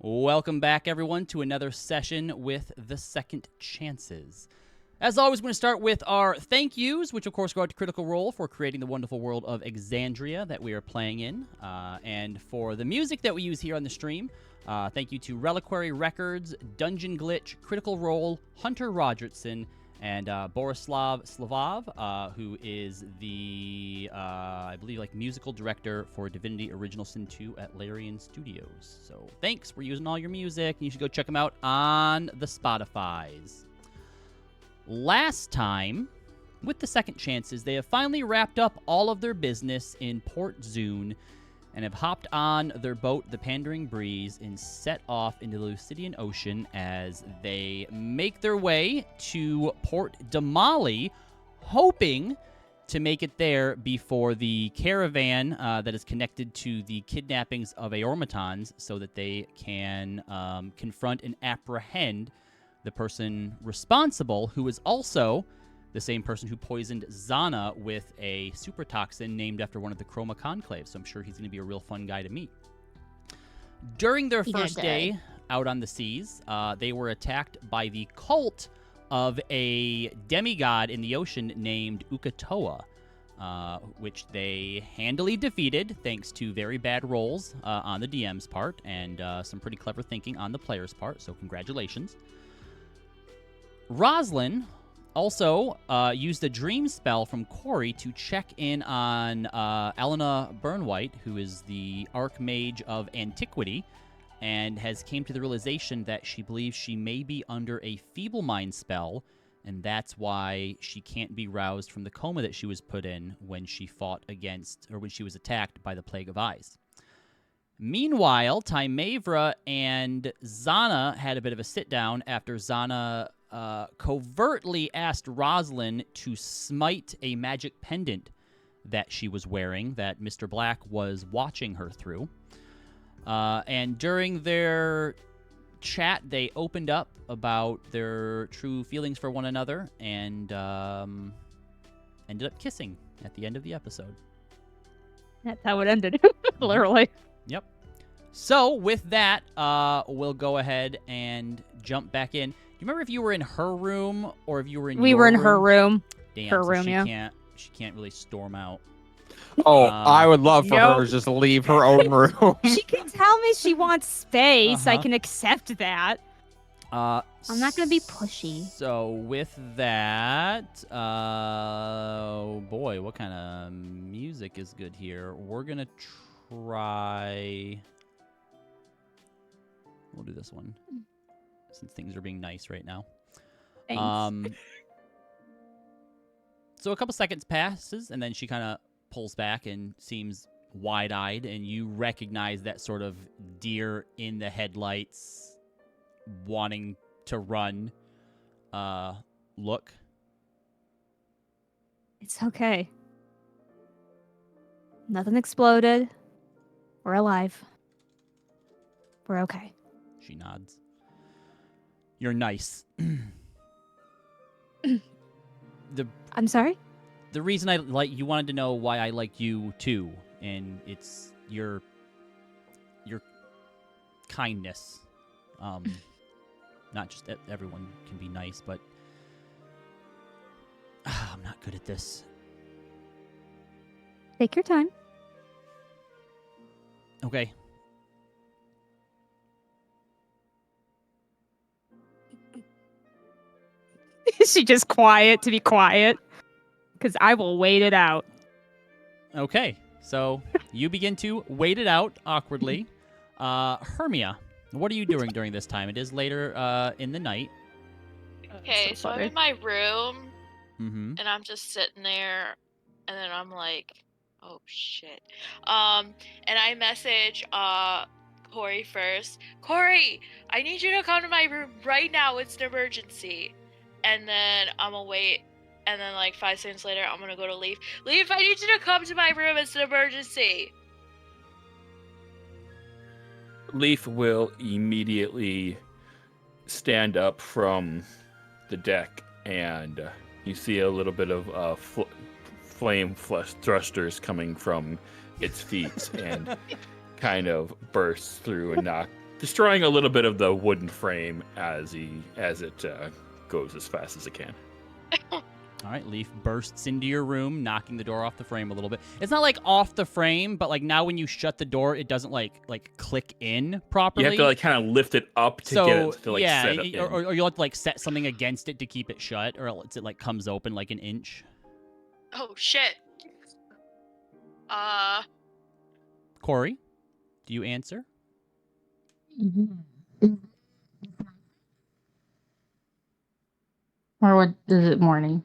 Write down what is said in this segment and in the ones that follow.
Welcome back, everyone, to another session with the Second Chances. As always, we're going to start with our thank yous, which, of course, go out to Critical Role for creating the wonderful world of Exandria that we are playing in. And for the music that we use here on the stream, thank you to Reliquary Records, Dungeon Glitch, Critical Role, Hunter Rogertson, and Borislav Slavov, who is the, I believe, musical director for Divinity Original Sin 2 at Larian Studios. So thanks. We're using all your music, and you should go check them out on the Spotifys. Last time, with the Second Chances, they have finally wrapped up all of their business in Port Zune and have hopped on their boat, the Pandering Breeze, and set off into the Lucidian Ocean as they make their way to Port Damali, hoping to make it there before the caravan that is connected to the kidnappings of Aormatons so that they can confront and apprehend the person responsible, who is also the same person who poisoned Zana with a super toxin named after one of the Chroma Conclaves. So I'm sure he's going to be a real fun guy to meet. During their first day out on the seas, they were attacked by the cult of a demigod in the ocean named Ukatoa, which they handily defeated thanks to very bad rolls on the DM's part and some pretty clever thinking on the player's part. So congratulations. Rosalind also used a dream spell from Corey to check in on Elena Burnwhite, who is the Archmage of Antiquity, and has came to the realization that she believes she may be under a Feeble Mind spell, and that's why she can't be roused from the coma that she was put in when she fought against, or when she was attacked by the Plague of Eyes. Meanwhile, Timavra and Zana had a bit of a sit-down after Zana covertly asked Rosalind to smite a magic pendant that she was wearing that Mr. Black was watching her through. And during their chat, they opened up about their true feelings for one another and ended up kissing at the end of the episode. That's how it ended, literally. Yep. So with that, we'll go ahead and jump back in. Do you remember if you were in her room or if you were in We your were in room? her room. Damn, her so room, she yeah. can't really storm out. Oh, I would love for her to just leave her own room. She can tell me she wants space. I Uh-huh. can accept that. I'm not going to be pushy. So with that, oh boy, what kind of music is good here? We're going to try... We'll do this one, since things are being nice right now. Thanks. So a couple seconds passes, and then she kind of pulls back and seems wide-eyed, and you recognize that sort of deer in the headlights, wanting to run look. It's okay. Nothing exploded. We're alive. We're okay. She nods. You're nice. I'm sorry? The reason I like you wanted to know why I like you too, and it's your kindness. Not just everyone can be nice, but I'm not good at this. Take your time. Okay. Is she just quiet to be quiet? Because I will wait it out. Okay. So you begin to wait it out awkwardly. Hermia, what are you doing during this time? It is later in the night. Okay, so I'm in my room, Mm-hmm. and I'm just sitting there, and then I'm like, oh shit. And I message Corey first. Corey, I need you to come to my room right now. It's an emergency. And then I'm gonna wait, and then like 5 seconds later, I'm gonna go to Leaf. Leaf, I need you to come to my room. It's an emergency. Leaf will immediately stand up from the deck, and you see a little bit of flame thrusters coming from its feet and kind of bursts through and knock destroying a little bit of the wooden frame as it goes as fast as it can. All right, Leaf bursts into your room, knocking the door off the frame a little bit. It's not like off the frame, but like now when you shut the door, it doesn't like click in properly. You have to like kind of lift it up to get it to like set it in. Or you'll have to like set something against it to keep it shut, or else it like comes open like an inch. Oh shit. Corey, do you answer? Or what is it, morning?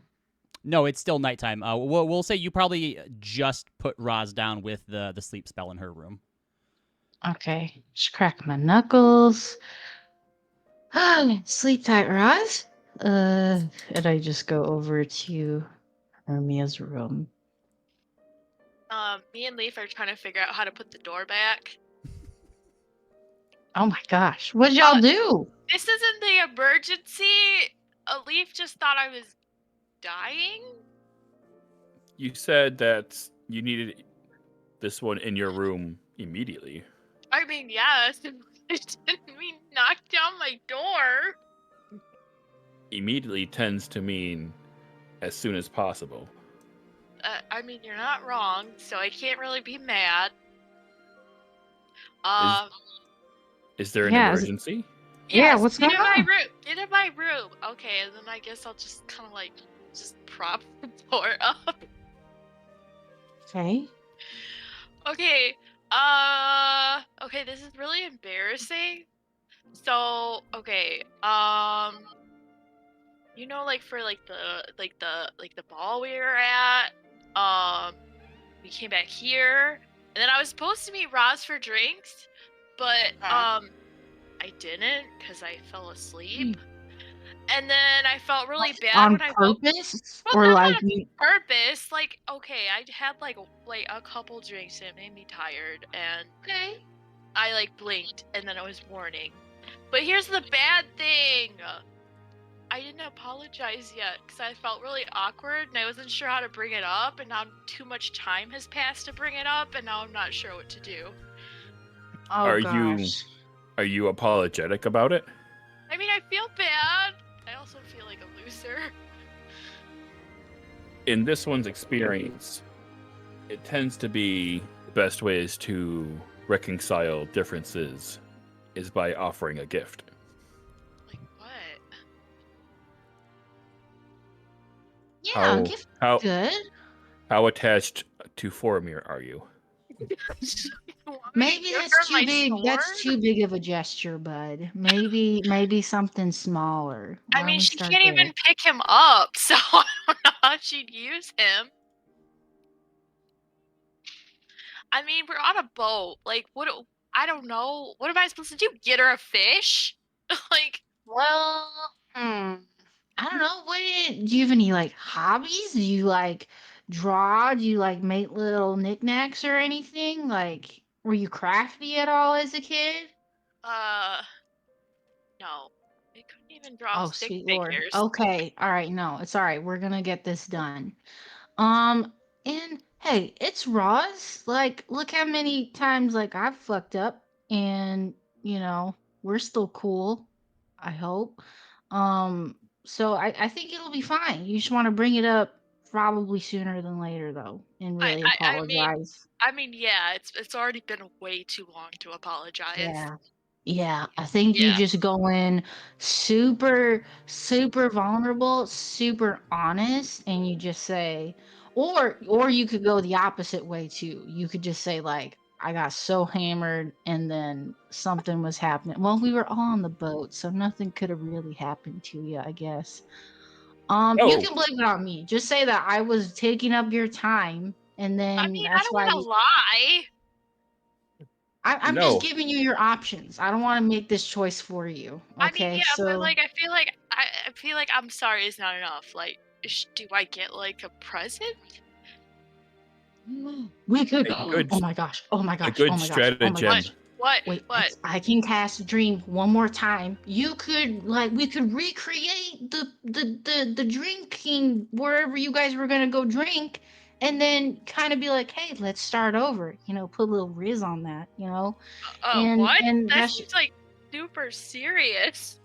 No, it's still nighttime. We'll say you probably just put Roz down with the sleep spell in her room. Okay, just crack my knuckles. Sleep tight, Roz. And I just go over to Hermia's room. Me and Leaf are trying to figure out how to put the door back. Oh my gosh, what'd y'all do? This isn't the emergency. Leaf just thought I was dying. You said that you needed this one in your room immediately. I mean, yes. It didn't mean knock down my door. Immediately tends to mean as soon as possible. I mean, you're not wrong, so I can't really be mad. Is there an emergency? Yeah, what's going on? Get in my room. Okay, and then I guess I'll just kind of like just prop the door up. Okay. Okay. Okay, this is really embarrassing. So, okay. You know, like for the ball we were at, we came back here, and then I was supposed to meet Roz for drinks, but I didn't because I fell asleep. And then I felt really bad on when I woke. purpose, Well, or not like on purpose. Like, okay, I had like a couple drinks and it made me tired, and I like blinked, and then it was morning. But here's the bad thing. I didn't apologize yet because I felt really awkward and I wasn't sure how to bring it up, and now too much time has passed to bring it up, and now I'm not sure what to do. Oh gosh. Are you apologetic about it? I mean, I feel bad. I also feel like a loser. In this one's experience, it tends to be the best ways to reconcile differences is by offering a gift. Like what? Yeah, gift good. How attached to Formir are you? Maybe that's too big. That's too big of a gesture, bud. Maybe something smaller. I mean, she can't even pick him up, so I don't know how she'd use him. I mean, we're on a boat. Like, what? I don't know. What am I supposed to do? Get her a fish? Like, well, I don't know. Do you have any like hobbies? Do you like draw? Do you like make little knickknacks or anything? Like, were you crafty at all as a kid? No. I couldn't even draw stick sweet figures. Lord. Okay, all right. No, it's all right. We're gonna get this done. And hey, it's Roz. Like, look how many times like I've fucked up, and we're still cool. I hope. So I think it'll be fine. You just want to bring it up probably sooner than later, though, and really apologize. I mean, yeah, it's already been way too long to apologize. Yeah, I think you just go in super, super vulnerable, super honest, and you just say, or you could go the opposite way too. You could just say like, I got so hammered and then something was happening. Well, we were all on the boat, so nothing could have really happened to you, I guess. You can blame it on me. Just say that I was taking up your time, and then I mean, I don't want to lie. I'm just giving you your options. I don't want to make this choice for you. Okay, I mean, yeah, but like, I feel like I'm sorry is not enough. Like, do I get like a present? We could. Oh my gosh! Oh my gosh! A good oh my stratagem. Gosh. Oh my gosh. What? Wait, what? I can cast Dream one more time. You could we could recreate the drinking wherever you guys were gonna go drink, and then kind of be like, hey, let's start over. Put a little riz on that. What? And That seems like super serious.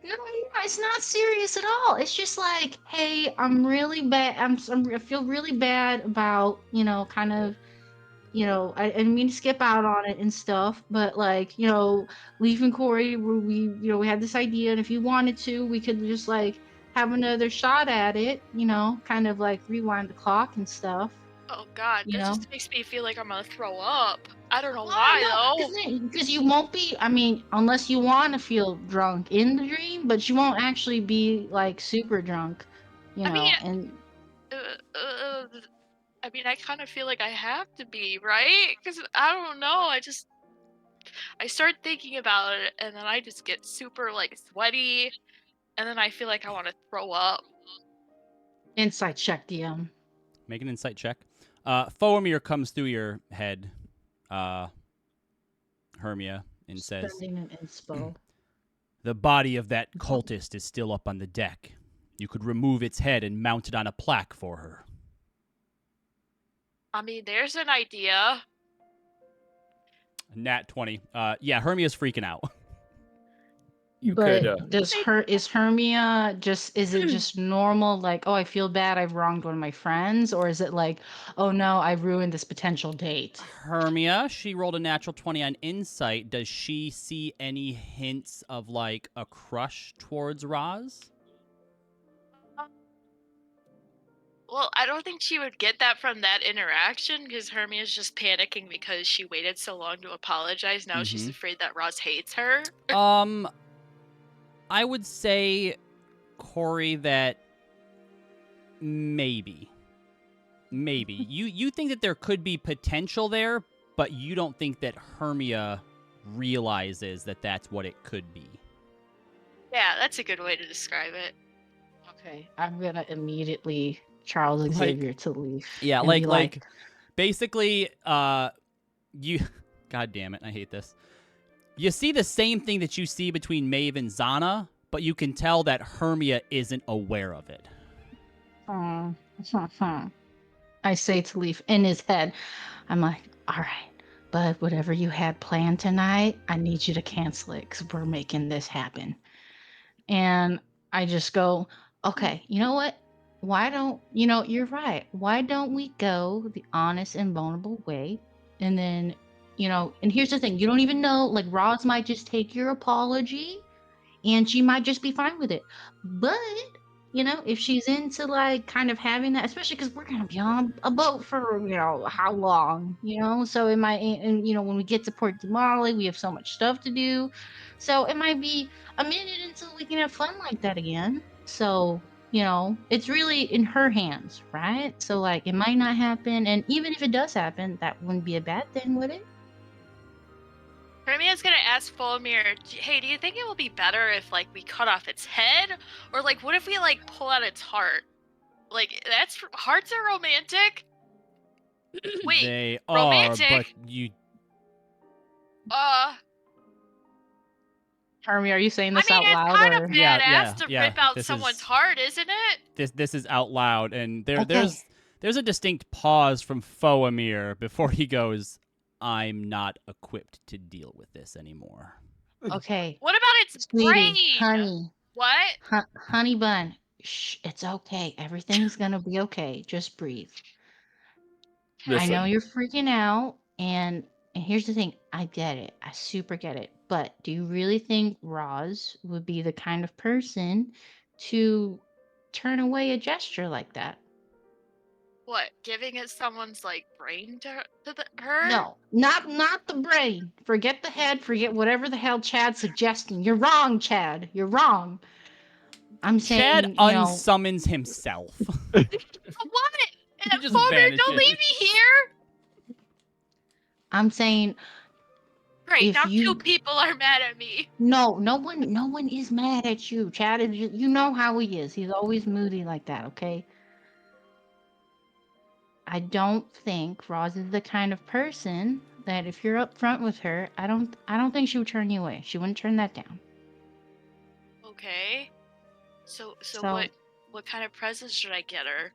No, it's not serious at all. It's just like, hey, I'm really bad. I feel really bad about, kind of, I didn't mean to skip out on it and stuff, but like, Leaf and Corey, we had this idea, and if you wanted to, we could just like have another shot at it, kind of like rewind the clock and stuff. Oh God, You that know? just makes me feel like I'm gonna throw up. I don't know Why? why No, though. because you won't be. I mean, unless you want to feel drunk in the dream, but you won't actually be like super drunk, I mean, And uh, uh, I mean, I kind of feel like I have to be, right? Because I don't know. I start thinking about it, and then I just get super like sweaty, and then I feel like I want to throw up. insight check, DM. Make an insight check. Foamir comes through your head, Hermia, and says, Spending an inspo. "The body of that cultist is still up on the deck. You could remove its head and mount it on a plaque for her." I mean, there's an idea. Nat 20. Yeah, Hermia's freaking out. You But could. is Hermia is it just normal, like, oh, I feel bad I've wronged one of my friends, or is it like, oh no, I ruined this potential date? Hermia, she rolled a natural 20 on insight. Does she see any hints of like a crush towards Roz? Well, I don't think she would get that from that interaction because Hermia's just panicking because she waited so long to apologize. Now she's Mhm. afraid that Roz hates her. I would say, Corey, that maybe. You think that there could be potential there, but you don't think that Hermia realizes that that's what it could be. Yeah, that's a good way to describe it. Okay, I'm gonna immediately Charles Xavier to Leaf. Yeah, and like be like, basically, you. God damn it, I hate this. You see the same thing that you see between Maeve and Zana, but you can tell that Hermia isn't aware of it. I say to Leaf in his head, I'm like, all right, but whatever you had planned tonight, I need you to cancel it because we're making this happen. And I just go, okay, you know what? Why don't, you're right. Why don't we go the honest and vulnerable way? And then, and here's the thing, you don't even know, like, Roz might just take your apology and she might just be fine with it. But, if she's into like kind of having that, especially because we're going to be on a boat for, how long, so it might, and, when we get to Port Demali, we have so much stuff to do. So it might be a minute until we can have fun like that again. So, it's really in her hands, right? So, like, it might not happen. And even if it does happen, that wouldn't be a bad thing, would it? Hermia's gonna ask Folmir, hey, do you think it will be better if, like, we cut off its head? Or, like, what if we, like, pull out its heart? Like, hearts are romantic? Wait, They are, romantic? but you... Hermia, are you saying this I mean, out loud? it's kind or? of Yeah, badass to yeah, rip out this someone's is- heart, isn't it? This is out loud, and Okay. there's a distinct pause from Foamir before he goes, "I'm not equipped to deal with this anymore." Okay. What about its Sweetie, brain? honey, What? honey bun. Shh, it's okay. Everything's gonna be okay. Just breathe. I know Listen, you're freaking out, and here's the thing. I get it. I super get it. But do you really think Roz would be the kind of person to turn away a gesture like that? What? Giving it someone's, like, brain to her? No, not the brain. Forget the head. Forget whatever the hell Chad's suggesting. You're wrong, Chad. You're wrong. I'm Chad saying, unsummons himself. What? He just Folmir, vanishes. don't leave me here! I'm saying Great, if now you 2 people are mad at me. no one is mad at you. Chad is you know how he is. He's always moody like that, okay? I don't think Roz is the kind of person that if you're upfront with her, I don't think she would turn you away. She wouldn't turn that down. Okay. So So- what kind of present should I get her?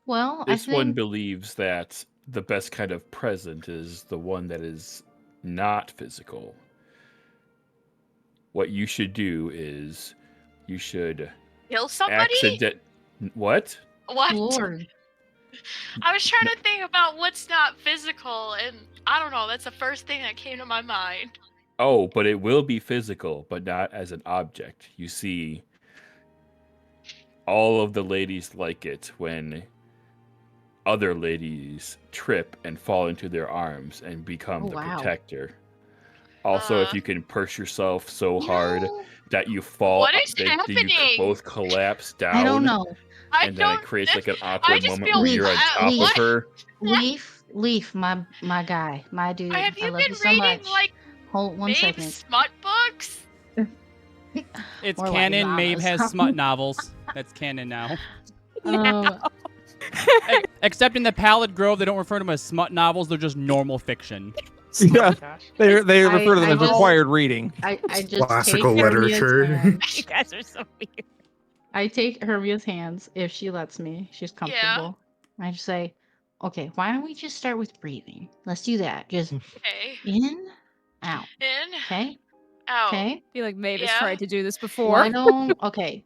Well, this I one think believes that the best kind of present is the one that is not physical. what you should do is you should Kill somebody? What? What? Lord. I was trying to think about what's not physical, and I don't know. That's the first thing that came to my mind. Oh, but it will be physical, but not as an object. You see, all of the ladies like it when other ladies trip and fall into their arms and become Oh, the wow. protector. Also, if you can push yourself so You hard know, that you fall, What is that you happening? both collapse down, I don't know. and then it creates like an awkward just moment feel where you're on top of what? her. Leaf, my guy, my dude. Have I you love been you so reading much. like Hold one Maeve second. smut books? It's More like canon. Maeve Zama's. has smut novels. That's canon now. Um, Except in the Pallid Grove, they don't refer to them as smut novels. They're just normal fiction. Yeah, gosh. they I- refer to them I as just- required reading. I just Classical take Hermia's literature. hands. You guys are so weird. I take Hermia's hands if she lets me. She's comfortable. I just say, okay, why don't we just start with breathing? Let's do that. Just Okay. in, out. In, Okay. out. Okay. I feel like Maeve has Yeah. tried to do this before. Why don't? Okay.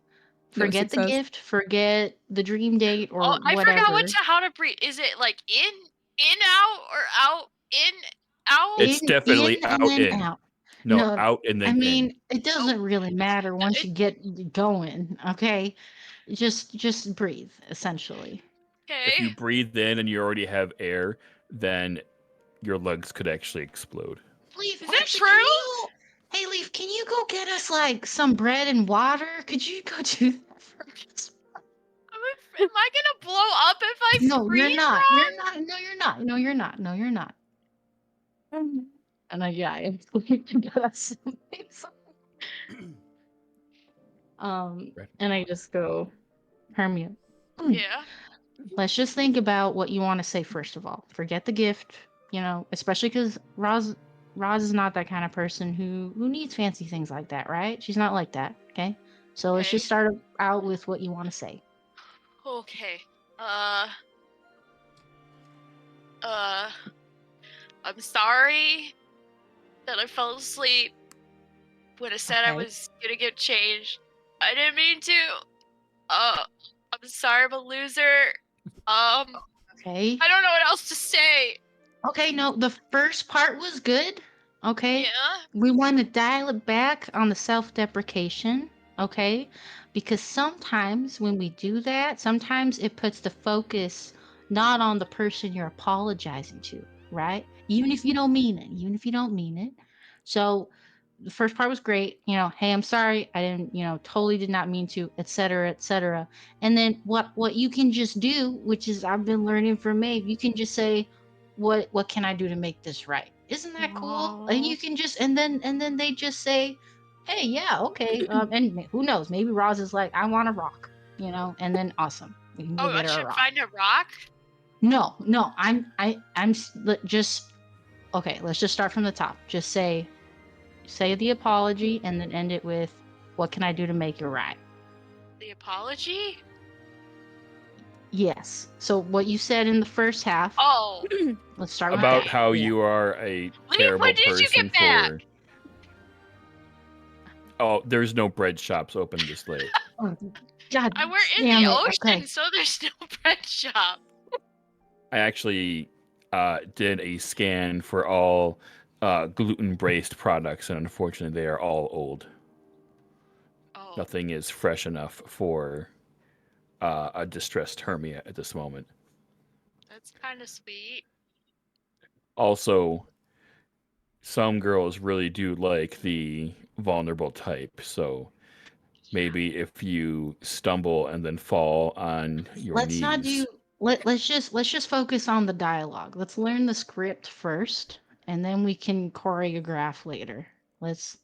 No Forget the success. gift. Forget the dream date or Oh, I whatever. forgot how to breathe. Is it like in, out, or out, in, out? It's definitely in out, and then in. out. No, out and then I mean, in. it doesn't really matter once you get going. Okay, just breathe. Essentially. If you Okay. breathe in and you already have air, then your lungs could actually explode. Leaf, Is that actually, true? hey, Leaf, can you go get us like some bread and water? Could you go do that for us? Am I gonna blow up if I No, breathe you're not. wrong? You're not. No, you're not. No, you're not. No, you're not. And yeah, it's Leaf to get us something. And I just go, Hermia. Yeah. Let's just think about what you want to say first of all. Forget the gift, especially because Roz is not that kind of person who needs fancy things like that, right? She's not like that. Okay, so let's just start out with what you want to say. Okay. I'm sorry that I fell asleep when I said I Okay. was gonna get changed. I didn't mean to. I'm sorry I'm a loser. Okay. I don't know what else to say. Okay, no, the first part was good. Okay. Yeah. We want to dial it back on the self-deprecation, okay? Because sometimes when we do that, sometimes it puts the focus not on the person you're apologizing to, right? Even if you don't mean it. So the first part was great, hey, I'm sorry, I didn't, totally did not mean to, etc., etc. And then what you can just do, which is I've been learning from Maeve, you can just say, what can I do to make this right? Isn't that cool? And you can just and then they just say, hey, yeah, okay. And who knows, maybe Roz is like, I want a rock, and then awesome, we can go I get her a should rock. find a rock. No, just okay, let's just start from the top. Just say the apology and then end it with, what can I do to make it right? The apology? Yes. So what you said in the first half. Oh. Let's start with About that. how Yeah. you are a Lee, terrible when did you person get back? for. Oh, there's no bread shops open this late. Oh, God We're in damn the it. ocean, Okay. so there's no bread shop. I actually did a scan for all gluten-based products, and unfortunately, they are all old. Oh. Nothing is fresh enough for a distressed Hermia at this moment. That's kind of sweet. Also, some girls really do like the vulnerable type, so maybe if you stumble and then fall on your Let's knees. not do let's just focus on the dialogue. Let's learn the script first and then we can choreograph later. Let's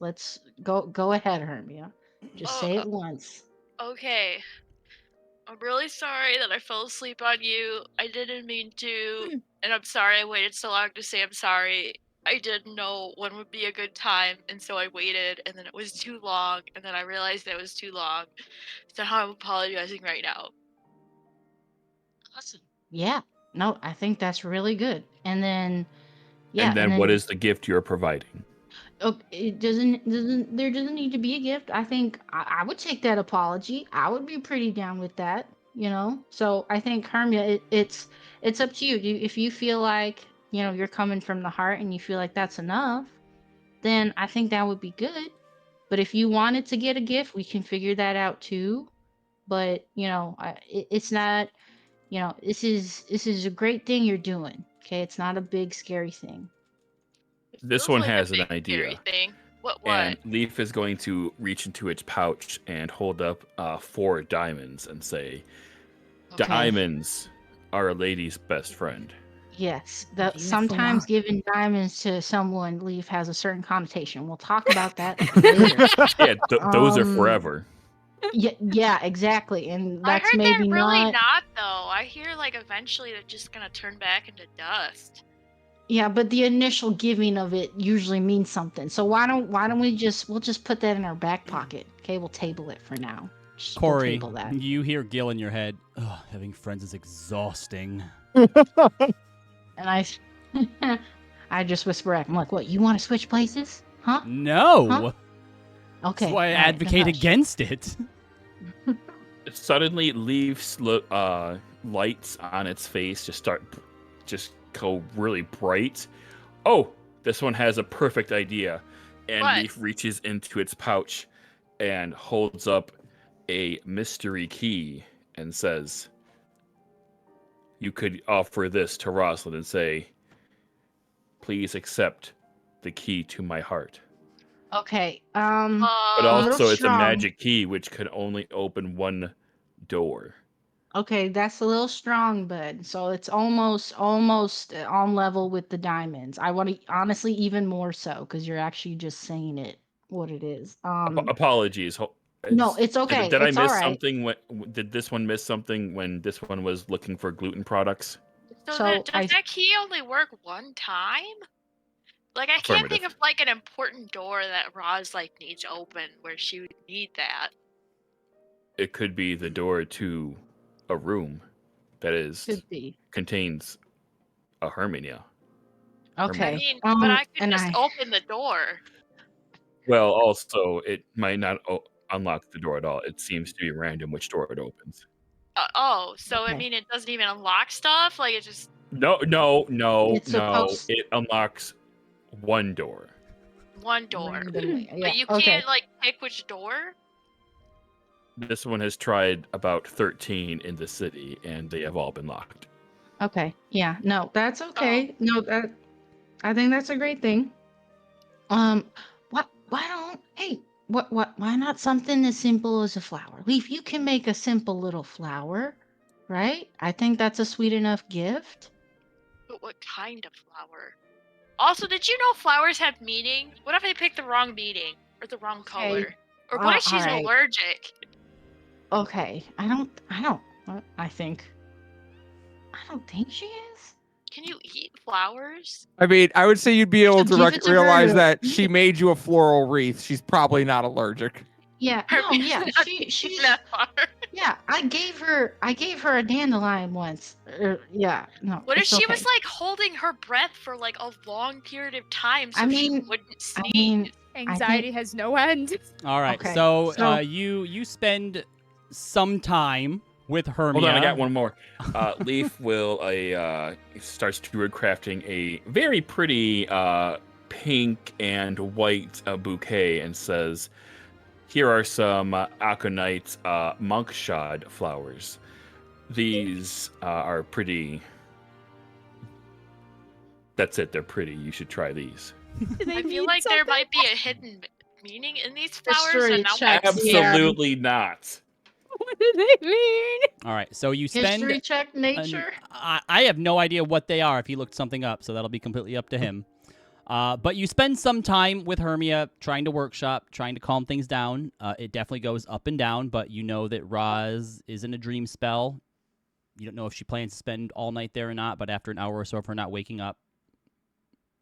go ahead, Hermia. Just say it once. Okay. I'm really sorry that I fell asleep on you. I didn't mean to, and I'm sorry I waited so long to say I'm sorry. I didn't know when would be a good time, and so I waited, and then it was too long, and then I realized that it was too long. So now I'm apologizing right now. Awesome. Yeah. No, I think that's really good. And then and then what is the gift you're providing? It doesn't there doesn't need to be a gift. I think I would take that apology. I would be pretty down with that, you know. So I think Hermia, it's up to you. If you feel like you're coming from the heart and you feel like that's enough, then I think that would be good. But if you wanted to get a gift, we can figure that out too. But it's not. This is a great thing you're doing. Okay, it's not a big scary thing. It This feels one like a has an big, scary idea. thing. What? And Leaf is going to reach into its pouch and hold up 4 diamonds and say, Okay. "Diamonds are a lady's best friend." Yes, Beautiful. sometimes giving diamonds to someone leave has a certain connotation. We'll talk about that later. Yeah, those are Um, forever. yeah, exactly, and I that's heard that maybe really not. not though. I hear like eventually they're just gonna turn back into dust. Yeah, but the initial giving of it usually means something. So why don't we'll just put that in our back pocket. Okay, we'll table it for now. We'll Corey, table that. you hear Gil in your head. Ugh, having friends is exhausting. And I just whisper back. I'm like, what? You want to switch places? Huh? No. Huh? That's Okay. why I all right, then advocate hush. against it. Suddenly, Leaf's lights on its face just go really bright. Oh, this one has a perfect idea. And What? Leaf reaches into its pouch and holds up a mystery key and says, "You could offer this to Rosalind and say, 'Please accept the key to my heart.'" Okay. But A little also, it's a strong. magic key which could only open one door. Okay, that's a little strong, bud. So it's almost on level with the diamonds. I want to honestly even more so because you're actually just saying it what it is. Apologies. No, it's Did, okay. did I It's all miss right. something? Did this one miss something when this one was looking for gluten products? So, So does that key only work one time? Like I can't think Affirmative. of like an important door that Roz like needs open where she would need that. It could be the door to a room that could be. contains a Herminia. Okay. I mean, but I could And just open the door. Well, also, it might not unlock the door at all. It seems to be random which door it opens. So I Okay. mean, it doesn't even unlock stuff. Like it just. No. It's supposed It unlocks one door. One door. randomly. Yeah. But you Okay. can't like pick which door? This one has tried about 13 in the city, and they have all been locked. Okay. Yeah. No, that's okay. No, I think that's a great thing. Why don't hey, why not something as simple as a flower? Leaf, you can make a simple little flower, right? I think that's a sweet enough gift. But what kind of flower? Also, did you know flowers have meaning? What if I pick the wrong meaning? Or the wrong color? Or what if she's alright. allergic? Okay. I don't think she is. Can you eat flowers? I mean, I would say you'd be able to Give it to realize her. that she made you a floral wreath. She's probably not allergic. Yeah. No, yeah. She's yeah, I gave her a dandelion once. Yeah, no. What if it's she okay. was like holding her breath for like a long period of time so I she mean- wouldn't sneeze? I mean, Anxiety has no end. All right. Okay, So, so- you spend some time with Hermia. Hold on, I got one more. Leaf will starts druid crafting a very pretty pink and white bouquet and says, "Here are some aconite monk shad flowers. These are pretty. That's it. They're pretty. You should try these." I feel like there might be a hidden meaning in these flowers, History and now check. Absolutely not. What do they mean? All right. So you spend. History check nature. I have no idea what they are if he looked something up, so that'll be completely up to him. But you spend some time with Hermia trying to workshop, trying to calm things down. It definitely goes up and down, but you know that Roz is in a dream spell. You don't know if she plans to spend all night there or not, but after an hour or so of her not waking up,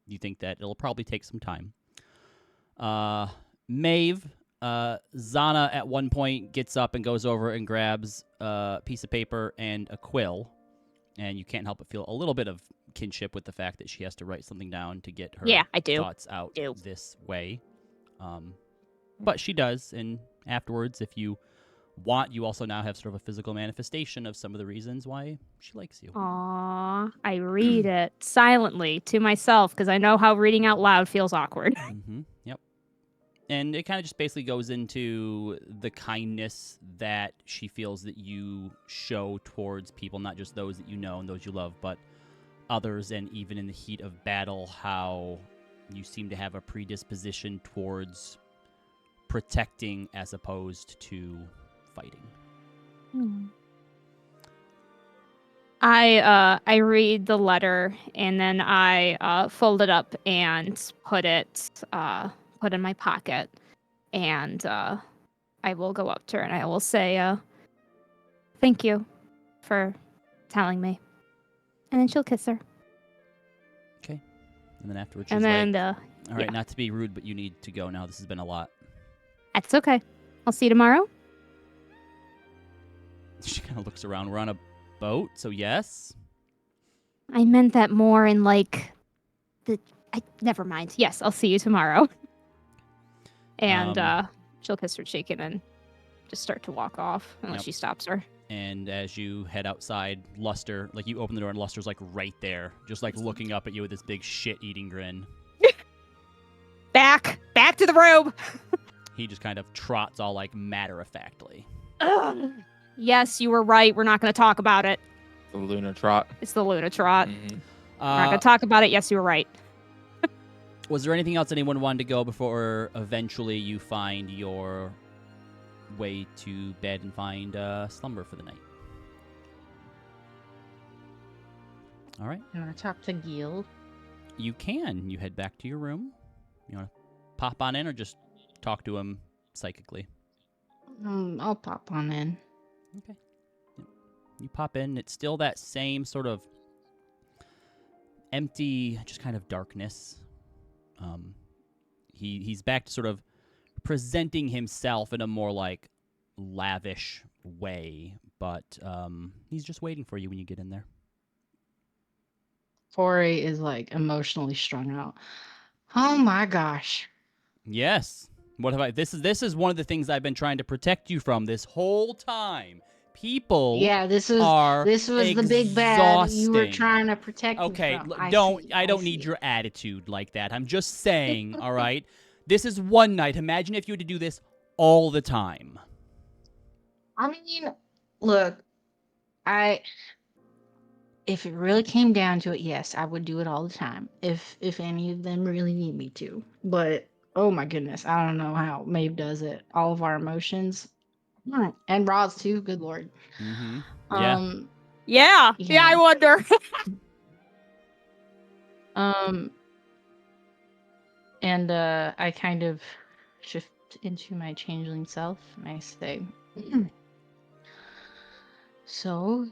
you think that it'll probably take some time. Maeve, Zana at one point gets up and goes over and grabs a piece of paper and a quill, and you can't help but feel a little bit of kinship with the fact that she has to write something down to get her Yeah, I do. thoughts out this way. But she does, and afterwards, if you want, you also now have sort of a physical manifestation of some of the reasons why she likes you. Aww, I read it silently to myself because I know how reading out loud feels awkward. Yep. And it kind of just basically goes into the kindness that she feels that you show towards people, not just those that you know and those you love, but others, and even in the heat of battle, how you seem to have a predisposition towards protecting as opposed to fighting. I read the letter and then I fold it up and put in my pocket, and I will go up to her and I will say, "Thank you for telling me," and then she'll kiss her. Okay. And then afterwards, she's And then, like, all right, yeah. not to be rude, but you need to go now. This has been a lot. That's okay. I'll see you tomorrow. She kind of looks around. We're on a boat, so yes. I meant that more in like never mind. Yes, I'll see you tomorrow. And she'll kiss her cheek and then just start to walk off unless she stops her. And as you head outside, Luster, like you open the door and Luster's like right there, just like looking up at you with this big shit-eating grin. Back to the room. He just kind of trots all like matter-of-factly. Yes, you were right. We're not going to talk about it. The Luna Trot. It's the Luna Trot. Mm-hmm. We're not going to talk about it. Yes, you were right. Was there anything else anyone wanted to go before eventually you find your way to bed and find slumber for the night? All right. You want to talk to Gil? You can. You head back to your room. You want to pop on in or just talk to him psychically? I'll pop on in. Okay. You pop in. It's still that same sort of empty, just kind of darkness. He's back to sort of presenting himself in a more like lavish way, but he's just waiting for you when you get in there. Corey is like emotionally strung out. Oh my gosh. Yes. What have I? This is one of the things I've been trying to protect you from this whole time. People. Yeah, this was the big bad you were trying to protect me from. I don't need your attitude like that. I'm just saying, all right? This is one night. Imagine if you had to do this all the time. I mean, look, if it really came down to it, yes, I would do it all the time. If any of them really need me to. But oh my goodness, I don't know how Maeve does it. All of our emotions. And Roz too, good lord. Mm-hmm. Yeah, I wonder. And I kind of shift into my changeling self and I say, so,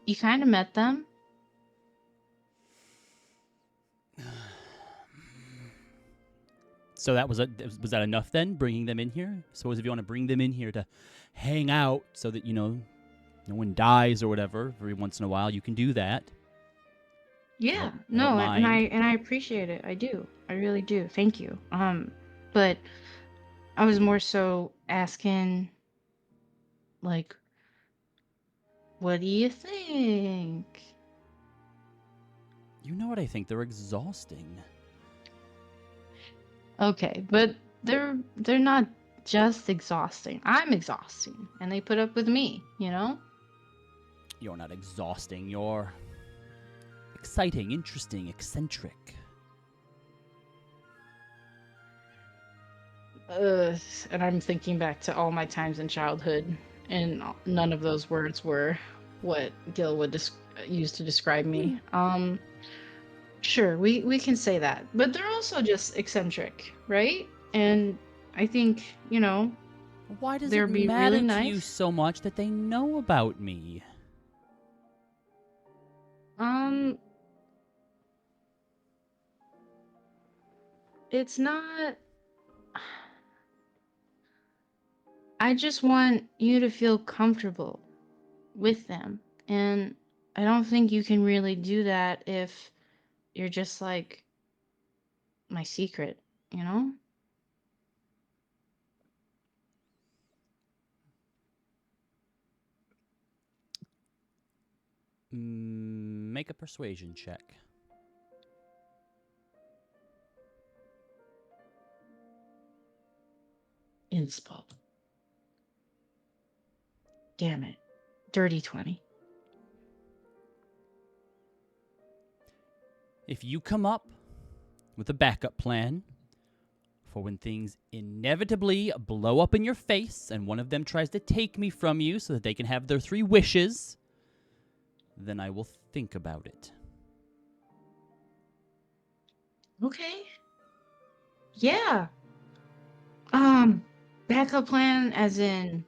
you kind of met them. So was that enough then, bringing them in here? Suppose if you want to bring them in here to hang out so that, no one dies or whatever, every once in a while, you can do that. Yeah, no, and I appreciate it. I do. I really do. Thank you. But I was more so asking, like, what do you think? You know what I think? They're exhausting. Okay, but they're not just exhausting. I'm exhausting, and they put up with me, You're not exhausting. You're exciting, interesting, eccentric. And I'm thinking back to all my times in childhood, and none of those words were what Gil would use to describe me. Sure, we can say that, but they're also just eccentric, right? And I think, why does they'd it be matter really to nice. you so much that they know about me? It's not. I just want you to feel comfortable. with them. And I don't think you can really do that if you're just like my secret, you know? Make a persuasion check. Inspo. Damn it. Dirty 20. If you come up with a backup plan for when things inevitably blow up in your face and one of them tries to take me from you so that they can have their 3 wishes, then I will think about it. Okay. Yeah. Backup plan as in,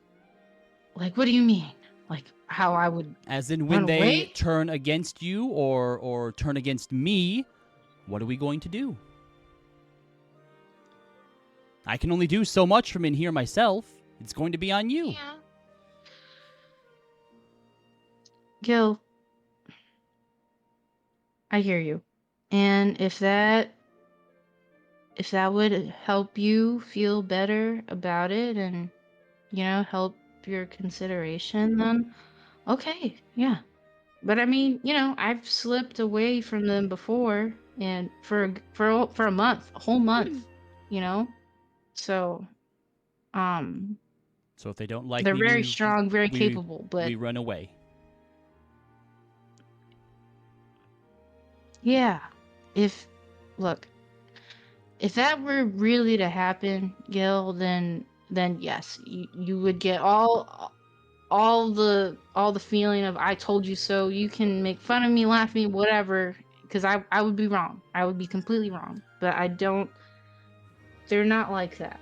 like, what do you mean? Like, how I would As in when run they away? turn against you or turn against me, what are we going to do? I can only do so much from in here myself. It's going to be on you. Yeah. Gil, I hear you. And if that would help you feel better about it and, you know, help your consideration, then okay, yeah. But I mean, you know, I've slipped away from them before, and for a month, a whole month, you know. So, So if they don't like they're me, very strong, very we capable, but we run away. yeah, if look, if that were really to happen, Gil, then yes, you would get all the feeling of I told you so. You can make fun of me, laugh at me, whatever, because I would be wrong. I would be completely wrong. But I don't. They're not like that.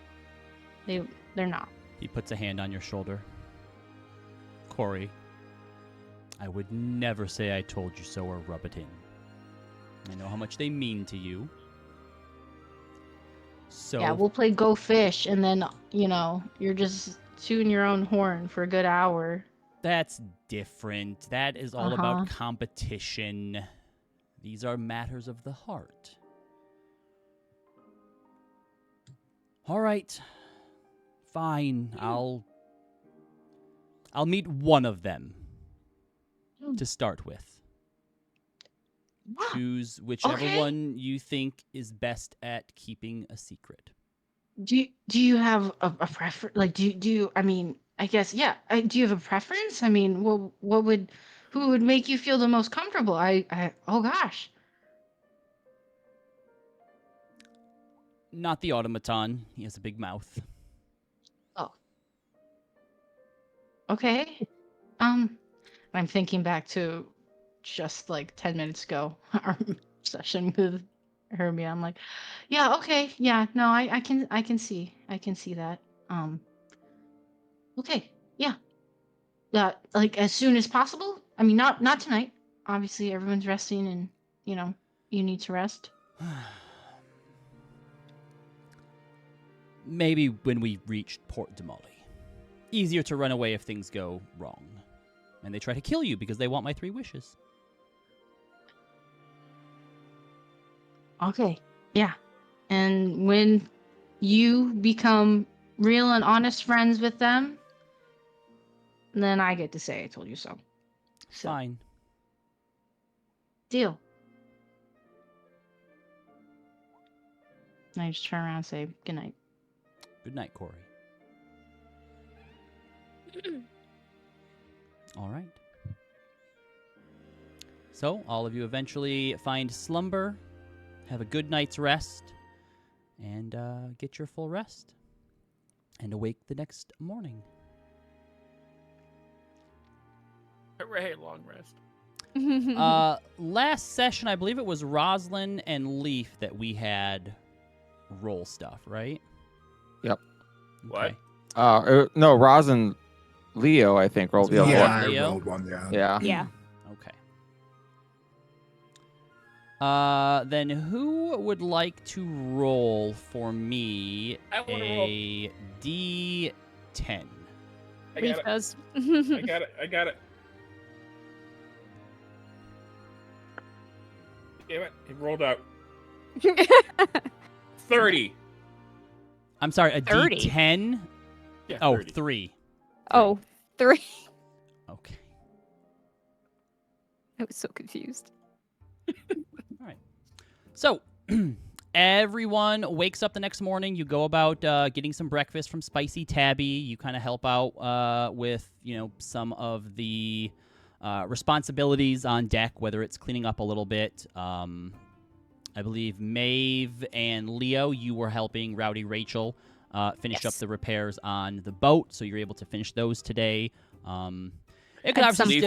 They're not. He puts a hand on your shoulder. Corey, I would never say I told you so or rub it in. I know how much they mean to you. So Yeah, we'll play Go Fish, and then you know you're just tooting your own horn for a good hour. that's different. That is all Uh-huh. about competition. These are matters of the heart. All right. Fine. I'll meet one of them to start with. Yeah. Choose whichever Okay. one you think is best at keeping a secret. Do you have a preference? Like, do you? I mean, I guess yeah. Do you have a preference? I mean, who would make you feel the most comfortable? Oh gosh. Not the automaton. He has a big mouth. Oh. Okay. I'm thinking back to just like 10 minutes ago, our session with Herbie. I'm like, yeah, okay, yeah, no, I can see that. Okay, yeah, like as soon as possible. I mean, not tonight. Obviously, everyone's resting, and you know, you need to rest. Maybe when we reach Port Damali. Easier to run away if things go wrong. And they try to kill you because they want my 3 wishes. Okay, yeah, and when you become real and honest friends with them, then I get to say I told you so. So, Fine. deal. And I just turn around and say good night. Good night, Corey. All right. So, all of you eventually find slumber, have a good night's rest, and get your full rest, and awake the next morning. Hooray, long rest. Last session, I believe it was Rosalind and Leaf that we had roll stuff, right? Yep. What? No, Roz and Leo, I think, rolled the other Yeah, one. I Leo? rolled one, yeah. Yeah. Yeah. Okay. Then who would like to roll for me I wanna a D10? I Leaf got it. does. I got it. Damn it! It rolled out 30. I'm sorry, a 30? D10? Yeah, Oh, 30. 3. Oh, 3. Okay. I was so confused. All right. So, everyone wakes up the next morning. You go about getting some breakfast from Spicy Tabby. You kind of help out with, some of the responsibilities on deck, whether it's cleaning up a little bit. I believe Maeve and Leo, you were helping Rowdy Rachel finish up the repairs on the boat, so you're able to finish those today. It could And obviously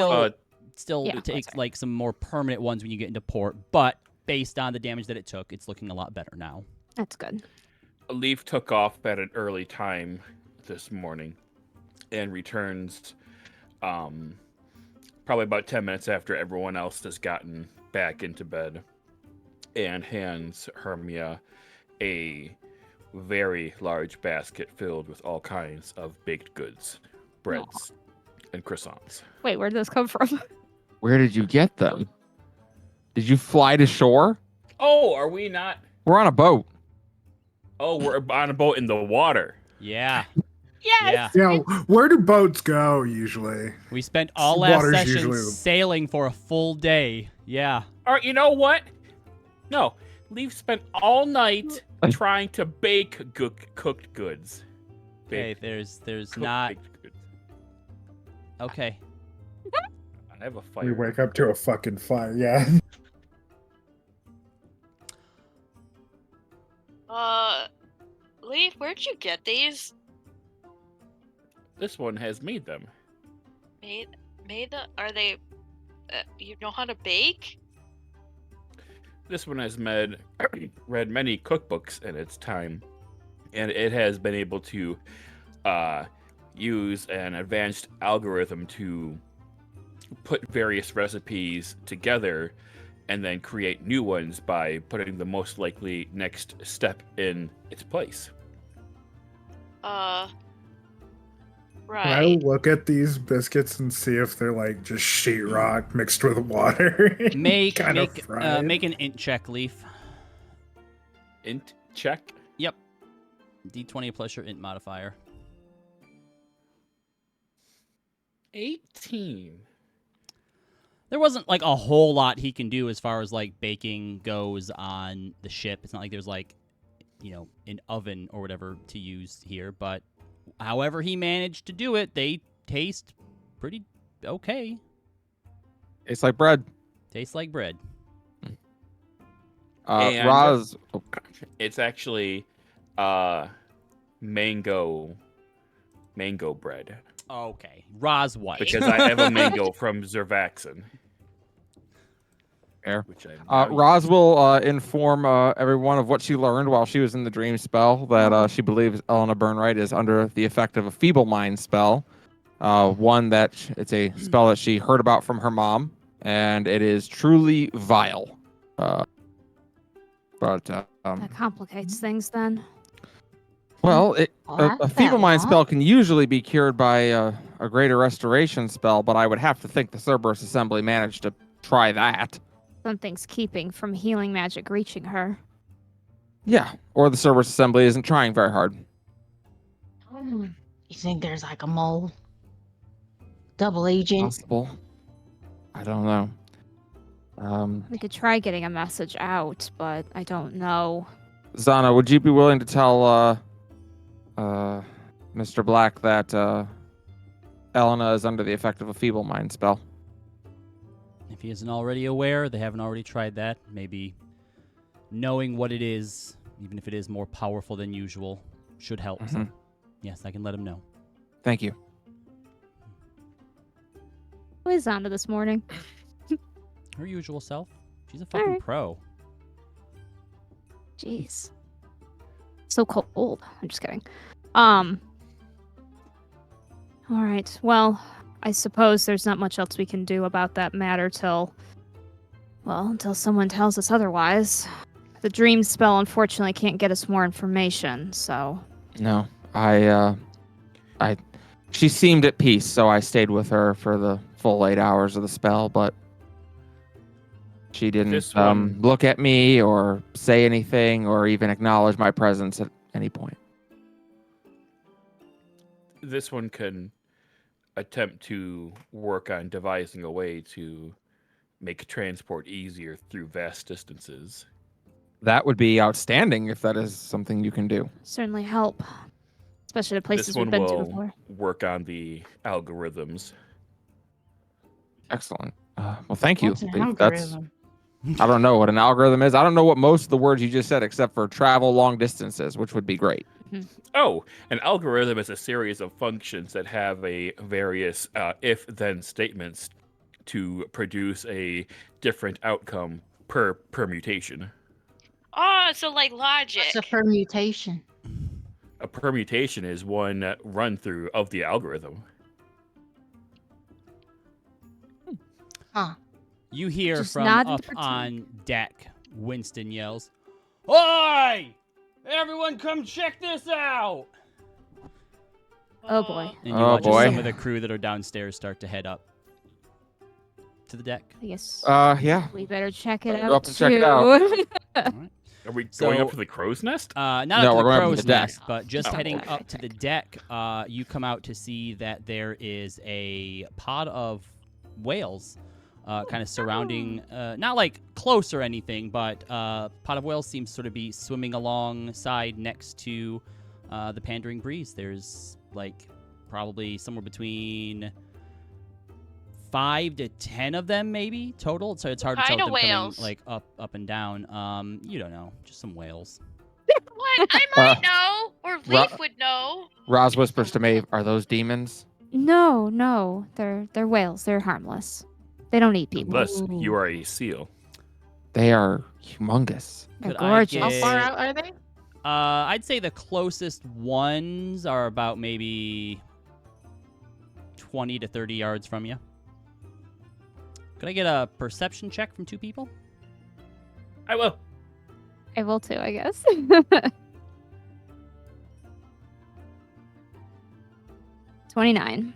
still Yeah, take that's like some more permanent ones when you get into port, but based on the damage that it took, it's looking a lot better now. That's good. Leaf took off at an early time this morning and returns probably about 10 minutes after everyone else has gotten back into bed, and hands Hermia a very large basket filled with all kinds of baked goods, breads, and croissants. Wait, where'd those come from? Where did you get them? Did you fly to shore? Oh, are we not? We're on a boat. Oh, we're on a boat in the water. Yeah. Yes! Yeah. Where do boats go usually? We spent all last Water's session usually- sailing for a full day. Yeah. All right, you know what? No, Leaf spent all night trying to bake cooked goods. Okay, Baked- there's cooked not... baked goods. Okay. I have a fire. We wake up to a fucking fire. Yeah. Leaf, where'd you get these? This one has made them. Made the? Are they? You know how to bake? This one has read many cookbooks in its time, and it has been able to use an advanced algorithm to put various recipes together and then create new ones by putting the most likely next step in its place. Right. Can I look at these biscuits and see if they're like just sheetrock mixed with water? Make Kinda make fried? make an int check, Leaf. Int check. Yep. D20 plus your int modifier. 18. There wasn't like a whole lot he can do as far as like baking goes on the ship. It's not like there's like, an oven or whatever to use here, but however he managed to do it, they taste pretty okay. It's like bread. Tastes like bread. And- Roz. Oh, It's actually mango bread, Okay. Roz what? because I have a mango from Zervaxin. Fair. Which I Roz will inform everyone of what she learned while she was in the dream spell, that she believes Elena Burnright is under the effect of a feeble mind spell. One that it's a spell that she heard about from her mom, and it is truly vile. That complicates things then. Well, Well, a feeble mind spell can usually be cured by a greater restoration spell, but I would have to think the Cerberus Assembly managed to try that. Something's keeping from healing magic reaching her. Yeah, or the Cerberus Assembly isn't trying very hard. You think there's like a mole? Double agent? Possible. I don't know. We could try getting a message out, but I don't know. Zana, would you be willing to tell Mr. Black that Elena is under the effect of a feeble mind spell? If he isn't already aware, they haven't already tried that, maybe knowing what it is, even if it is more powerful than usual, should help. So, yes, I can let him know. Thank you. Who is Zonda this morning? Her usual self. She's a fucking Alright. pro. Jeez. So cold. I'm just kidding. All right. Well, I suppose there's not much else we can do about that matter until someone tells us otherwise. The dream spell unfortunately can't get us more information, so No, she seemed at peace, so I stayed with her for the full 8 hours of the spell, but She didn't This one- look at me or say anything or even acknowledge my presence at any point. This one can attempt to work on devising a way to make transport easier through vast distances. That would be outstanding if that is something you can do. Certainly help, especially the places This we've one been to will before. work on the algorithms. Excellent. Well, thank you. What's an Leaf. That's algorithm? I don't know what an algorithm is. I don't know what most of the words you just said, except for travel long distances, which would be great. Oh, an algorithm is a series of functions that have a various if-then statements to produce a different outcome per permutation. Oh, so like logic. What's a permutation? A permutation is one run-through of the algorithm. Huh. You hear Just from nod up to pretend. on deck, Winston yells, "Oi! Everyone come check this out!" Oh boy. And you Oh, watch as boy. some of the crew that are downstairs start to head up to the deck. I guess Yeah. we better check it Go out up and check it too. out. All right. Are we going So- up to the crow's nest? Not No, up to we're the going up to crow's the deck. nest, but just Oh, heading okay. up to the deck, you come out to see that there is a pod of whales kind of surrounding, not like close or anything, but pod of whales seems sort of be swimming alongside next to the Pandering Breeze. There's like probably somewhere between 5 to 10 of them maybe total, so it's hard to tell Kinda if them coming whales. like up and down. You don't know, just some whales. What? I might know, or Leaf would know. Roz whispers to Maeve, "Are those demons?" No, they're whales. They're harmless. They don't eat people. Unless you are a seal. They are humongous. They're Could I gorgeous. How get- far out are they? I'd say the closest ones are about maybe 20 to 30 yards from you. Could I get a perception check from two people? I will. I will too, I guess. 29.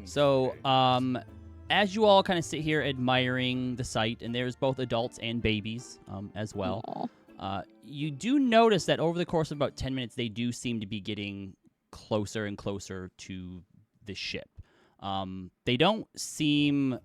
So, as you all kind of sit here admiring the sight, and there's both adults and babies as well, Aw. you do notice that over the course of about 10 minutes, they do seem to be getting closer and closer to the ship. They don't seem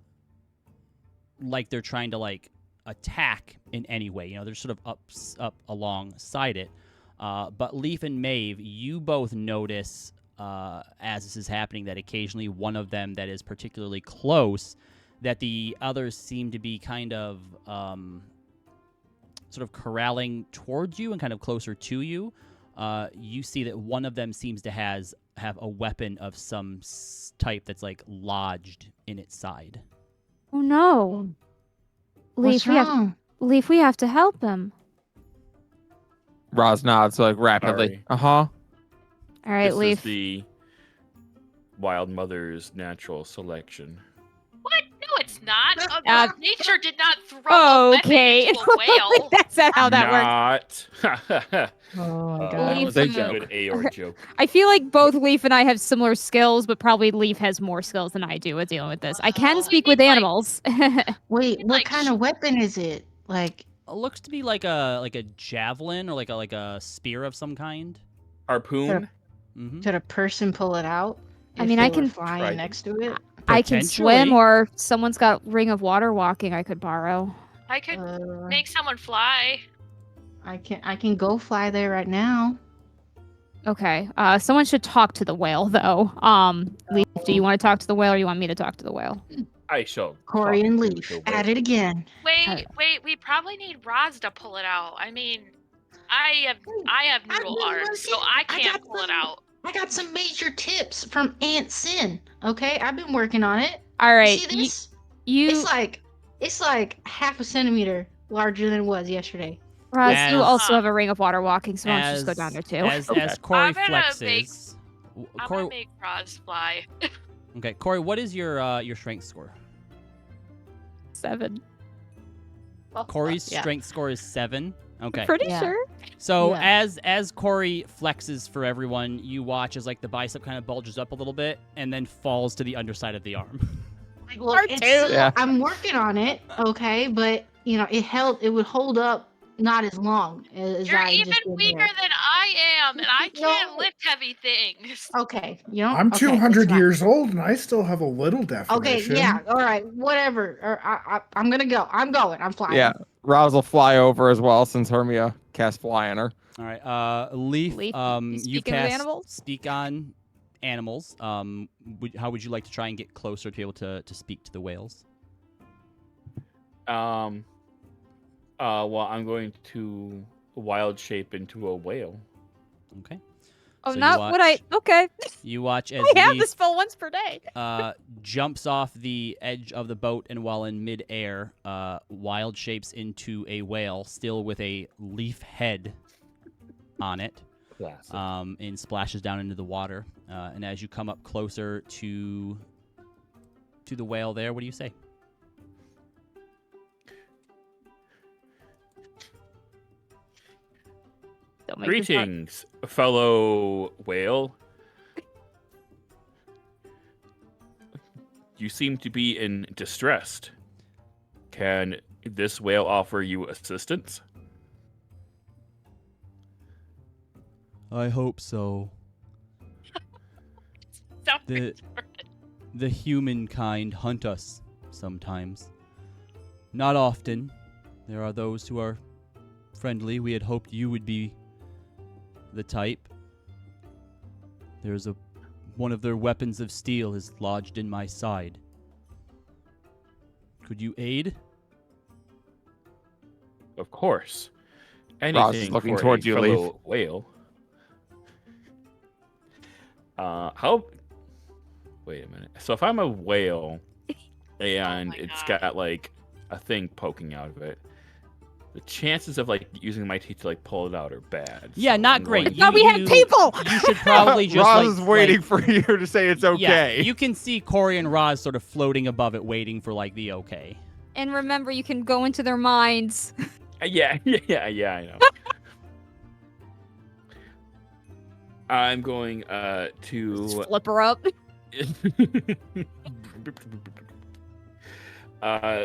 like they're trying to like attack in any way. You know, they're sort of up alongside it. But Leaf and Maeve, you both notice as this is happening that occasionally one of them that is particularly close, that the others seem to be kind of sort of corralling towards you and kind of closer to you. You see that one of them seems to have a weapon of some type that's like lodged in its side. Oh no. What's wrong? Leaf, we have to help him. Roz nods like rapidly. Sorry. Uh huh. All right, This Leaf. is the wild mother's natural selection. What? No, it's not. Uh, Nature did not throw Okay. a weapon into a whale. That's not how that works. Not. Oh my That god. was a a joke. good Aor joke. I feel like both Leaf and I have similar skills, but probably Leaf has more skills than I do at dealing with this. I can Oh, speak we with need, like- animals. Wait, what like, kind of weapon is it? Like, It looks to be like a javelin or like a spear of some kind. Harpoon? Mm-hmm. could a person pull it out? I if mean, they I were can- flying Right. next to it. I can swim, Potentially. or someone's got Ring of Water Walking I could borrow. I could Uh, make someone fly. I can go fly there right now. Okay. Someone should talk to the whale, though. Leaf, do you want to talk to the whale, or you want me to talk to the whale? I shall. Corey talk and to Leaf the at whale. it again. Wait, we probably need Roz to pull it out. I mean, I have noodle been arms, so working. I I can't got pull it some- out. I got some major tips from Aunt Sin. Okay, I've been working on it. All You right. see this? You, It's like half a centimeter larger than it was yesterday. Roz, you As- also have a Ring of Water Walking, so why don't you just go As- down there too? As Corey I'm gonna flexes. I'm Corey, gonna make Roz fly. okay, Corey, what is your strength score? 7. Corey's Yeah. strength score is 7. Okay. Pretty Yeah. sure. So Yeah. as Corey flexes for everyone, you watch as like the bicep kind of bulges up a little bit and then falls to the underside of the arm. Like, look, Part it's two. still, Yeah. I'm working on it, okay, but it would hold up not as long as You're I even just been weaker there. than I am, and I can't No. lift heavy things. Okay, you know. I'm Okay, it's 200 fine. years old and I still have a little Okay, definition. yeah, all right, whatever. Or I'm gonna go. I'm going. I'm flying. Yeah. Roz will fly over as well since Hermia cast fly on her. All right, Leaf. Leaf, You speaking of cast animals? speak on animals. How would you like to try and get closer to be able to speak to the whales? Well, I'm going to wild shape into a whale. Okay. Oh, So you not what I. watch- Okay. You watch as I have Leaf this spell once per day. jumps off the edge of the boat, and while in midair, wild shapes into a whale, still with a leaf head on it. Classic. And splashes down into the water. And as you come up closer to the whale there, what do you say? Don't make this hard. Greetings, fellow whale. You seem to be in distress. Can this whale offer you assistance? I hope so. Sound The the humankind hunt us sometimes. Not often. There are those who are friendly. We had hoped you would be the type. There's one of their weapons of steel is lodged in my side. Could you aid? Of course. Roz is Anything looking for towards a you, fellow Leaf. whale. How? Wait a minute. So if I'm a whale and my it's God. got like a thing poking out of it, the chances of like using my teeth to like pull it out are bad. Yeah, So not I'm great. going Thought we had people. You should probably just Roz like, is waiting like- for you to say it's okay. Yeah, you can see Corey and Roz sort of floating above it, waiting for like the okay. And remember, you can go into their minds. Yeah, I know. I'm going Just to flip her up.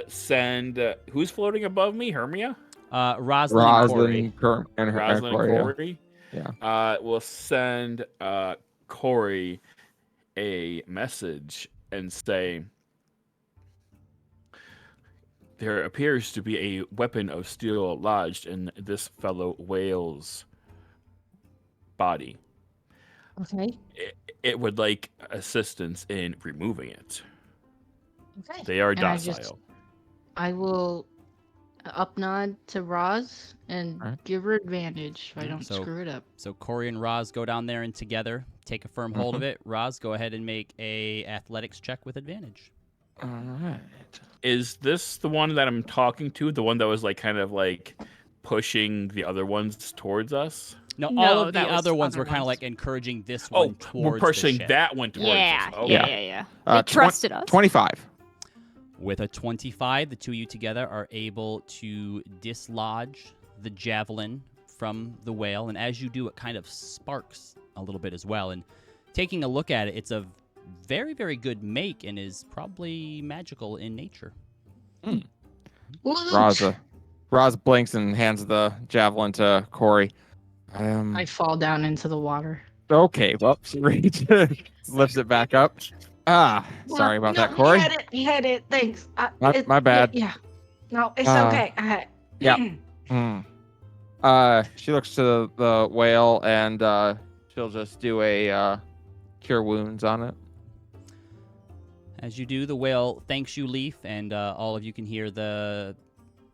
send who's floating above me? Hermia? Rosalind and Corey. And her Rosalind and Corey, yeah. Corey? Yeah. We'll send Corey a message and say there appears to be a weapon of steel lodged in this fellow whale's body. Okay. It would like assistance in removing it. Okay. They are And docile. I will up nod to Roz and Alright. give her advantage if I don't So- screw it up. So Corey and Roz go down there and together take a firm hold of it. Roz, go ahead and make a athletics check with advantage. All right. Is this the one that I'm talking to? The one that was like kind of like pushing the other ones towards us? No, No, all of the that was other ones other were kind of ones. like encouraging this Oh, one towards we're pushing the ship. that one towards Yeah, us. Okay. yeah. They Twen- trusted us. 25. With a 25, the two of you together are able to dislodge the javelin from the whale, and as you do, it kind of sparks a little bit as well. And taking a look at it, it's a very, very good make and is probably magical in nature. Roz blinks and hands the javelin to Corey. I fall down into the water. Okay, well, she lifts it back up. Sorry about that, Corey. He had it. Thanks. My bad. Yeah. No, it's Ah. okay. Yeah. She looks to the whale and she'll just do a cure wounds on it. As you do, the whale thanks you, Leaf, and all of you can hear the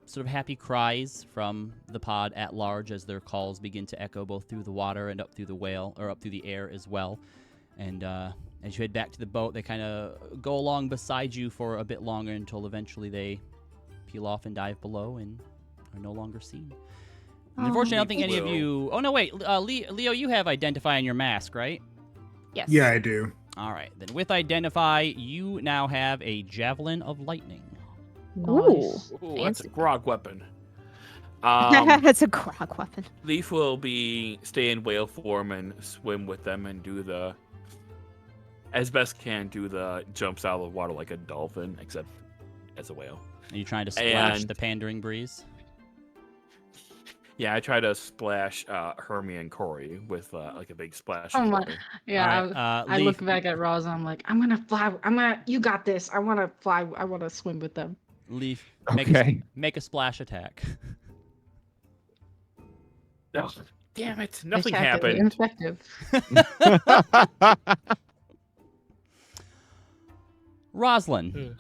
sort of happy cries from the pod at large as their calls begin to echo both through the water and up through the whale, or up through the air as well. And as you head back to the boat, they kind of go along beside you for a bit longer until eventually they peel off and dive below and are no longer seen. And unfortunately, I don't think any of you... Oh, no, wait. Leo, you have Identify on your mask, right? Yes. Yeah, I do. All right. Then with Identify, you now have a Javelin of Lightning. Nice. Ooh, that's a Fancy. grog weapon. That's a grog weapon. Leaf will stay in whale form and swim with them and do the as best can, do the jumps out of the water like a dolphin, except as a whale. Are you trying to splash And- the pandering breeze? Yeah, I try to splash Hermia and Corey with like a big splash Oh of my- water. Yeah, All right, I Leaf, look back at Roz and I'm like, I'm gonna fly. You got this. I want to fly. I want to swim with them. Leaf, Okay. make a splash attack. Oh, damn it! Nothing Attack is happened. ineffective. Rosalind,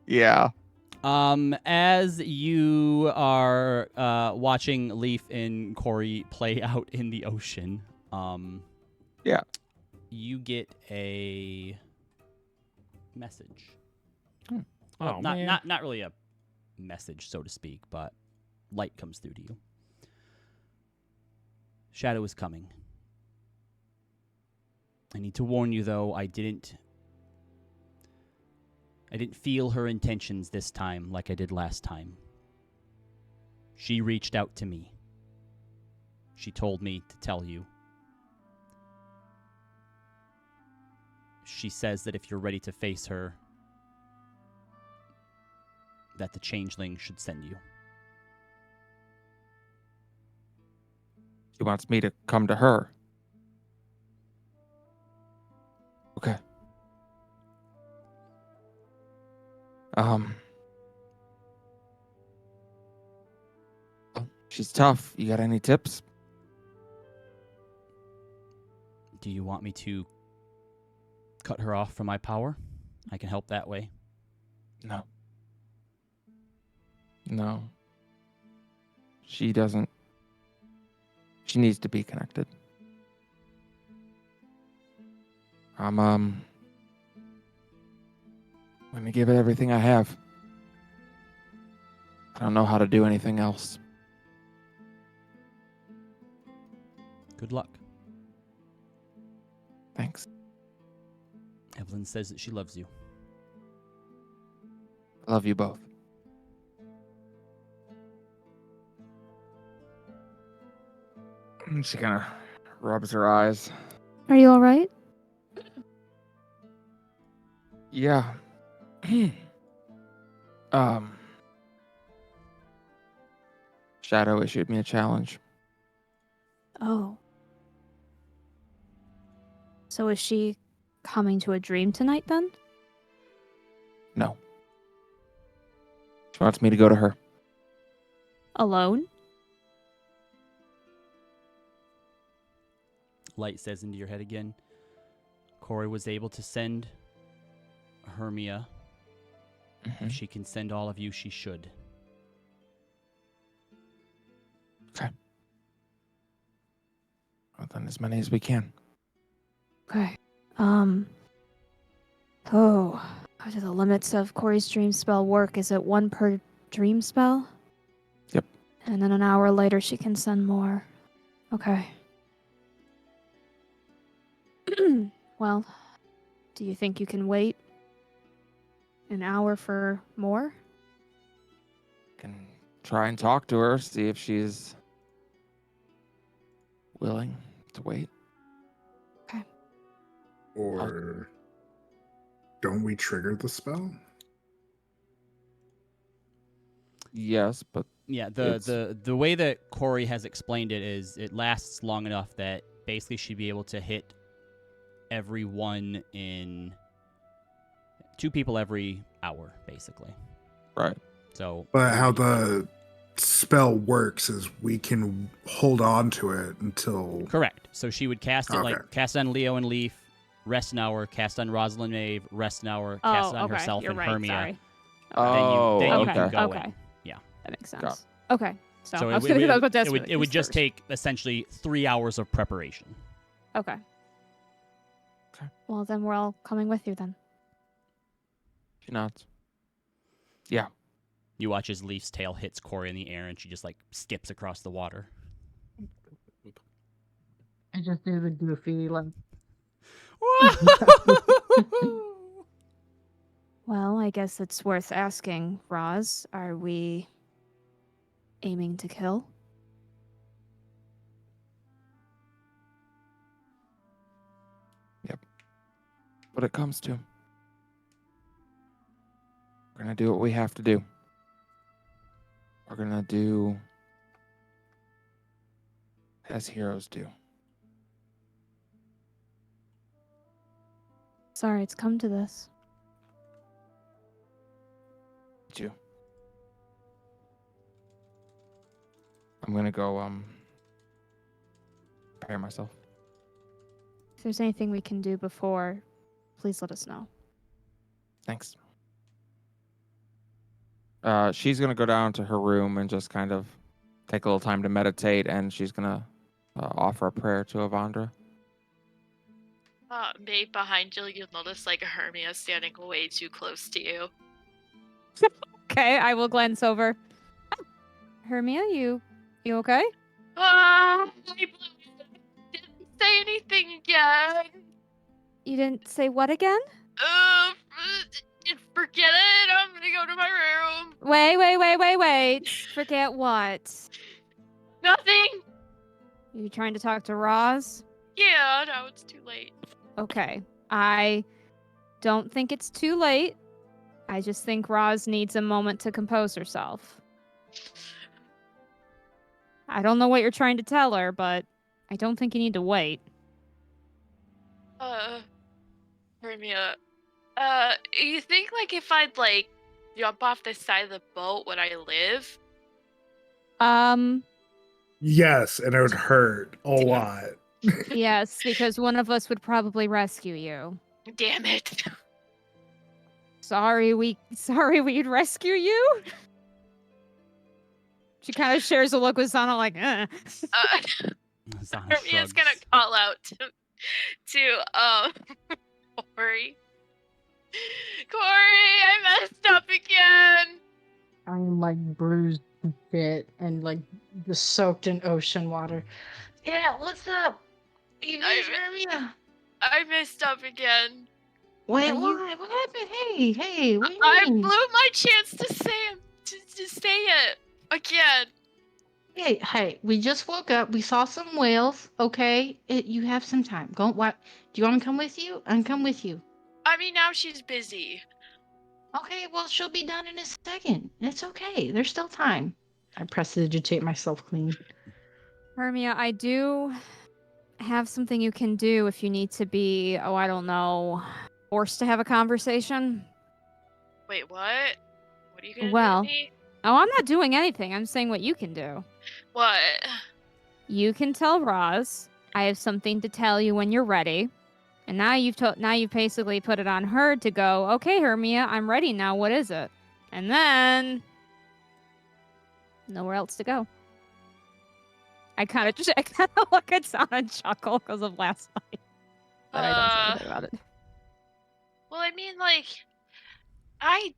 Yeah. as you are watching Leaf and Corey play out in the ocean, Yeah. you get a message. Oh, Well, man. not really a message, so to speak, but light comes through to you. Shadow is coming. I need to warn you, though, I didn't feel her intentions this time like I did last time. She reached out to me. She told me to tell you. She says that if you're ready to face her, that the changeling should send you. She wants me to come to her. Okay. She's tough. You got any tips? Do you want me to cut her off from my power? I can help that way. No. No. She doesn't. She needs to be connected. I'm gonna give it everything I have. I don't know how to do anything else. Good luck. Thanks. Evelyn says that she loves you. I love you both. She kind of rubs her eyes. Are you all right? Yeah. Shadow issued me a challenge. Oh. So is she coming to a dream tonight then? No. She wants me to go to her. Alone? Light says into your head again. Corey was able to send Hermia. If she can send all of you, she should. Okay. Well, then as many as we can. Okay. Oh. How do the limits of Corey's dream spell work? Is it one per dream spell? Yep. And then an hour later she can send more. Okay. Well, do you think you can wait an hour for more? Can try and talk to her, see if she's willing to wait. Or don't we trigger the spell? Yes, but Yeah, It's- the way that Corey has explained it is it lasts long enough that basically she'd be able to hit everyone in 2 people every hour, basically. right. So But how the spell works is we can hold on to it until correct. So she would cast it like Okay. cast on Leo and Leaf, rest an hour, cast on Rosalind Maeve, rest an hour, cast on herself You're and right, Hermia. sorry. Oh, then you okay. can go okay. in. Yeah. That makes sense. Got Okay. So, So I was it, gonna would- I was about to ask it would, what it would just first. take essentially 3 hours of preparation. Okay. Okay. Well, then we're all coming with you then. She nods. You watch as Leaf's tail hits Corey in the air and she just like skips across the water. I just do the goofy like. Well, I guess it's worth asking, Roz. Are we aiming to kill? what it comes to. We're gonna do what we have to do. We're gonna do as heroes do. Sorry, it's come to this. You. I'm gonna go prepare myself. If there's anything we can do before, please let us know. Thanks. She's gonna go down to her room and just kind of take a little time to meditate, and she's gonna offer a prayer to Avandra. Maybe behind you, you'll notice like Hermia standing way too close to you. Okay, I will glance over. Oh, Hermia, you okay? I didn't say anything again. You didn't say what again? Forget it. I'm gonna go to my room. Wait. Forget what? Nothing. You trying to talk to Roz? Yeah, no, it's too late. Okay. I don't think it's too late. I just think Roz needs a moment to compose herself. I don't know what you're trying to tell her, but I don't think you need to wait. Hermia, you think like if I'd like jump off the side of the boat, would I live? Yes, and it would hurt a lot. Yes, because one of us would probably rescue you. Damn it. Sorry we'd rescue you? She kind of shares a look with Sana like, Zana Hermia's shrugs. gonna call out to Corey. Corey, I messed up again. I'm like bruised and bit and like just soaked in ocean water. Yeah, what's up? You guys Hermia? I messed up again. Wait, Are you- why? What happened? Hey, what do you I mean? blew my chance to say it again. Hey, we just woke up. We saw some whales. Okay, you have some time. Go. What? Do you want me to come with you? I can come with you. I mean, now she's busy. Okay, well, she'll be done in a second. It's okay. There's still time. I prestidigitate myself clean. Hermia, I do have something you can do if you need to be, I don't know, forced to have a conversation. Wait, what? What are you gonna do Well, with me? I'm not doing anything. I'm saying what you can do. What? You can tell Roz, I have something to tell you when you're ready. And now you've basically put it on her to go, okay, Hermia, I'm ready now. What is it? And then nowhere else to go. I kind of look at Sana and chuckle because of last night. But I don't say anything about it. Well, I mean, like, I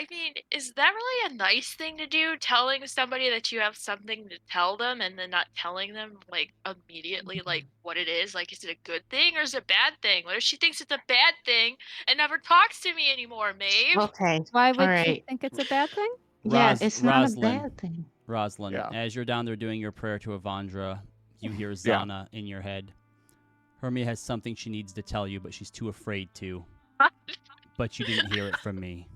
mean, is that really a nice thing to do? Telling somebody that you have something to tell them and then not telling them, like, immediately, like, what it is? Like, is it a good thing or is it a bad thing? What if she thinks it's a bad thing and never talks to me anymore, Maeve? Okay. Why would she right. think it's a bad thing? Yeah, it's not a Rosalind. bad thing. Rosalind, Yeah. as you're down there doing your prayer to Avandra, you hear Yeah. Zana in your head. Hermia has something she needs to tell you, but she's too afraid to. But you didn't hear it from me.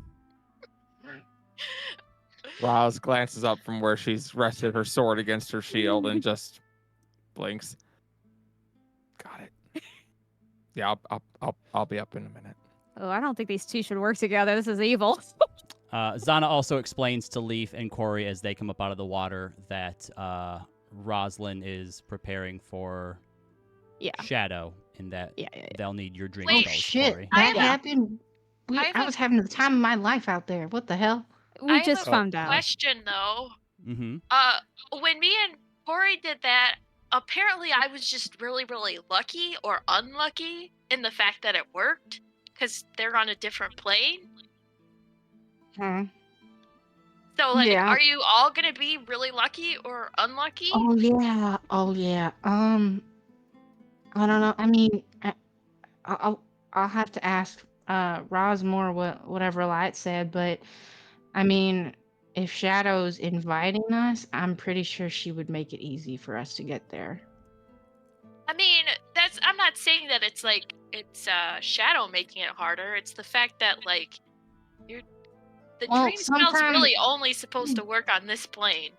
Roz glances up from where she's rested her sword against her shield and just blinks. Got it. Yeah, I'll be up in a minute. Oh, I don't think these two should work together. This is evil. Zana also explains to Leaf and Corey as they come up out of the water that Rosalind is preparing for Shadow, and that they'll need your dream Wait, spells, Shit, Corey. that I- happened. I I was having the time of my life out there. What the hell? We I have just a found out. question though. Mm-hmm. When me and Corey did that, apparently I was just really, really lucky or unlucky in the fact that it worked because they're on a different plane. Huh? So, like, Yeah. are you all gonna be really lucky or unlucky? Oh yeah. I don't know. I mean, I'll have to ask Roz more whatever Light said, but I mean, if Shadow's inviting us, I'm pretty sure she would make it easy for us to get there. I mean, I'm not saying that it's like it's Shadow making it harder. It's the fact that like the dream spell's really only supposed to work on this plane.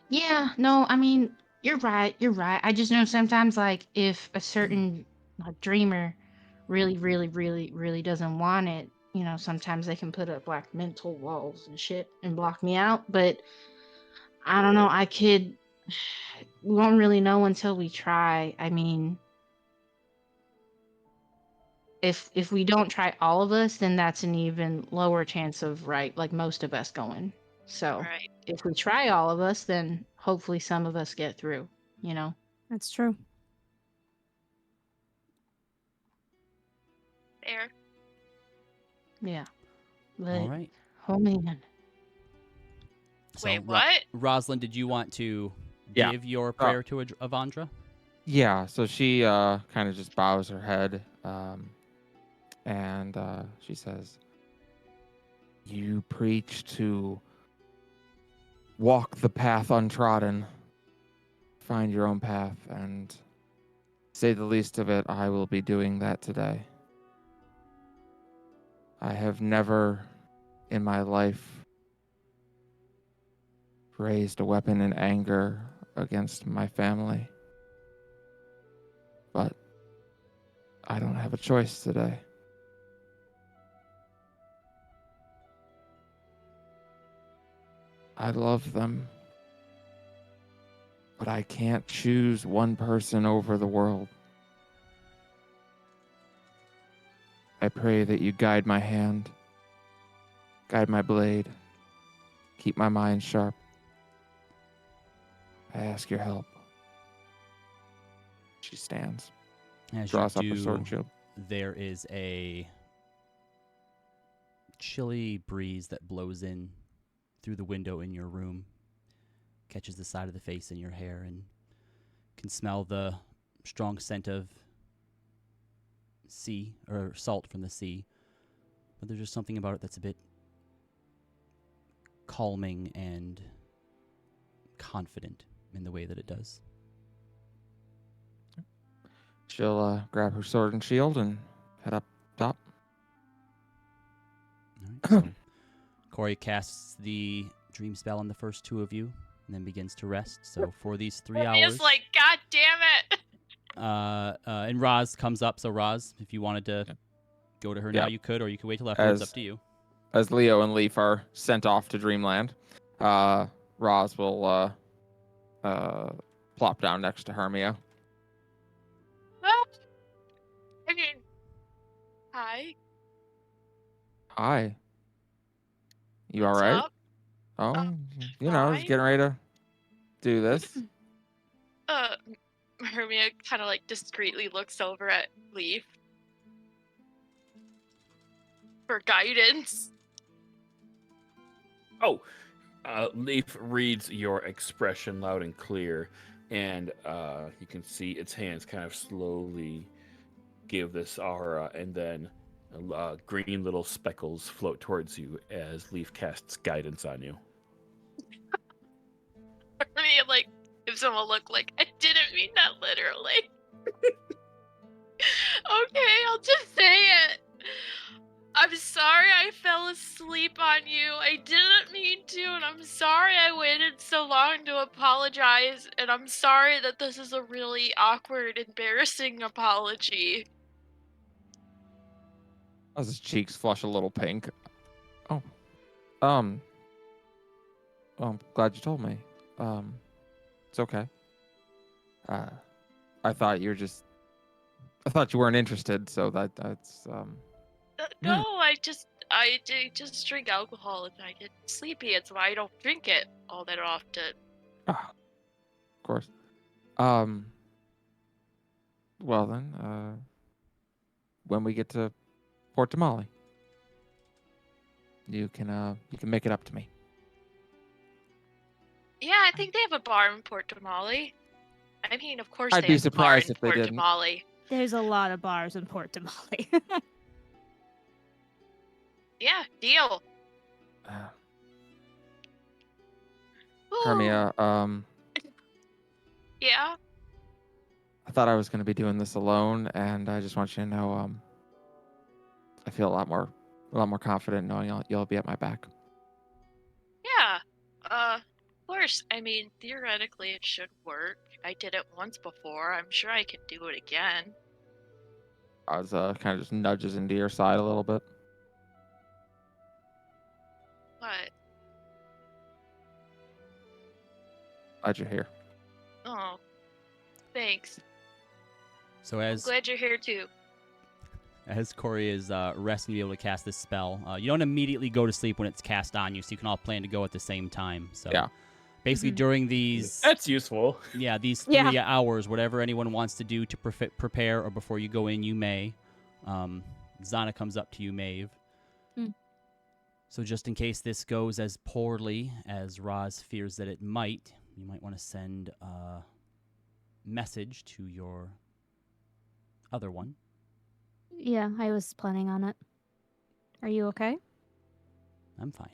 Yeah, no, I mean, you're right. You're right. I just know sometimes, like, if a certain dreamer really doesn't want it, sometimes they can put up like mental walls and shit and block me out. But I don't know. We won't really know until we try. I mean, if we don't try all of us, then that's an even lower chance of like most of us going. So Right. if we try all of us, then hopefully some of us get through. That's true. Fair. Yeah. But, All right. oh man. So, Wait, what? Rosalind, did you want to Yeah. give your prayer to Avandra? Yeah, so she kind of just bows her head, and she says, "You preach to walk the path untrodden, find your own path, and say the least of it, I will be doing that today. I have never in my life raised a weapon in anger against my family, but I don't have a choice today. I love them, but I can't choose one person over the world. I pray that you guide my hand, guide my blade, keep my mind sharp. I ask your help." She stands, As draws you up her sword and do, shield. there is a chilly breeze that blows in through the window in your room, catches the side of the face in your hair, and can smell the strong scent of sea or salt from the sea. But there's just something about it that's a bit calming and confident in the way that it does. She'll grab her sword and shield and head up top. All right, so Corey casts the dream spell on the first two of you and then begins to rest. So for these 3 hours... It's like, God damn it! And Roz comes up. So Roz, if you wanted to go to her now, you could, or you could wait till afterwards. Up to you. As Leo and Leaf are sent off to Dreamland, Roz will plop down next to Hermia. I mean, hi. Hi. You What's all right? up? Oh, just fine. getting ready to do this. Hermia kind of like discreetly looks over at Leaf for guidance. Oh, Leaf reads your expression loud and clear, and you can see its hands kind of slowly give this aura, and then green little speckles float towards you as Leaf casts guidance on you. Hermia like gives him a look like, I didn't mean that literally. Okay, I'll just say it. I'm sorry I fell asleep on you. I didn't mean to, and I'm sorry I waited so long to apologize, and I'm sorry that this is a really awkward, embarrassing apology. As his cheeks flush a little pink. Oh. I'm glad you told me. It's okay. I thought you weren't interested, so that's No, I just drink alcohol and I get sleepy. It's why I don't drink it all that often. of course. Well then, when we get to Port Tamale, you can make it up to me. Yeah, I think they have a bar in Port Tamale. I mean, of course I'd they be have surprised a if bar they in didn't. Port Tamale. There's a lot of bars in Port Tamale. Yeah, deal. Hermia, Yeah. I thought I was going to be doing this alone, and I just want you to know, I feel a lot more confident knowing you'll be at my back. Yeah. Of course. I mean, theoretically, it should work. I did it once before. I'm sure I can do it again. I was kind of just nudges into your side a little bit. What? Glad you're here. Oh, thanks. So I'm glad you're here too. as Corey is resting to be able to cast this spell, you don't immediately go to sleep when it's cast on you, so you can all plan to go at the same time. So Yeah. basically during these... That's useful. Yeah, these 3 hours, whatever anyone wants to do to prepare or before you go in, you may. Zana comes up to you, Maeve. So just in case this goes as poorly as Roz fears that it might, you might want to send a message to your other one. Yeah, I was planning on it. Are you okay? I'm fine.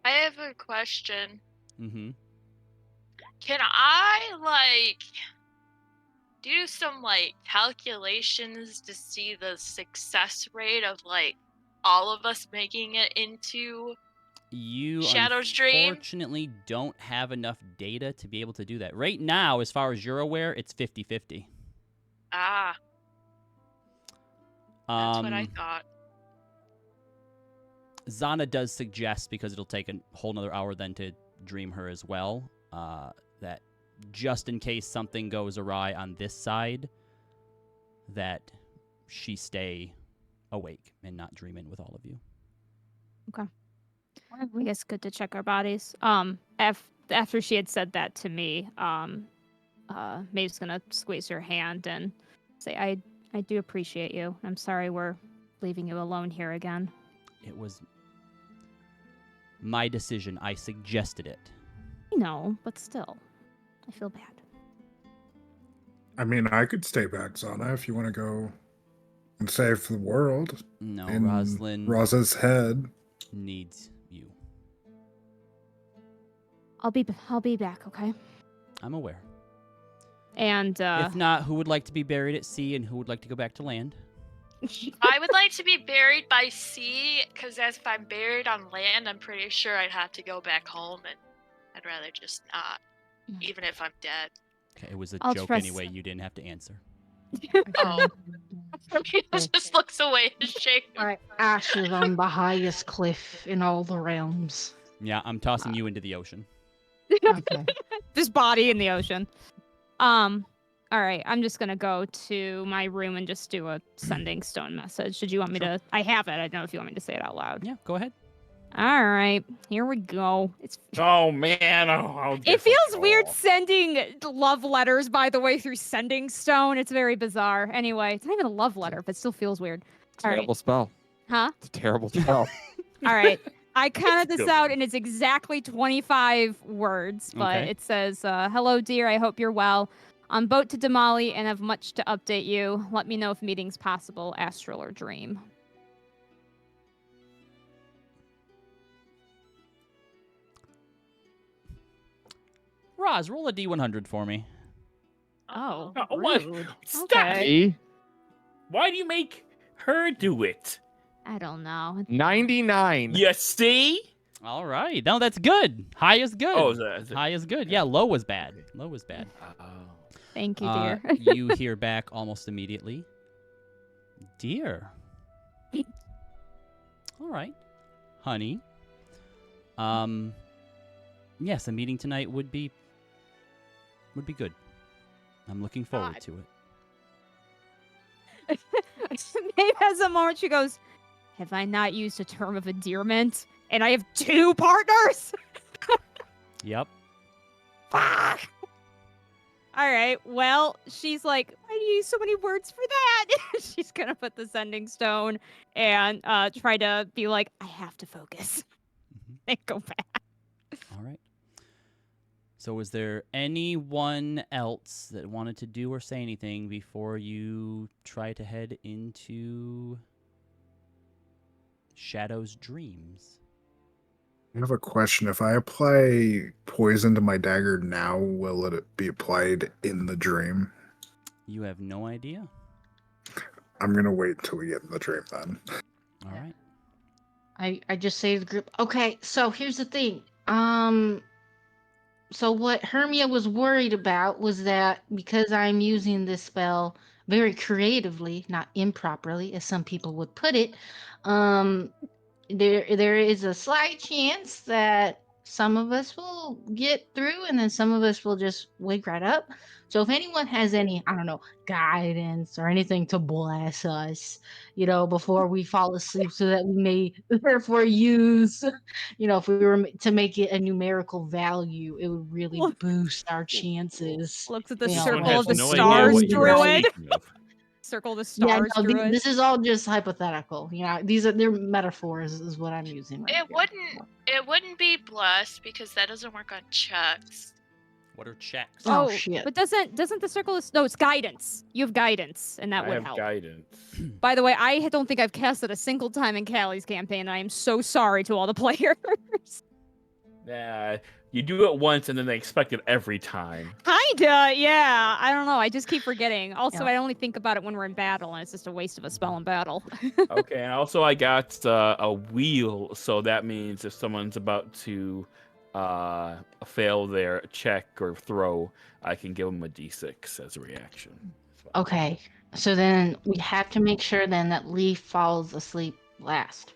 I have a question. Mm-hmm. Can I, do some, calculations to see the success rate of, all of us making it into You Shadow's Dream? unfortunately don't have enough data to be able to do that. Right now, as far as you're aware, it's 50-50. Ah, that's what I thought. Zana does suggest, because it'll take a whole nother hour then to dream her as well, that just in case something goes awry on this side, that she stay awake and not dream in with all of you. Okay. I guess good to check our bodies. After she had said that to me, Maeve's gonna squeeze her hand and say, I do appreciate you. I'm sorry we're leaving you alone here again. It was my decision. I suggested it. I know, but still, I feel bad. I mean, I could stay back, Zana, if you want to go and save the world. No, in Rosalind Rosa's head needs you. I'll be back, okay? I'm aware. And if not, who would like to be buried at sea and who would like to go back to land? I would like to be buried by sea, because if I'm buried on land, I'm pretty sure I'd have to go back home, and I'd rather just not, even if I'm dead. Okay, it was a I'll joke trust- anyway. You didn't have to answer. Oh. He just looks away in shame. Alright, ashes on the highest cliff in all the realms. Yeah, I'm tossing you into the ocean. Okay. This body in the ocean. All right, I'm just gonna go to my room and just do a sending stone message. Did you want me to? I have it. I don't know if you want me to say it out loud. Yeah, go ahead. All right, here we go. Oh man, oh, it feels weird sending love letters, by the way, through sending stone. It's very bizarre. Anyway, it's not even a love letter, but it still feels weird. Terrible spell. Huh? It's a terrible spell. All right. I counted this out, and it's exactly 25 words, but Okay. it says, hello, dear. I hope you're well. On boat to Damali and have much to update you. Let me know if meeting's possible, astral or dream. Roz, roll a D100 for me. Oh, what? rude. Stop Okay. it. Why do you make her do it? I don't know. 99. You see? All right. No, that's good. High is good. Oh, is it? High is good. Yeah, low was bad. Low was bad. Thank you, dear. You hear back almost immediately. Dear. All right. Honey. Yes, a meeting tonight would be good. I'm looking forward to it. Maeve has a moment. She goes, have I not used a term of endearment? And I have 2 partners? Yep. Fuck! All right, well, she's like, why do you use so many words for that? She's gonna put the sending stone and try to be like, I have to focus. And go back. All right. So was there anyone else that wanted to do or say anything before you try to head into Shadow's dreams? I have a question. If I apply poison to my dagger now, will it be applied in the dream? You have no idea. I'm gonna wait until we get in the dream then. All right. I just say to the group, okay, so here's the thing. So what Hermia was worried about was that because I'm using this spell very creatively, not improperly, as some people would put it, um, there is a slight chance that some of us will get through and then some of us will just wake right up. So if anyone has any, I don't know, guidance or anything to bless us, before we fall asleep so that we may therefore use, if we were to make it a numerical value, it would really Look. boost our chances. Looks at the you know, This one circle has of the no idea stars what you are druid. speaking of. Circle of the Yeah, stars no, druid. this is all just hypothetical. They're metaphors is what I'm using right here. It wouldn't be blessed because that doesn't work on checks. What are checks? Oh, shit. But doesn't the circle no, it's guidance. You have guidance, and that I would have help. guidance. By the way, I don't think I've cast it a single time in Callie's campaign, and I am so sorry to all the players. Nah, you do it once and then they expect it every time. Kinda, yeah. I don't know. I just keep forgetting. Also, Yeah. I only think about it when we're in battle, and it's just a waste of a spell in battle. Okay, and also I got a wheel, so that means if someone's about to fail their check or throw, I can give them a d6 as a reaction. Okay, so then we have to make sure then that Leaf falls asleep last,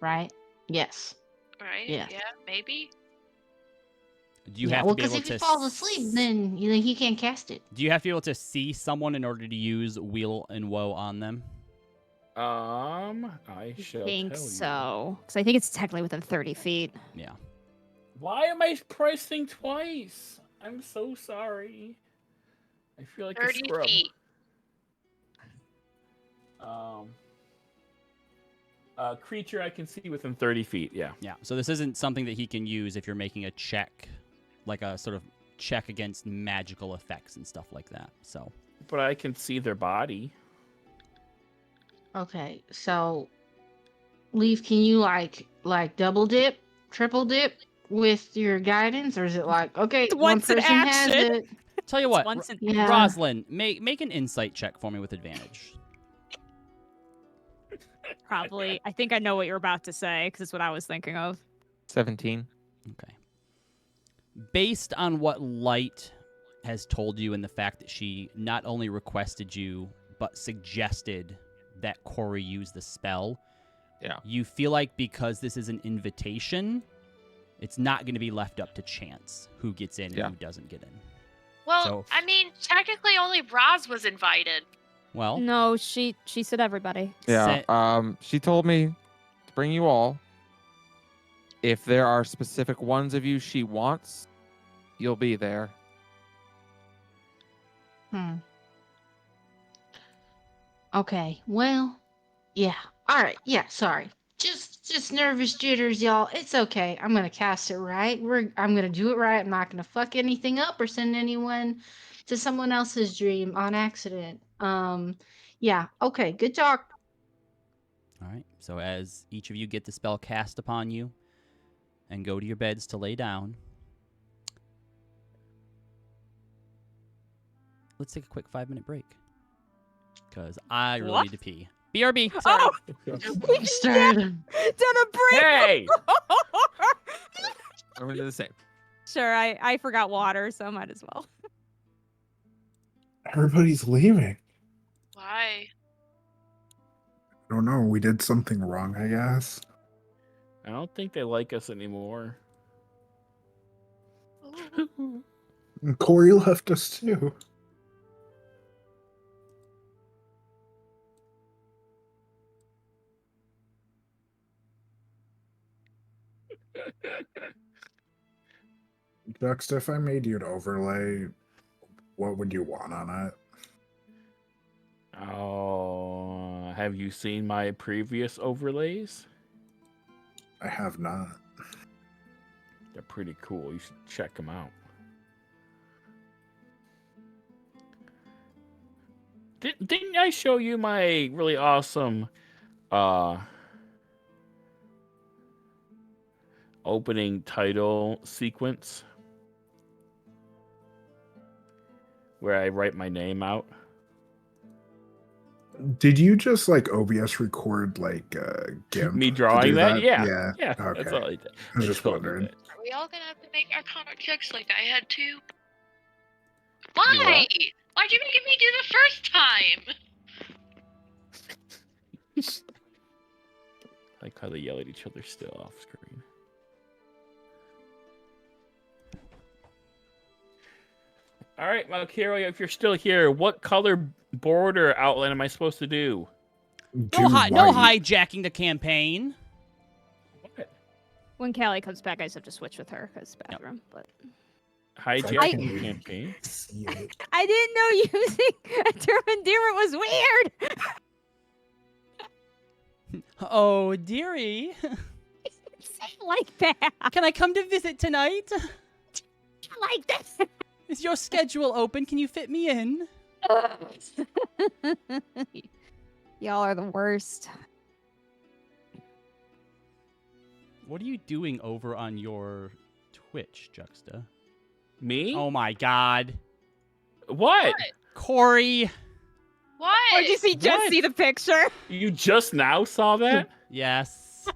right? Yes. Right? Yeah. Yeah, maybe. Do you have to be able if to he falls asleep, then he can't cast it. Do you have to be able to see someone in order to use Wheel and Woe on them? I shall think tell you. so. Because I think it's technically within 30 feet. Yeah. Why am I pressing twice? I'm so sorry. I feel like 30 a scrub. feet. Creature I can see within 30 feet, yeah. Yeah. So this isn't something that he can use if you're making a check, like a sort of check against magical effects and stuff like that. So. But I can see their body. Okay, so Leaf, can you like double dip, triple dip with your guidance, or is it like one Once an person has action. it? Tell you what, Yeah. Rosalind, make an insight check for me with advantage. Probably. I think I know what you're about to say, because it's what I was thinking of. 17. Okay. Based on what Light has told you and the fact that she not only requested you, but suggested that Corey use the spell, you feel like because this is an invitation, it's not going to be left up to chance who gets in and who doesn't get in. Well, I mean, technically only Roz was invited. Well, no, she said everybody. Yeah. She told me to bring you all. If there are specific ones of you she wants, you'll be there. Okay. Well, yeah. All right. Yeah. Sorry. Just nervous jitters, y'all. It's okay. I'm gonna cast it right. I'm gonna do it right. I'm not gonna fuck anything up or send anyone to someone else's dream on accident. Yeah. Okay. Good talk. All right. So as each of you get the spell cast upon you and go to your beds to lay down, let's take a quick 5-minute break. Because I really need to pee. BRB. Sorry. We started. Done a break. Hey! I'm going to do the same. Sure, I forgot water, so might as well. Everybody's leaving. Why? I don't know. We did something wrong, I guess. I don't think they like us anymore. And Corey left us too. Next, if I made you an overlay, what would you want on it? Oh, have you seen my previous overlays? I have not. They're pretty cool. You should check them out. Didn't I show you my really awesome opening title sequence where I write my name out. Did you just like OBS record like GIMP Me to drawing do that? Yeah. Yeah. Yeah. Okay. That's all I did. I was just totally wondering. did. Are we all gonna have to make our comic checks like I had to? You Why? what? Why'd you make me do the first time? I like how they yell at each other still off screen. All right, Malkiro, if you're still here, what color border outline am I supposed to do? Do No white. hijacking the campaign. What? When Callie comes back, I just have to switch with her because bathroom. But Hijacking the campaign? See it. I didn't know using a term endearment was weird. Oh, dearie. Say it like that. Can I come to visit tonight? Like this. Is your schedule open? Can you fit me in? Y'all are the worst. What are you doing over on your Twitch, Juxta? Me? Oh my god. What? Corey. What? Or did you just What? see the picture? You just now saw that? Yes.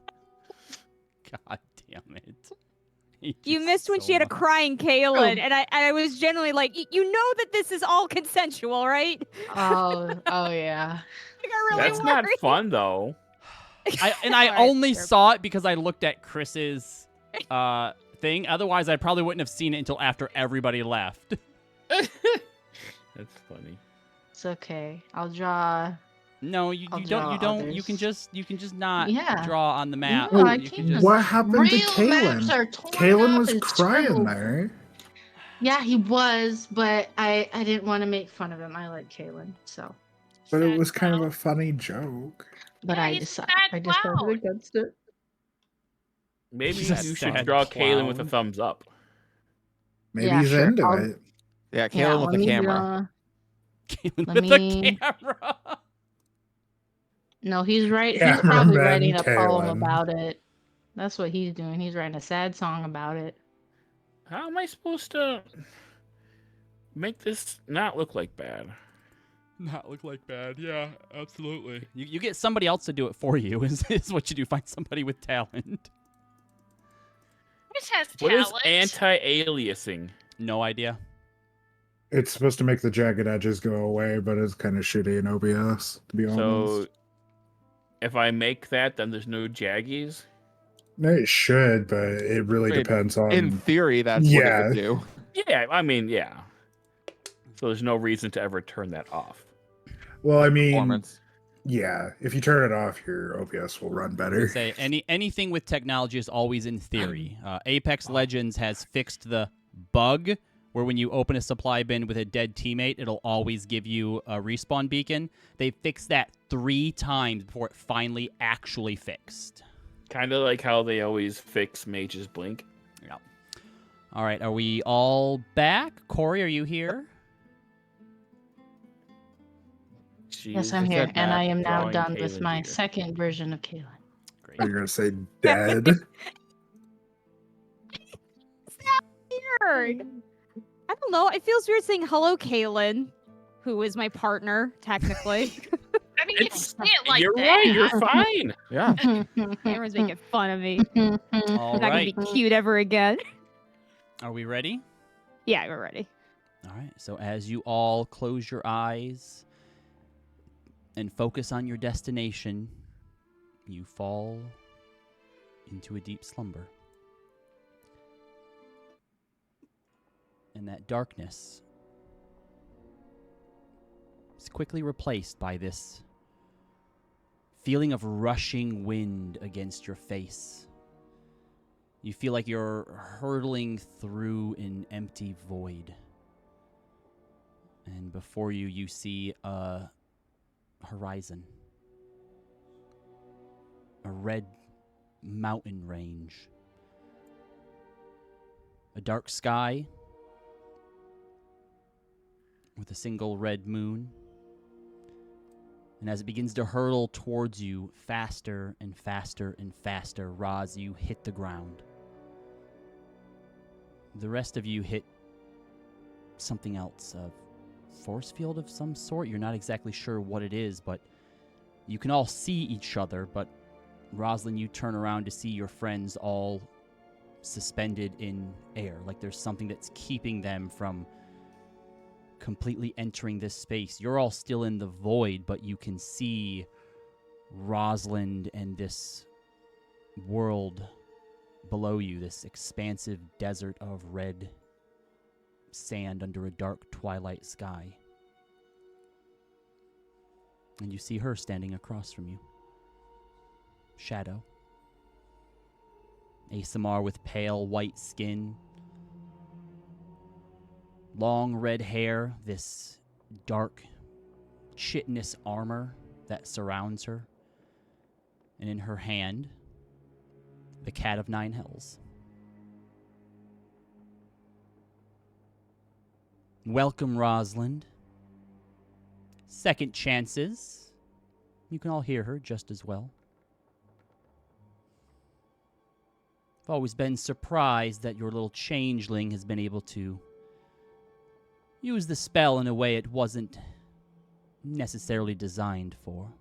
God damn it. I hate You missed when so she had a much. crying Kaylin, and I was generally like, you know that this is all consensual, right? Oh yeah. I got really That's not worried. fun, though. I Alright, only sure. saw it because I looked at Chris's thing. Otherwise, I probably wouldn't have seen it until after everybody left. That's funny. It's okay. I'll draw. No, you I'll don't. draw You don't. others. You can just not Yeah. draw on the map. No, I you can can't. just. What happened to Real maps Kalen? are torn Kalen up was and crying scribbled. there. Yeah, he was, but I didn't want to make fun of him. I like Kalen, so. But it Sad was kind of clown. a funny joke. But Yeah, I he's a decided sad clown. against it. Maybe He's a you should sad draw Kaylin with a clown. thumbs up. Maybe Yeah, he's sure. into I'll- it. Yeah, Yeah, Kalen let with the me camera. Kaylin Let with me- the camera. No, he's right. He's Cameraman probably writing a poem Kalen. about it. That's what he's doing. He's writing a sad song about it. How am I supposed to make this not look like bad? Not look like bad. Yeah, absolutely. You get somebody else to do it for you. Is what you do. Find somebody with talent. Chris has What is talent. anti-aliasing? No idea. It's supposed to make the jagged edges go away, but it's kind of shitty in OBS, to be honest. So if I make that, then there's no jaggies? No, it should, but it really Wait, depends on. In theory, that's what it would do. Yeah, I mean, yeah. So there's no reason to ever turn that off. Well, I mean, Performance. yeah, if you turn it off, your OBS will run better. Say anything with technology is always in theory. Apex Legends has fixed the bug where when you open a supply bin with a dead teammate, it'll always give you a respawn beacon. They fixed that 3 times before it finally actually fixed. Kind of like how they always fix Mage's Blink. Yeah. All right, are we all back? Corey, are you here? Yes, I'm She here, said and that, I am now drawing done with Kalen my here. second version of Kalen. Great. Are you gonna say dead? Weird. I don't know. It feels weird saying hello, Kaylin, who is my partner, technically. I mean, you can say it like You're that. right, you're fine. Yeah. Everyone's making fun of me. All I'm not right. gonna be cute ever again. Are we ready? Yeah, we're ready. All right. So as you all close your eyes and focus on your destination, you fall into a deep slumber. And that darkness is quickly replaced by this feeling of rushing wind against your face. You feel like you're hurtling through an empty void. And before you, you see a horizon. A red mountain range. A dark sky with a single red moon. And as it begins to hurtle towards you faster and faster and faster, Roz, you hit the ground. the rest of you hit something else, a force field of some sort. You're not exactly sure what it is, but you can all see each other. But Rosalind, you turn around to see your friends all suspended in air, like there's something that's keeping them from completely entering this space. You're all still in the void, but you can see Rosalind and this world below you, this expansive desert of red sand under a dark twilight sky. And you see her standing across from you. Shadow. ASMR with pale white skin, long red hair, this dark chitinous armor that surrounds her, and in her hand, the Cat of Nine Hells. Welcome, Rosalind. Second chances. You can all hear her just as well. I've always been surprised that your little changeling has been able to use the spell in a way it wasn't necessarily designed for.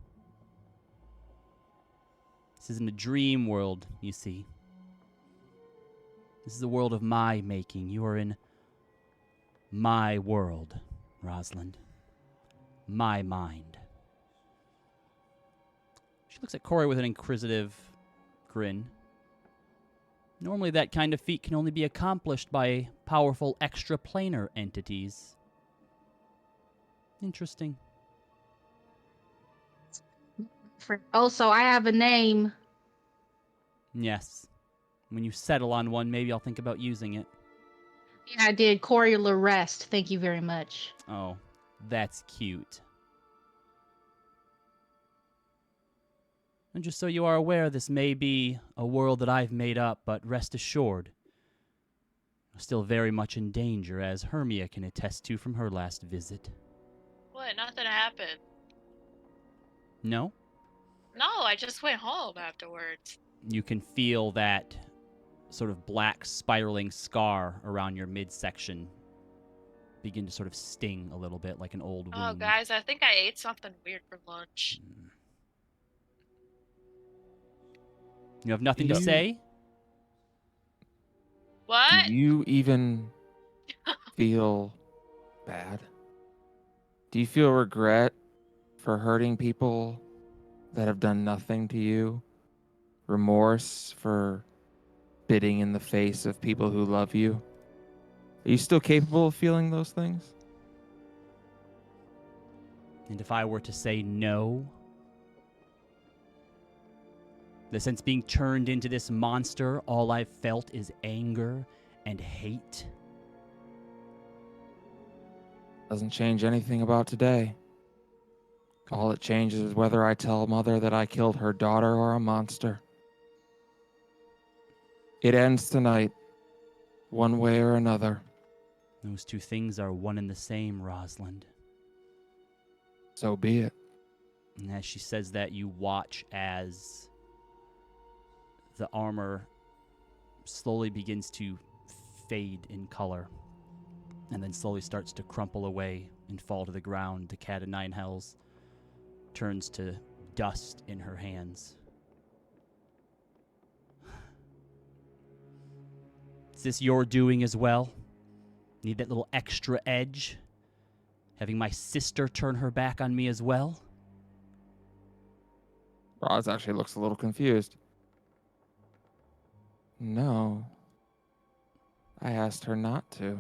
This isn't a dream world, you see. This is a world of my making. You are in my world, Rosalind. My mind. She looks at Corey with an inquisitive grin. Normally that kind of feat can only be accomplished by powerful extraplanar entities. Interesting. So I have a name. Yes. When you settle on one, maybe I'll think about using it. Yeah, I did. Corey Larest. Thank you very much. Oh, that's cute. And just so you are aware, this may be a world that I've made up, but rest assured, I'm still very much in danger, as Hermia can attest to from her last visit. What? Nothing happened. No? No, I just went home afterwards. You can feel that sort of black spiraling scar around your midsection begin to sort of sting a little bit like an old wound. Oh, guys, I think I ate something weird for lunch. You have nothing to say? What? Do you even feel bad? Do you feel regret for hurting people that have done nothing to you? Remorse for spitting in the face of people who love you? Are you still capable of feeling those things? And if I were to say no, the sense being turned into this monster, all I've felt is anger and hate. Doesn't change anything about today. All it changes is whether I tell Mother that I killed her daughter or a monster. It ends tonight, one way or another. Those two things are one and the same, Rosalind. So be it. And as she says that, you watch as the armor slowly begins to fade in color and then slowly starts to crumple away and fall to the ground. The Cat of Nine Hells turns to dust in her hands. Is this your doing as well? Need that little extra edge? Having my sister turn her back on me as well? Roz actually looks a little confused. No. I asked her not to.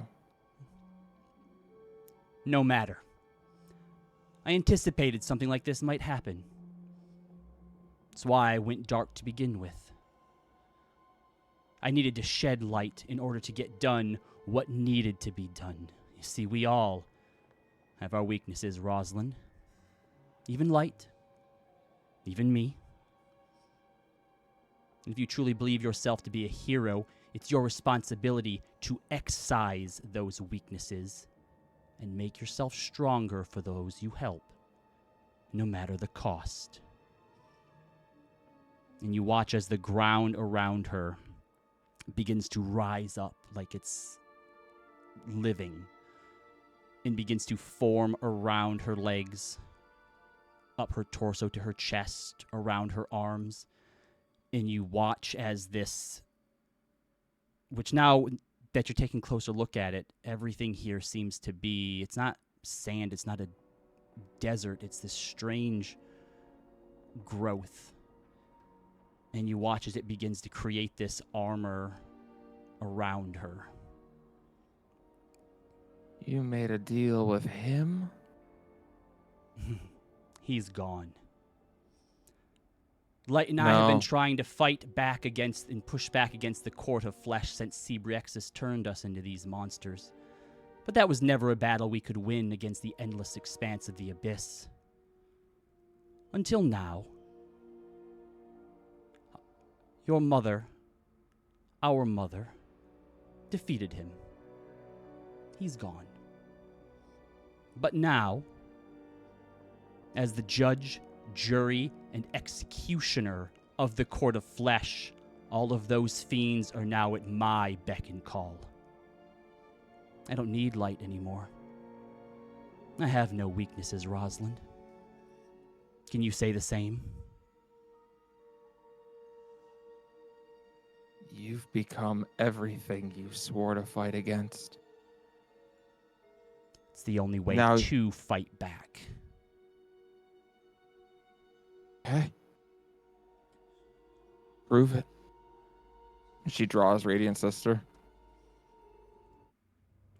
No matter. I anticipated something like this might happen. That's why I went dark to begin with. I needed to shed light in order to get done what needed to be done. You see, we all have our weaknesses, Rosalind. Even light. Even me. And if you truly believe yourself to be a hero, it's your responsibility to excise those weaknesses and make yourself stronger for those you help, no matter the cost. And you watch as the ground around her begins to rise up like it's living and begins to form around her legs, up her torso to her chest, around her arms. And you watch as this, which now that you're taking a closer look at it, everything here seems to be, it's not sand, it's not a desert, it's this strange growth. And you watch as it begins to create this armor around her. You made a deal with him? He's gone. Light and I have been trying to fight back against and push back against the Court of Flesh since Cebrexis turned us into these monsters. But that was never a battle we could win against the endless expanse of the abyss. Until now. Your mother, our mother, defeated him. He's gone. But now, as the judge, jury, and executioner of the Court of Flesh, all of those fiends are now at my beck and call. I don't need light anymore. I have no weaknesses, Rosalind. Can you say the same? You've become everything you swore to fight against. It's the only way Now- to fight back. Okay. Prove it. She draws Radiant Sister.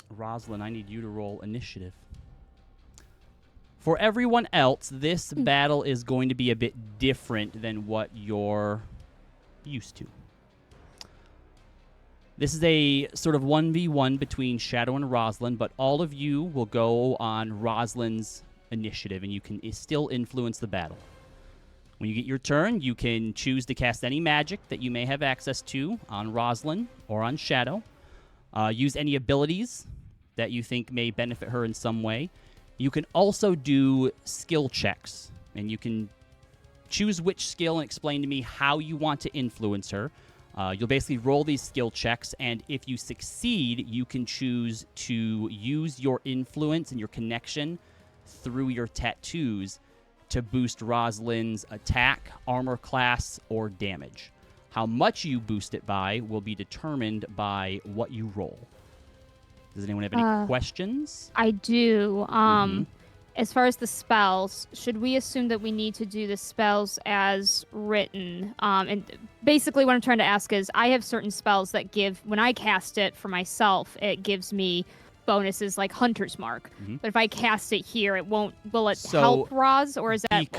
Rosalind, I need you to roll initiative. For everyone else, this battle is going to be a bit different than what you're used to. This is a sort of 1v1 between Shadow and Rosalind, but all of you will go on Rosalind's initiative, and you can still influence the battle. When you get your turn, you can choose to cast any magic that you may have access to on Rosalind or on Shadow. Use any abilities that you think may benefit her in some way. You can also do skill checks, and you can choose which skill and explain to me how you want to influence her. You'll basically roll these skill checks, and if you succeed, you can choose to use your influence and your connection through your tattoos to boost Rosalind's attack, armor class, or damage. How much you boost it by will be determined by what you roll. Does anyone have any questions? I do. As far as the spells, should we assume that we need to do the spells as written? And basically what I'm trying to ask is, I have certain spells that give, when I cast it for myself, it gives me bonuses like Hunter's Mark. But if I cast it here, it won't, will it help Roz, or is that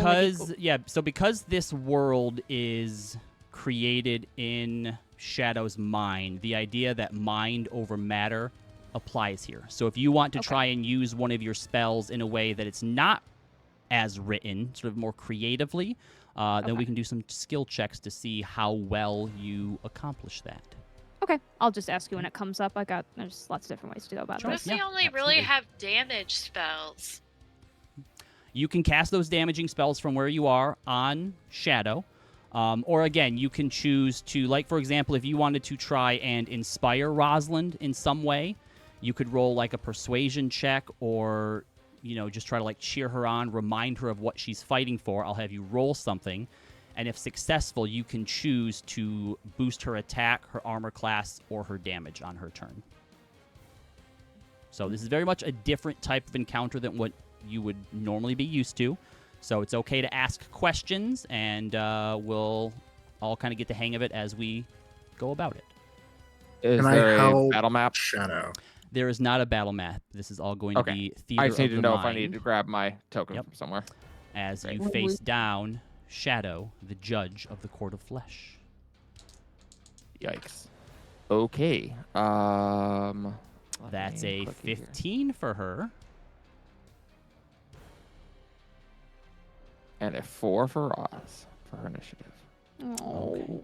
because this world is created in Shadow's mind, the idea that mind over matter applies here. So if you want to try and use one of your spells in a way that it's not as written, sort of more creatively, then we can do some skill checks to see how well you accomplish that. Okay, I'll just ask you when it comes up. There's lots of different ways to go about Sure. this. Because we only really have damage spells. You can cast those damaging spells from where you are on Shadow. Or again, you can choose to, like, for example, if you wanted to try and inspire Rosalind in some way, you could roll like a persuasion check, or, you know, just try to like cheer her on, remind her of what she's fighting for. I'll have you roll something. And if successful, you can choose to boost her attack, her armor class, or her damage on her turn. So this is very much a different type of encounter than what you would normally be used to. So it's okay to ask questions, and we'll all kind of get the hang of it as we go about it. Is Can there I a help battle map? Shadow? There is not a battle map. This is all going to be theater I just need of to the know if I mind. need to grab my token Yep. from somewhere. As Right. you face down Shadow, the judge of the Court of Flesh. Yikes. Okay. Let That's me a click it here. 15 for her. And a 4 for Roz for her initiative. Oh,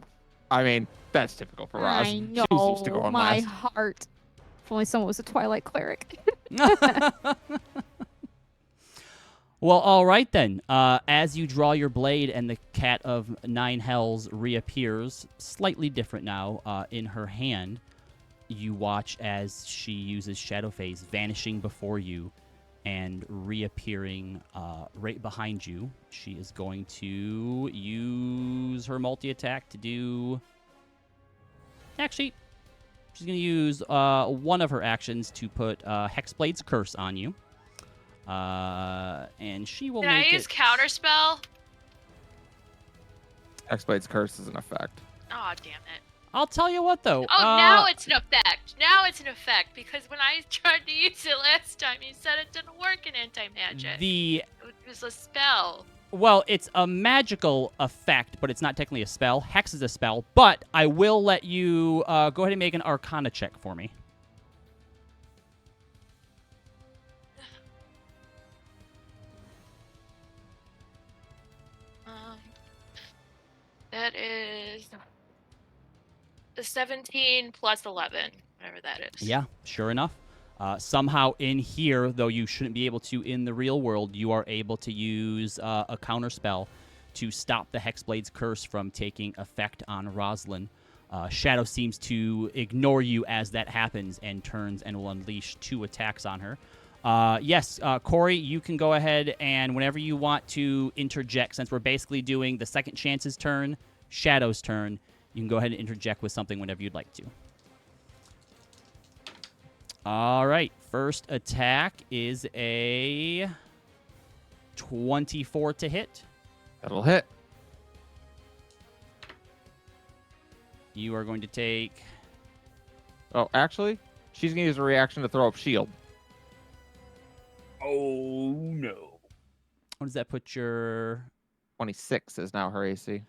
I mean, that's typical for Roz. I She's know. used to going My last. heart. If only someone was a Twilight cleric. Well, all right then. As you draw your blade and the Cat of Nine Hells reappears, slightly different now, in her hand, you watch as she uses Shadow Phase, vanishing before you and reappearing right behind you. She is going to use her multi-attack to do... Actually, she's going to use one of her actions to put Hexblade's Curse on you. And she will Can I make use it... Counterspell? Hexblade's Curse is an effect. Oh, damn it. I'll tell you what, though. Oh, now it's an effect. Now it's an effect, because when I tried to use it last time, you said it didn't work in anti-magic. It was a spell. Well, it's a magical effect, but it's not technically a spell. Hex is a spell, but I will let you go ahead and make an Arcana check for me. That is the 17 plus 11, whatever that is. Yeah, sure enough. Somehow in here, though you shouldn't be able to in the real world, you are able to use a counter spell to stop the Hexblade's Curse from taking effect on Rosalind. Shadow seems to ignore you as that happens and turns and will unleash 2 attacks on her. Yes, Corey, you can go ahead and whenever you want to interject, since we're basically doing the second chance's turn, Shadow's turn, you can go ahead and interject with something whenever you'd like to. All right, first attack is a 24 to hit. That'll hit. You are going to take... Oh, actually, she's going to use a reaction to throw up shield. Oh, no. What does that put your... 26 is now her AC.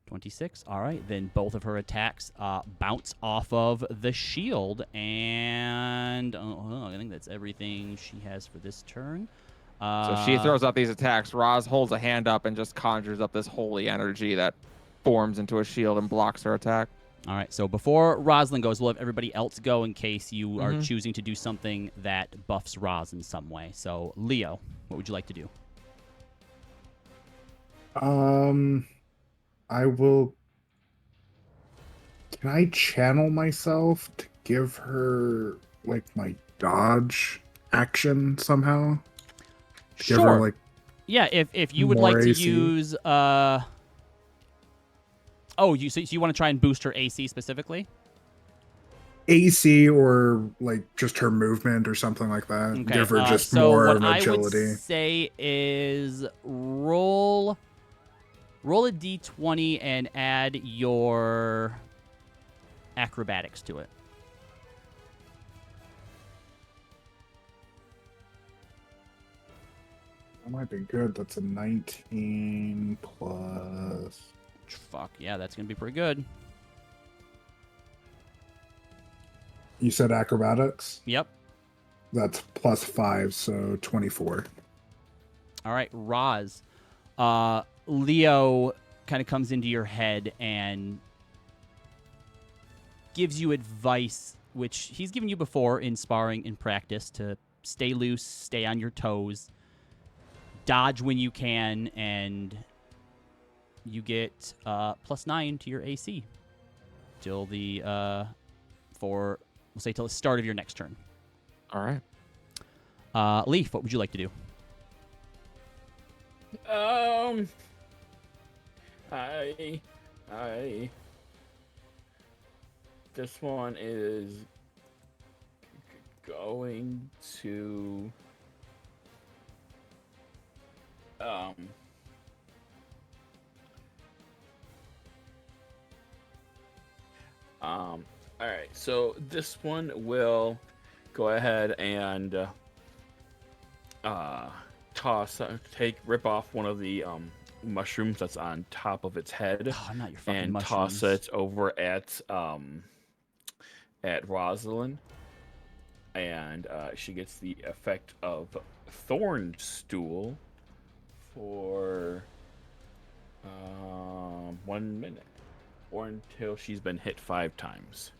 26. All right, then both of her attacks bounce off of the shield, and I think that's everything she has for this turn. So she throws out these attacks. Roz holds a hand up and just conjures up this holy energy that forms into a shield and blocks her attack. All right, so before Rosalind goes, we'll have everybody else go in case you are choosing to do something that buffs Roz in some way. So, Leo, what would you like to do? I will. Can I channel myself to give her like my dodge action somehow? Sure. Give her, like, yeah, if you would more like to AC? use so you want to try and boost her AC specifically? AC or like just her movement or something like that. Okay. Give her just so more what of agility. I would say is roll a d20 and add your acrobatics to it. That might be good. That's a 19 plus. Fuck yeah, that's gonna be pretty good. You said acrobatics? Yep. That's plus 5, so 24. All right, Roz. Leo kind of comes into your head and gives you advice, which he's given you before in sparring in practice, to stay loose, stay on your toes, dodge when you can, and you get +9 to your AC till the we'll say till the start of your next turn. All right. Leaf, what would you like to do? This one is going to all right, so this one will go ahead and rip off one of the mushrooms that's on top of its head Not your fucking and mushrooms. toss it over at Rosalind, and she gets the effect of Thorn Stool for 1 minute, or until she's been hit 5 times.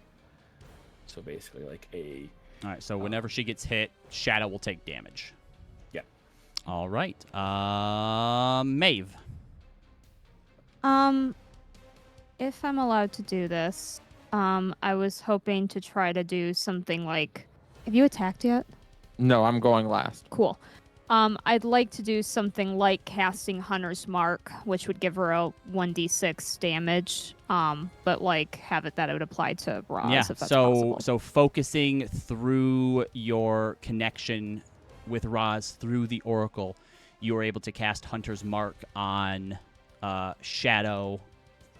So basically, like a. All right, so whenever she gets hit, Shadow will take damage. Yeah. All right, Maeve. If I'm allowed to do this, I was hoping to try to do something like. Have you attacked yet? No, I'm going last. Cool. I'd like to do something like casting Hunter's Mark, which would give her a 1d6 damage. But like have it that it would apply to Roz, Yeah. if that's possible. So focusing through your connection with Roz through the Oracle, you are able to cast Hunter's Mark on Shadow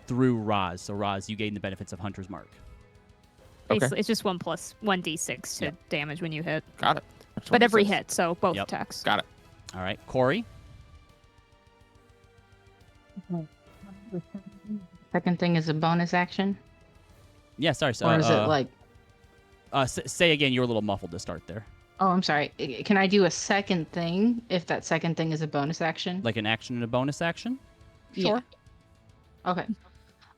through Roz. So Roz, you gain the benefits of Hunter's Mark. Okay. Basically, it's just 1d6 to damage when you hit. Got it. But every 26. hit, so both Yep. attacks. Got it. All right, Corey. Second thing is a bonus action, Yeah, sorry. So, or is it like? say again. You're a little muffled to start there. Oh, I'm sorry. Can I do a second thing if that second thing is a bonus action? Like an action and a bonus action. Yeah. Okay.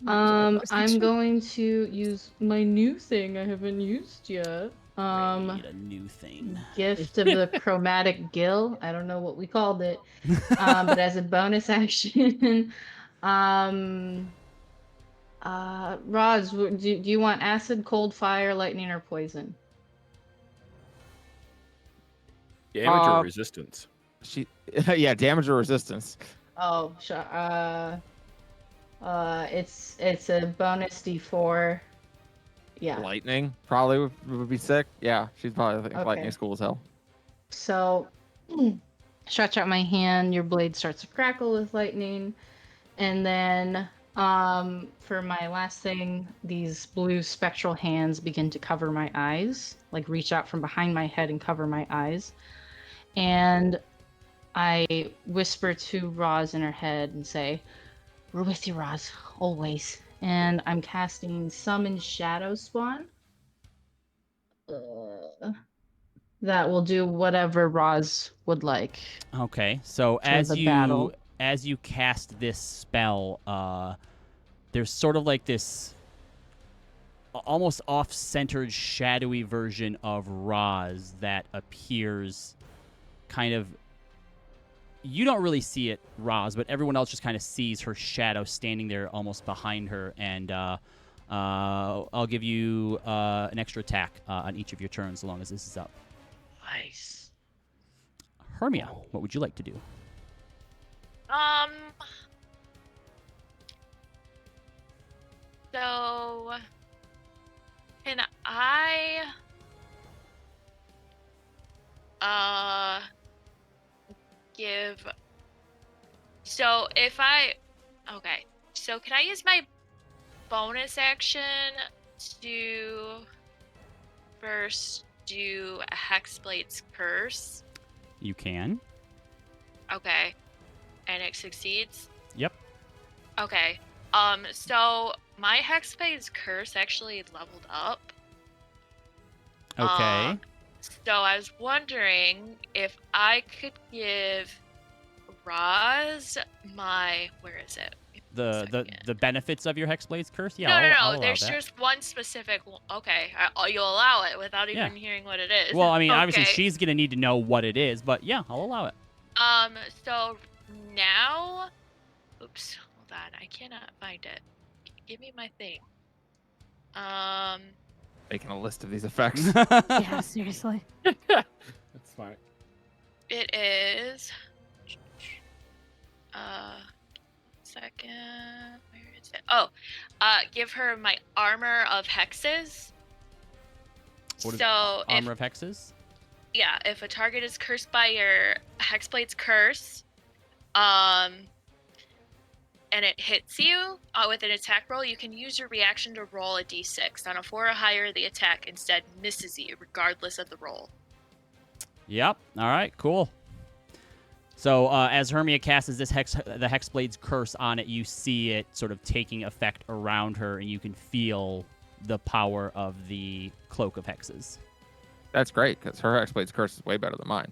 bonus I'm action? going to use my new thing I haven't used yet. Need a new thing. Gift of the Chromatic Gill. I don't know what we called it. But as a bonus action, Roz, do you want acid, cold, fire, lightning, or poison? Damage or resistance? Yeah, damage or resistance. Oh, sure. It's a bonus D4. Yeah. Lightning probably would be sick. Yeah, she's probably thinking Okay. lightning is cool as hell. So, stretch out my hand. Your blade starts to crackle with lightning, and then for my last thing, these blue spectral hands begin to cover my eyes, like reach out from behind my head and cover my eyes, and I whisper to Roz in her head and say, "We're with you, Roz, always." And I'm casting Summon Shadow Spawn. That will do whatever Roz would like. Okay, so For the battle. as you cast this spell, there's sort of like this almost off-centered, shadowy version of Roz that appears kind of. You don't really see it, Roz, but everyone else just kind of sees her shadow standing there almost behind her, and I'll give you an extra attack on each of your turns as long as this is up. Nice. Hermia, what would you like to do? So can I give so if I okay, so can I use my bonus action to first do a Hexblade's Curse? You can. Okay. And it succeeds? Yep. Okay. So my Hexblade's Curse actually leveled up. Okay. So I was wondering if I could give Roz my where is it? The benefits of your Hexblade's Curse? Yeah, No. I'll allow There's that. just one specific. Okay, you'll allow it without even hearing what it is. Well, I mean, obviously Okay. she's gonna need to know what it is, but yeah, I'll allow it. So now, oops, hold on, I cannot find it. Give me my thing. Making a list of these effects. Yeah, seriously. That's smart. It is. Second. Where is it? Oh, give her my armor of hexes. What is So Armor of Hexes? yeah, if a target is cursed by your Hexblade's Curse, and it hits you with an attack roll, you can use your reaction to roll a d6. On a 4 or higher, the attack instead misses you, regardless of the roll. Yep. All right. Cool. So as Hermia casts the Hexblade's Curse on it, you see it sort of taking effect around her, and you can feel the power of the Cloak of Hexes. That's great, because her Hexblade's Curse is way better than mine.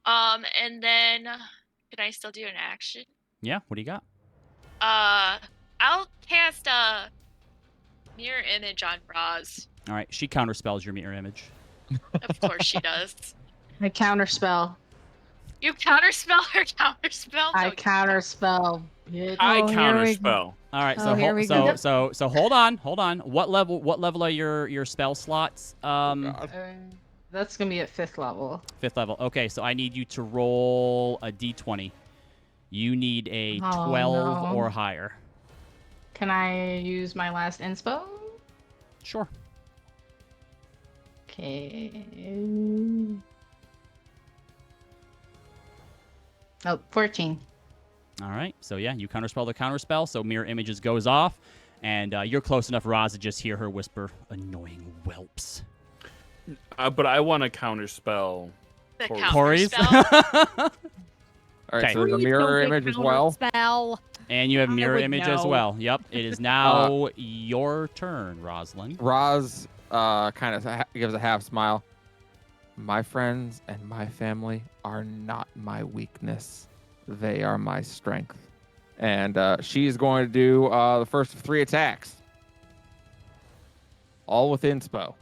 And then, can I still do an action? Yeah. What do you got? I'll cast a mirror image on Roz. All right. She counterspells your mirror image. Of course she does. I counterspell. You counterspell her counterspell? I No, counterspell. I Oh, here counter we go. spell. All right, Oh, here we go. so hold on. What level are your spell slots? That's gonna be at 5th level. 5th level. Okay, so I need you to roll a d20. You need a Oh, 12 no. or higher. Can I use my last inspo? Sure. Okay. Oh, 14. All right. So yeah, you counterspell the counterspell. So mirror images goes off, and you're close enough, Roz, to just hear her whisper, "Annoying whelps." But I want to counterspell The Corey's. counter Corey's. spell. All right, Okay. so there's a mirror image as well. Spell. And you have I mirror would image as know. well. Yep. It is now your turn, Rosalind. Roz kind of gives a half smile. My friends and my family are not my weakness. They are my strength. And she's going to do the first of 3 attacks. All with inspo.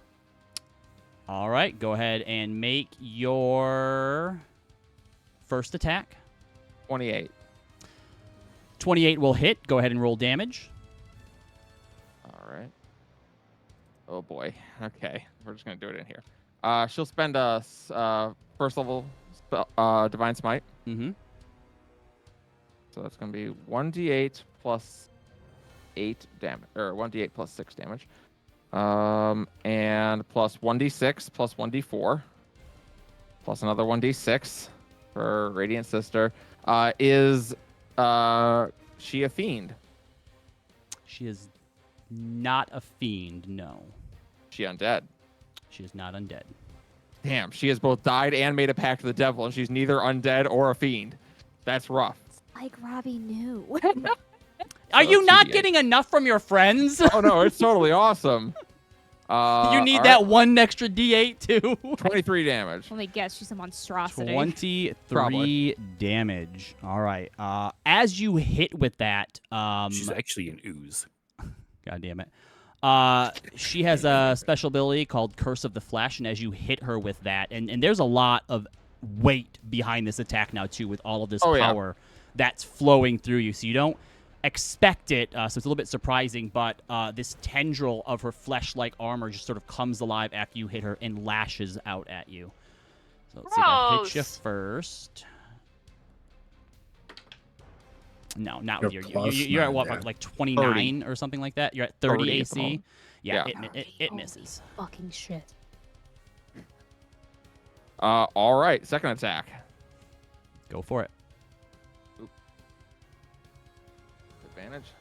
All right. Go ahead and make your first attack. 28. 28 will hit. Go ahead and roll damage. All right. Oh boy. Okay, we're just gonna do it in here. She'll spend a first level spell, divine smite. Mm-hmm. So that's gonna be 1d8 plus 8 damage, or 1d8 plus 6 damage, and plus 1d6 plus 1d4, plus another 1d6 for Radiant Sister. Is she a fiend? She is not a fiend, no. She undead? She is not undead. Damn, she has both died and made a pact with the devil, and she's neither undead or a fiend. That's rough. Like Robbie knew. Are you not 2d8. getting enough from your friends? Oh no, it's totally awesome. You need all that right, one extra D8 too. 23 damage. Let me guess, she's a monstrosity. 23 Probably. damage. All right. As you hit with that, She's actually an ooze. God damn it. She has a special ability called Curse of the Flesh, and as you hit her with that, and there's a lot of weight behind this attack now too, with all of this power that's flowing through you, so you don't expect it, so it's a little bit surprising, but this tendril of her flesh-like armor just sort of comes alive after you hit her and lashes out at you. So let's see if I hit you Gross. first. No, not You're with your. plus You're at 9, what, yeah. like 29 or something like that? You're at 30 30 at the AC? moment. Yeah, Yeah. it Holy misses. Fucking shit. All right, second attack. Go for it. Advantage.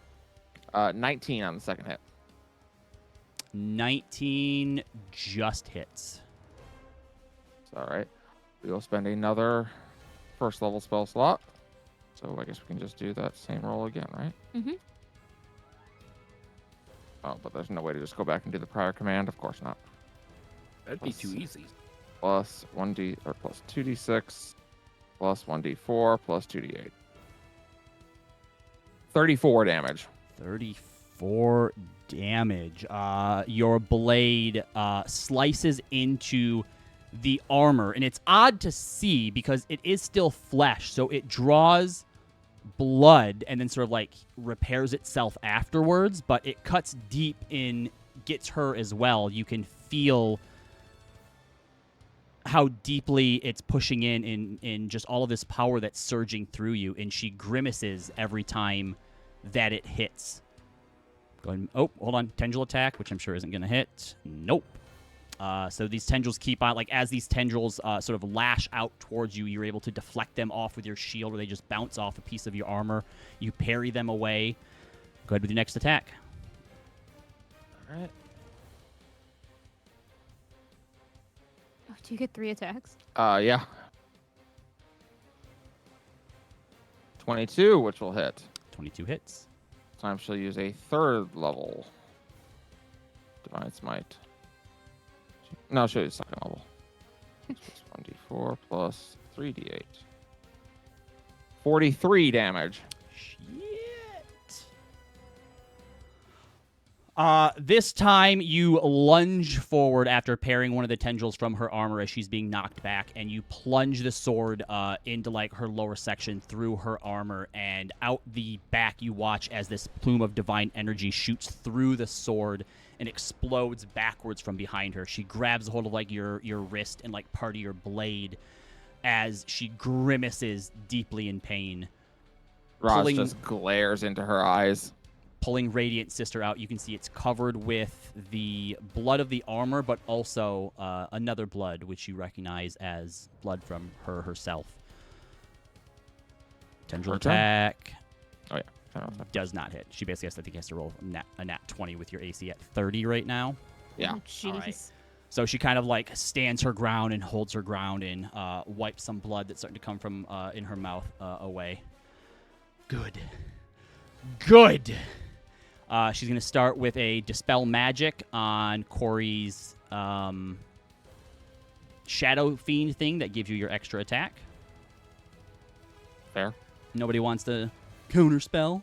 19 on the second hit. 19 just hits. All right. We will spend another first level spell slot. So I guess we can just do that same roll again, right? Mhm. Oh, but there's no way to just go back and do the prior command. Of course not. That'd be too easy. Plus 1d or plus 2d6 plus 1d4 plus 2d8. 34 damage. 34 damage. Your blade slices into the armor, and it's odd to see because it is still flesh, so it draws blood and then sort of like repairs itself afterwards, but it cuts deep in, gets her as well. You can feel how deeply it's pushing in just all of this power that's surging through you, and she grimaces every time that it hits. Going, oh, hold on, tendril attack, which I'm sure isn't going to hit. Nope. So these tendrils keep on, like, as these tendrils sort of lash out towards you, you're able to deflect them off with your shield, or they just bounce off a piece of your armor. You parry them away. Go ahead with your next attack. All right. Oh, do you get 3 attacks? Yeah. 22, which will hit. 22 hits. This time she'll use a third level Divine Smite. No, she'll use second level. 1d4 plus 3d8. 43 damage. Shit. This time you lunge forward after parrying one of the tendrils from her armor as she's being knocked back, and you plunge the sword into like her lower section through her armor, and out the back you watch as this plume of divine energy shoots through the sword and explodes backwards from behind her. She grabs hold of like your wrist and like part of your blade as she grimaces deeply in pain. Roz just glares into her eyes. Pulling Radiant Sister out, you can see it's covered with the blood of the armor, but also another blood, which you recognize as blood from her herself. Tendril attack. Oh, yeah. Does not hit. She basically has to roll a nat 20 with your AC at 30 right now. Yeah. Oh, jeez. Right. So she kind of like stands her ground and holds her ground and wipes some blood that's starting to come from in her mouth away. Good. She's going to start with a Dispel Magic on Corey's Shadow Fiend thing that gives you your extra attack. Fair. Nobody wants to counterspell?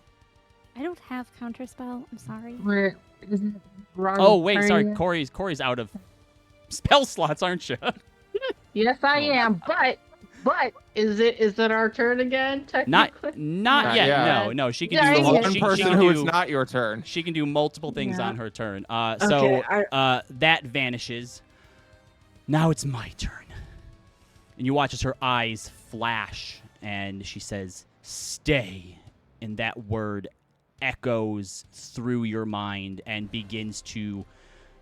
I don't have counterspell. I'm sorry. Where isn't Oh, wait, sorry. Corey's out of spell slots, aren't you? Yes, I am. But is it our turn again? Technically, not yet. yet. No. She can Yeah, do yeah. One she person can who do- is not your turn. She can do multiple things Yeah. on her turn. Okay, That vanishes. Now it's my turn. And you watch as her eyes flash, and she says, "Stay." And that word echoes through your mind and begins to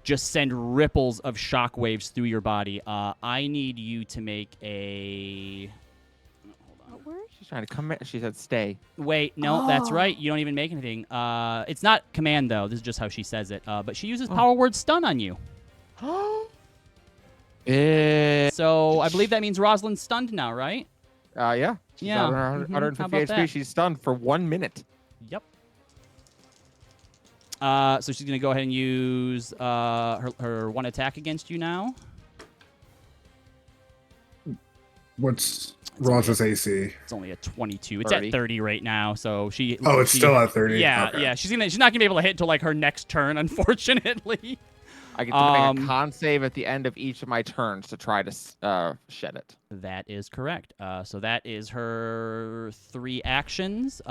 just send ripples of shockwaves through your body. I need you to make a... What word? She's trying to come in. She said stay. Wait, no, that's Oh. right. You don't even make anything. It's not command, though. This is just how she says it. But she uses power word stun on you. So I believe that means Rosalind's stunned now, right? Yeah. She's Yeah. at Mhm. 150 How about HP. that? She's stunned for 1 minute. Yep. So she's going to go ahead and use her one attack against you now. What's Roz's AC? It's only a 22. It's 30. at 30 right now, so she... Oh, it's she- still at 30. Yeah, Okay. yeah. She's not going to be able to hit until, like, her next turn, unfortunately. I get to make Um, a con save at the end of each of my turns to try to shed it. That is correct. So that is her 3 actions.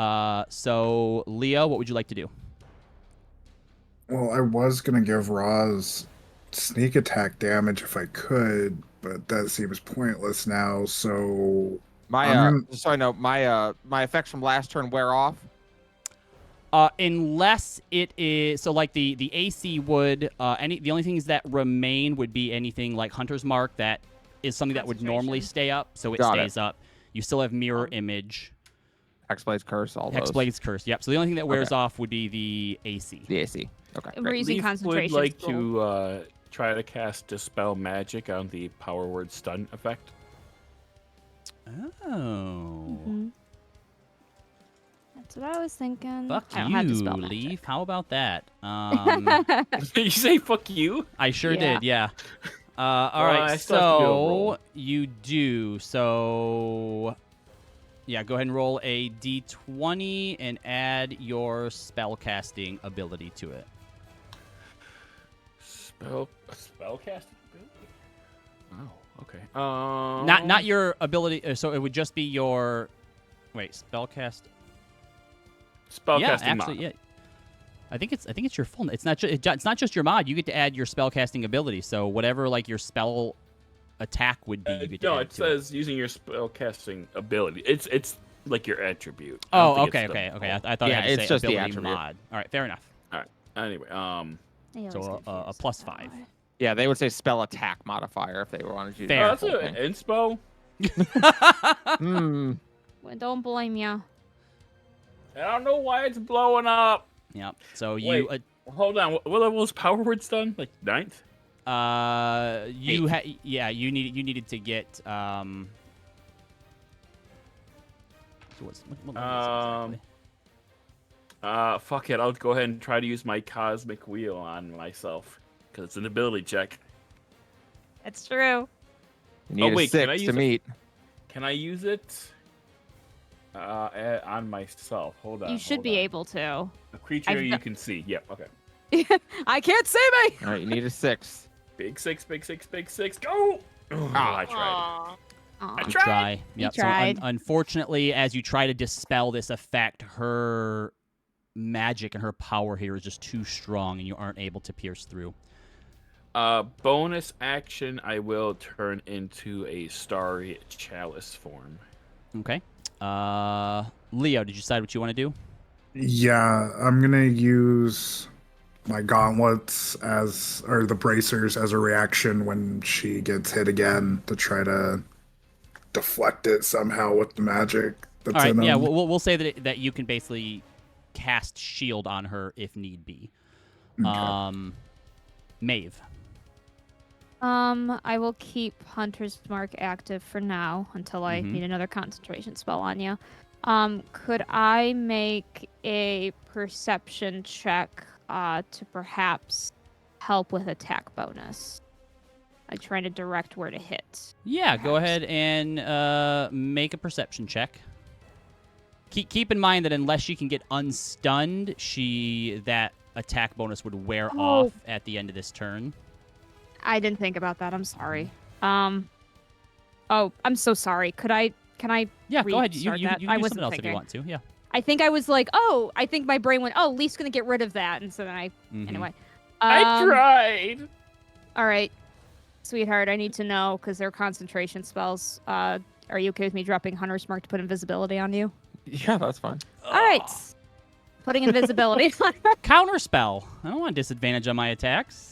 So, Leo, what would you like to do? Well, I was gonna give Roz sneak attack damage if I could, but that seems pointless now. So My just so I know, my effects from last turn wear off. Unless it is so, like the AC would the only things that remain would be anything like Hunter's Mark that is something that would normally Concentration. stay up, so it Got it. stays up. You still have Mirror Image, Hexblade's Curse, all those. Hexblade's Curse. Yep. So the only thing that wears Okay. off would be the AC. The AC. Okay. We're Great. using Leaf concentration. would like to try to cast Dispel Magic on the Power Word Stun effect. Oh. Mhm. That's what I was thinking. Fuck I don't have you, Dispel Leaf. Magic. How about that? Did you say fuck you? I sure Yeah. did, yeah. All Well, right, I still have to do a so roll. you do. So, yeah, go ahead and roll a d20 and add your spellcasting ability to it. Spellcasting ability? Oh, okay. Not your ability. So it would just be your. Wait, spellcast. Spellcasting Yeah, actually, mod. yeah. I think it's your full. It's not just your mod. You get to add your spellcasting ability. So whatever like your spell attack would be, you get to No, add it to says using your spellcasting ability. It's like your attribute. I Oh, don't think okay. it's I thought Yeah, it had to it's say just the ability attribute. mod. All right, fair enough. Anyway, They So, always a confuse plus that 5. way. Yeah, they would say spell attack modifier if they wanted you to. Fair. oh, that's do the an full thing. inspo. Hmm. Well, don't blame you. I don't know why it's blowing up. Yep. So you Wait. Hold on. What level is Power Word Stun? Like 9th? you needed to get so what level is it exactly? Fuck it. I'll go ahead and try to use my Cosmic Wheel on myself because it's an ability check. That's true. You need wait, a can I 6 use to it? meet. Can I use it on myself? Hold on. You should hold be on. able to. A creature I've you got- can see. Yep. Okay. I can't see me. All right, you need a 6. Big 6, big 6, big 6. Go! Oh, I tried. Aw. Aw. I You tried. try. Yep. So tried. unfortunately, as you try to dispel this effect, her magic and her power here is just too strong, and you aren't able to pierce through. Bonus action, I will turn into a starry chalice form. Okay. Leo, did you decide what you want to do? Yeah, I'm gonna use my gauntlets or the bracers as a reaction when she gets hit again to try to deflect it somehow with the magic that's All right. in them. Yeah, we'll say that you can basically cast shield on her if need be. Okay. Maeve. I will keep Hunter's Mark active for now until I Mhm. need another concentration spell on you. Could I make a perception check to perhaps help with attack bonus? Like trying to direct where to hit. Yeah, go Perhaps. ahead and make a perception check. Keep in mind that unless she can get unstunned, that attack bonus would wear Oh. off at the end of this turn. I didn't think about that. I'm sorry. Oh, I'm so sorry. Can I Yeah, go ahead. You restart can that? do I something wasn't else if thinking. you want to. Yeah. I think I was like, oh, I think my brain went, oh, Lee's gonna get rid of that, and so then Mhm. anyway. I tried. All right, sweetheart, I need to know because they're concentration spells. Are you okay with me dropping Hunter's Mark to put invisibility on you? Yeah, that's fine. All right, putting invisibility on her. Counter spell. I don't want disadvantage on my attacks.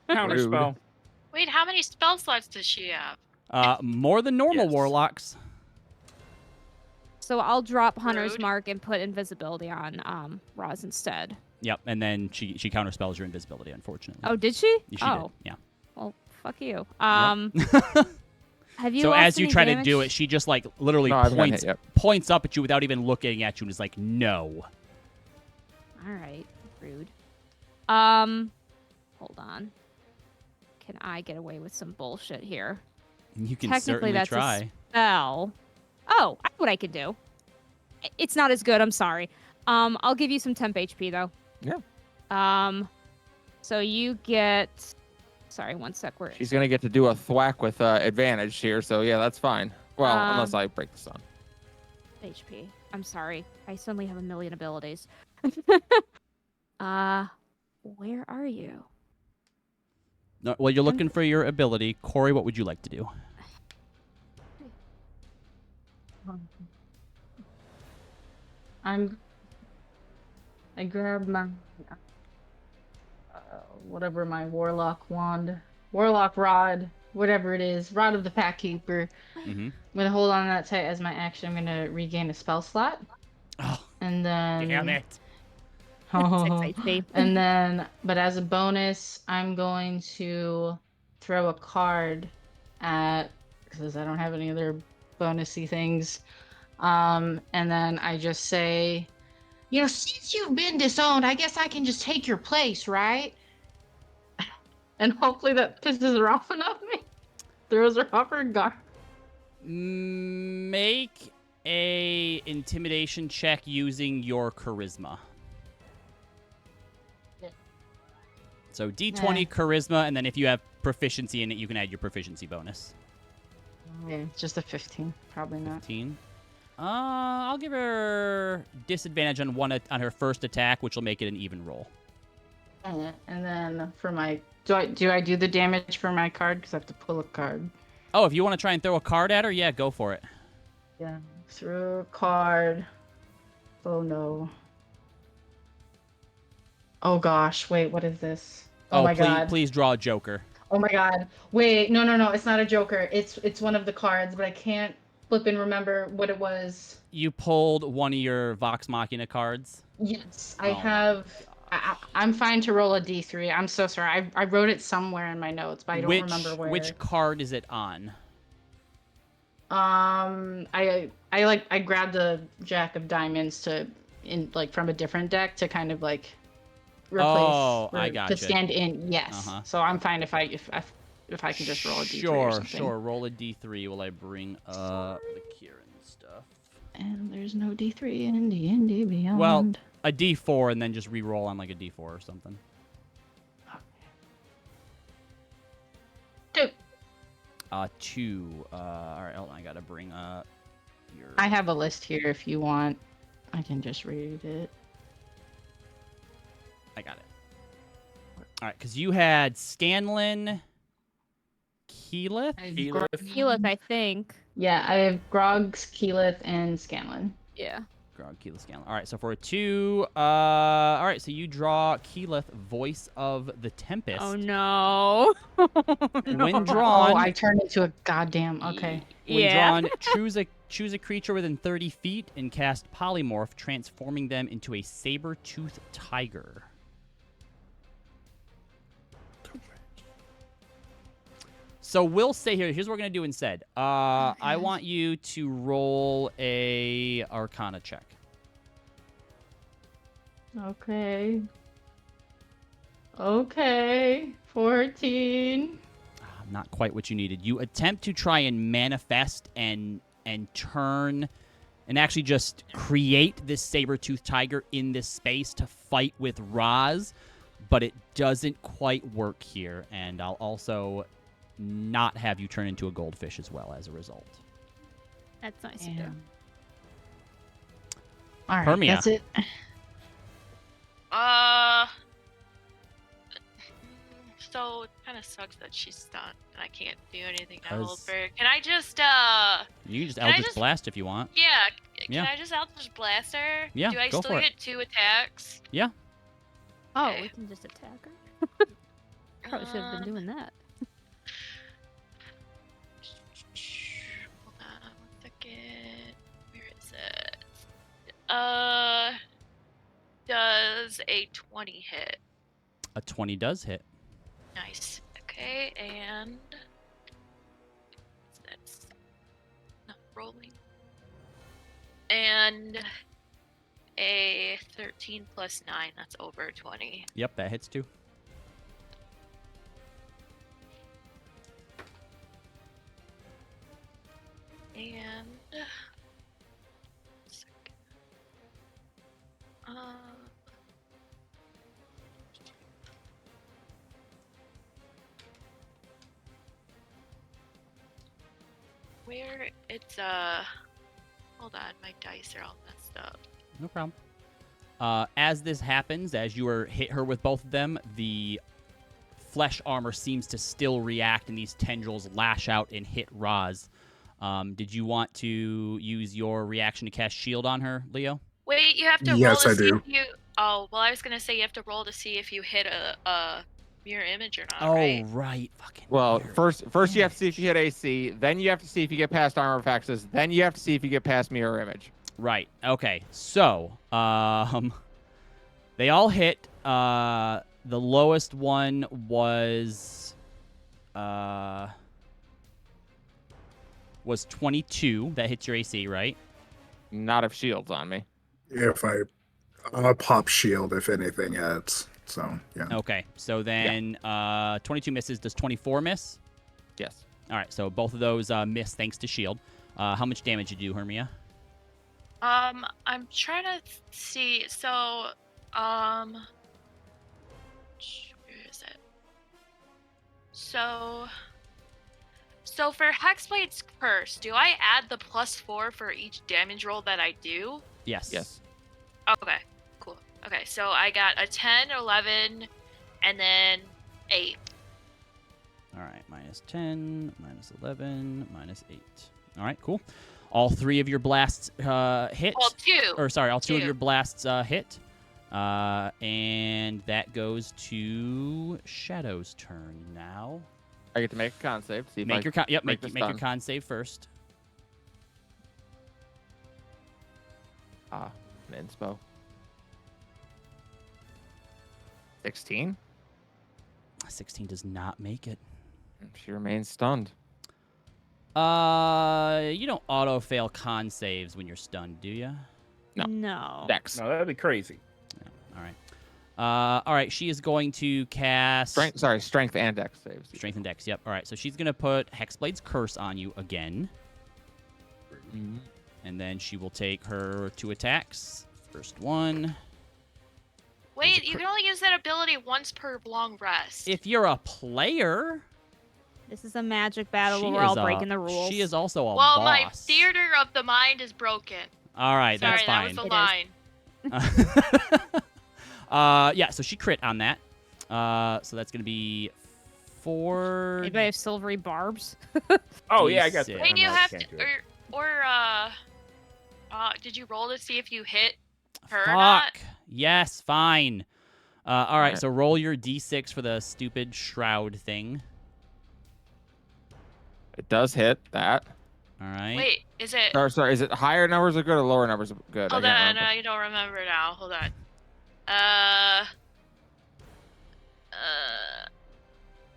Counterspell. Wait, how many spell slots does she have? More than normal Yes. warlocks. So I'll drop Hunter's Rude. Mark and put invisibility on Roz instead. Yep, and then she counterspells your invisibility, unfortunately. Oh, did she? She oh, did. Yeah. well, fuck you. Yep. Have you? So lost as you any try damage? to do it, she just like literally No, I haven't gotten hit yet. points up at you without even looking at you and is like, no. All right, rude. Hold on. Can I get away with some bullshit here? You can Technically, certainly that's try. a spell. Oh, I know what I can do. It's not as good. I'm sorry. I'll give you some temp HP though. Yeah. So you get. Sorry, one sec. Where She's gonna get to do a thwack with advantage here, so yeah, that's fine. Well, unless I break the sun. HP. I'm sorry. I suddenly have a million abilities. Where are you? No, well, you're looking for your ability. Corey, what would you like to do? I grab my whatever my warlock rod, whatever it is, rod of the pack keeper. Mm-hmm. I'm gonna hold on to that tight as my action. I'm gonna regain a spell slot, Oh, and then damn it. 6 HP. and then, but as a bonus, I'm going to throw a card at, because I don't have any other bonusy things. And then I just say, since you've been disowned, I guess I can just take your place, right? And hopefully that pisses her off enough. Throws her off her guard. Make a intimidation check using your charisma. Yeah. So D20 charisma, and then if you have proficiency in it, you can add your proficiency bonus. Yeah, it's just a 15. Probably not. 15. I'll give her disadvantage on her first attack, which will make it an even roll. And then for my, do I do the damage for my card? Because I have to pull a card. Oh, if you want to try and throw a card at her, yeah, go for it. Yeah, throw a card. Oh no. Oh gosh, wait, what is this? Oh, my god. Please draw a joker. Oh my god. Wait, no, it's not a joker. It's one of the cards, but I can't flip and remember what it was. You pulled one of your Vox Machina cards. Yes, Oh I my have. I'm fine to roll a d3. I'm so sorry. I wrote it somewhere in my notes, but I don't remember where. Which card is it on? I grabbed a Jack of Diamonds from a different deck to kind of like replace. Oh, I to gotcha. stand in. Yes. Uh-huh. So I'm fine if I can just roll a d3 or something. Sure. Roll a d3 while I bring up the Kieran stuff. And there's no d3 in D&D Beyond. Well, a D4 and then just re-roll on like a D4 or something. 2. 2. All right, hold on. I gotta bring up your. I have a list here if you want. I can just read it. I got it. All right, because you had Scanlan, Keyleth. Keyleth, I think. Yeah, I have Groggs, Keyleth, and Scanlan. Yeah. Grog, Keyleth, Scanlan. All right, so for a 2, all right, so you draw Keyleth, Voice of the Tempest. Oh no. When drawn, Oh, I turned into a goddamn. Okay. when drawn, choose a creature within 30 feet and cast Polymorph, transforming them into a saber-toothed tiger. So we'll say here. Here's what we're gonna do instead. I want you to roll a Arcana check. Okay. Okay. 14. Not quite what you needed. You attempt to try and manifest and turn and actually just create this saber-toothed tiger in this space to fight with Roz, but it doesn't quite work here. And I'll also not have you turn into a goldfish as well as a result. That's nice to do. Damn. All right, Hermia. that's it. So it kind of sucks that she's stunned and I can't do anything to 'Cause- help her. Can I just You can just Can I Eldritch just- Blast if you want. yeah? Can Yeah. I just Eldritch Blast her? Yeah, Do I go still for it. get 2 attacks? Oh, Okay. we can just attack her. Probably should have been doing that. Hold on 1 second. Where is it? Does a 20 hit? A 20 does hit. Nice. Okay, and that's not rolling. And a 13 plus 9, that's over 20. Yep, that hits too. And where it's hold on, my dice are all messed up. No problem. As this happens, as you hit her with both of them, the flesh armor seems to still react, and these tendrils lash out and hit Roz. Did you want to use your reaction to cast shield on her, Leo? Wait, you have to roll Yes, to I see do. if you. Oh, well, I was gonna say you have to roll to see if you hit a mirror image or not, Oh, right? right. Fucking Well, weird. first you have to see if you hit AC, then you have to see if you get past armor of Hexes, then you have to see if you get past mirror image. Right. Okay. So, they all hit. The lowest one was 22. That hits your AC, right? Not if shield's on me. If I'll pop shield if anything hits. So yeah. Okay. So then 22 misses. Does 24 miss? Yes. All right. So both of those miss thanks to shield. How much damage did you do, Hermia? I'm trying to see. So, where is it? So for Hexblade's Curse, do I add the +4 for each damage roll that I do? Yes. Yes. Okay, cool. Okay, so I got a 10, 11, and then 8. All right. Minus 10, minus 11, minus 8. All right. Cool. All 3 of your blasts hit. Well, 2. Or sorry, all 2 of Two. your blasts hit. And that goes to Shadow's turn now. I get to make a con save. See if Make I your con. Yep. break Make the your stun. con save first. An inspo. 16. 16 does not make it. She remains stunned. You don't auto fail con saves when you're stunned, do you? No. No. Dex. No, that'd be crazy. All right. All right. She is going to cast Strength and Dex saves. Strength and Dex. Yep. All right. So she's gonna put Hexblade's Curse on you again, Mhm. and then she will take her 2 attacks. First one Wait, you can only use that ability once per long rest. If you're a player, This is a magic battle she where we're all is breaking the rules. She is also a well, boss. my theater of the mind is broken. All right, Sorry, that's fine. that was It the line. Yeah, so she crit on that. So that's gonna be 4. Anybody have silvery barbs? Oh yeah, I got D6. that. Wait, Oh, you no, I have can't to, do it. did you roll to see if you hit her or Fuck. not? Yes, fine. All right, Alright. so roll your d6 for the stupid shroud thing. It does hit that. All right. Wait, is it? Sorry, is it higher numbers are good or lower numbers are good? Hold I can't on, remember. I don't remember now. Hold on.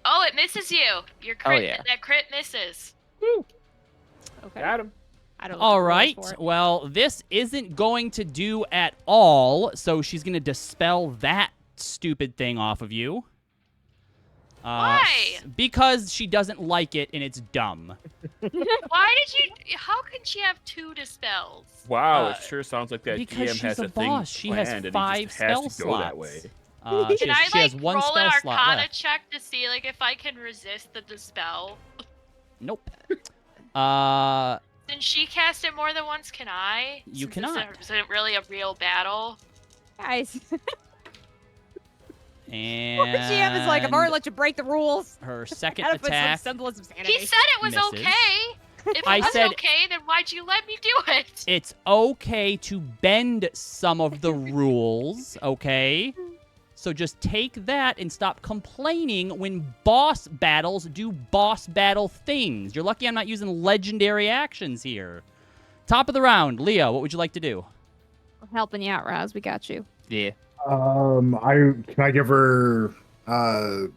Oh, it misses you. Your crit, yeah. that crit misses. Okay. Got him. I don't. All look at the rules right. for it. Well, this isn't going to do at all, so she's going to dispel that stupid thing off of you. Why? Because she doesn't like it and it's dumb. Why did you? How can she have 2 dispels? Wow, Uh, it sure sounds like that because DM she's has a a thing boss. She has planned and 5 he just has spell to go that way. slots. She Can I has one roll spell an slot Arcana left. check to see like if I can resist the dispel? Nope. Since she cast it more than once, can I? You Since cannot. This isn't really a real battle. Guys, And poor GM is like, I've already let you break the rules. her second Out of some attack. semblance of sanity. He said it was Misses. okay. If I it was said- okay, then why'd you let me do it? It's okay to bend some of the rules, okay? So just take that and stop complaining when boss battles do boss battle things. You're lucky I'm not using legendary actions here. Top of the round, Leo, what would you like to do? We're helping you out, Raz. We got you. Yeah. I give her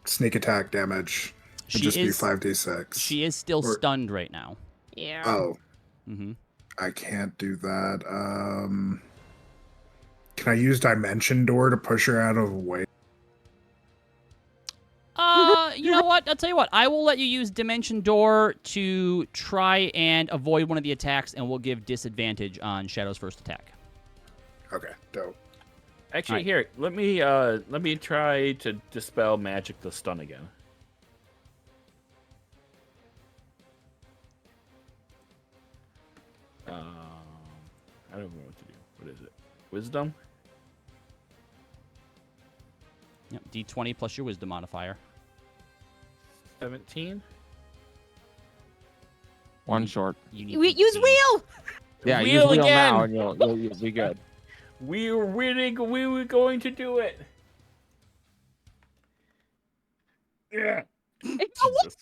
sneak attack damage? She It'd just be is 5d6. she is still Or- stunned right now. Yeah. Oh, Mm-hmm. I can't do that. Can I use Dimension Door to push her out of the way? You know what? I'll tell you what. I will let you use Dimension Door to try and avoid one of the attacks, and we'll give disadvantage on Shadow's first attack. Okay, dope. Actually, Alright. here, let me try to dispel magic the stun again. I don't know what to do. What is it? Wisdom? Yep, D20 plus your Wisdom modifier. 17? One short. You need We use 18. wheel. Yeah, Wheel use wheel again! now and you'll be good. We were going to do it. Yeah. Jesus.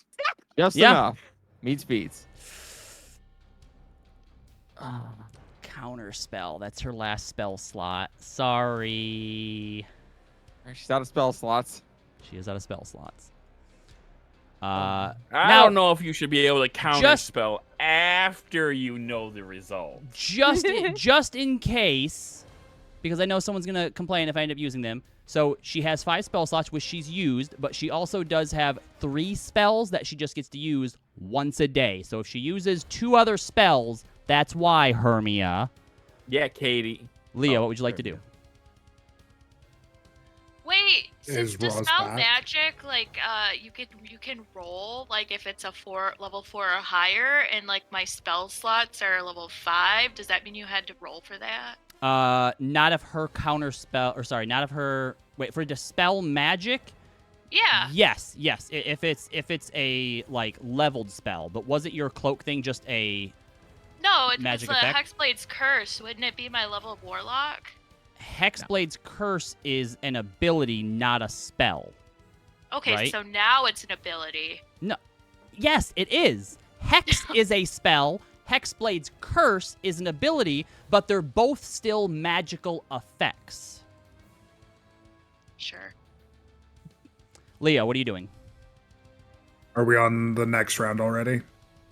Just Yeah. enough. Meets beats. Counter spell. That's her last spell slot. Sorry. She's out of spell slots. She is out of spell slots. I now, don't know if you should be able to counter just- spell after you know the result. just in case, because I know someone's gonna complain if I end up using them. So she has 5 spell slots, which she's used, but she also does have 3 spells that she just gets to use once a day. So if she uses 2 other spells, that's why, Hermia. Yeah, Katie. Leo, Oh, what would you like to do? Hermia. Wait, Is since Roz dispel back? magic, like you can roll like if it's a level 4 or higher, and like my spell slots are level 5. Does that mean you had to roll for that? Not of her counter spell, or sorry, not of her. Wait, for dispel magic. Yeah. Yes. If it's a like leveled spell, but was it your cloak thing just a No, it's Magic the effect? Hexblade's Curse. Wouldn't it be my level of Warlock? Hexblade's Curse is an ability, not a spell. Okay, Right. so now it's an ability. Yes, it is. Hex is a spell. Hexblade's Curse is an ability, but they're both still magical effects. Sure. Leo, what are you doing? Are we on the next round already?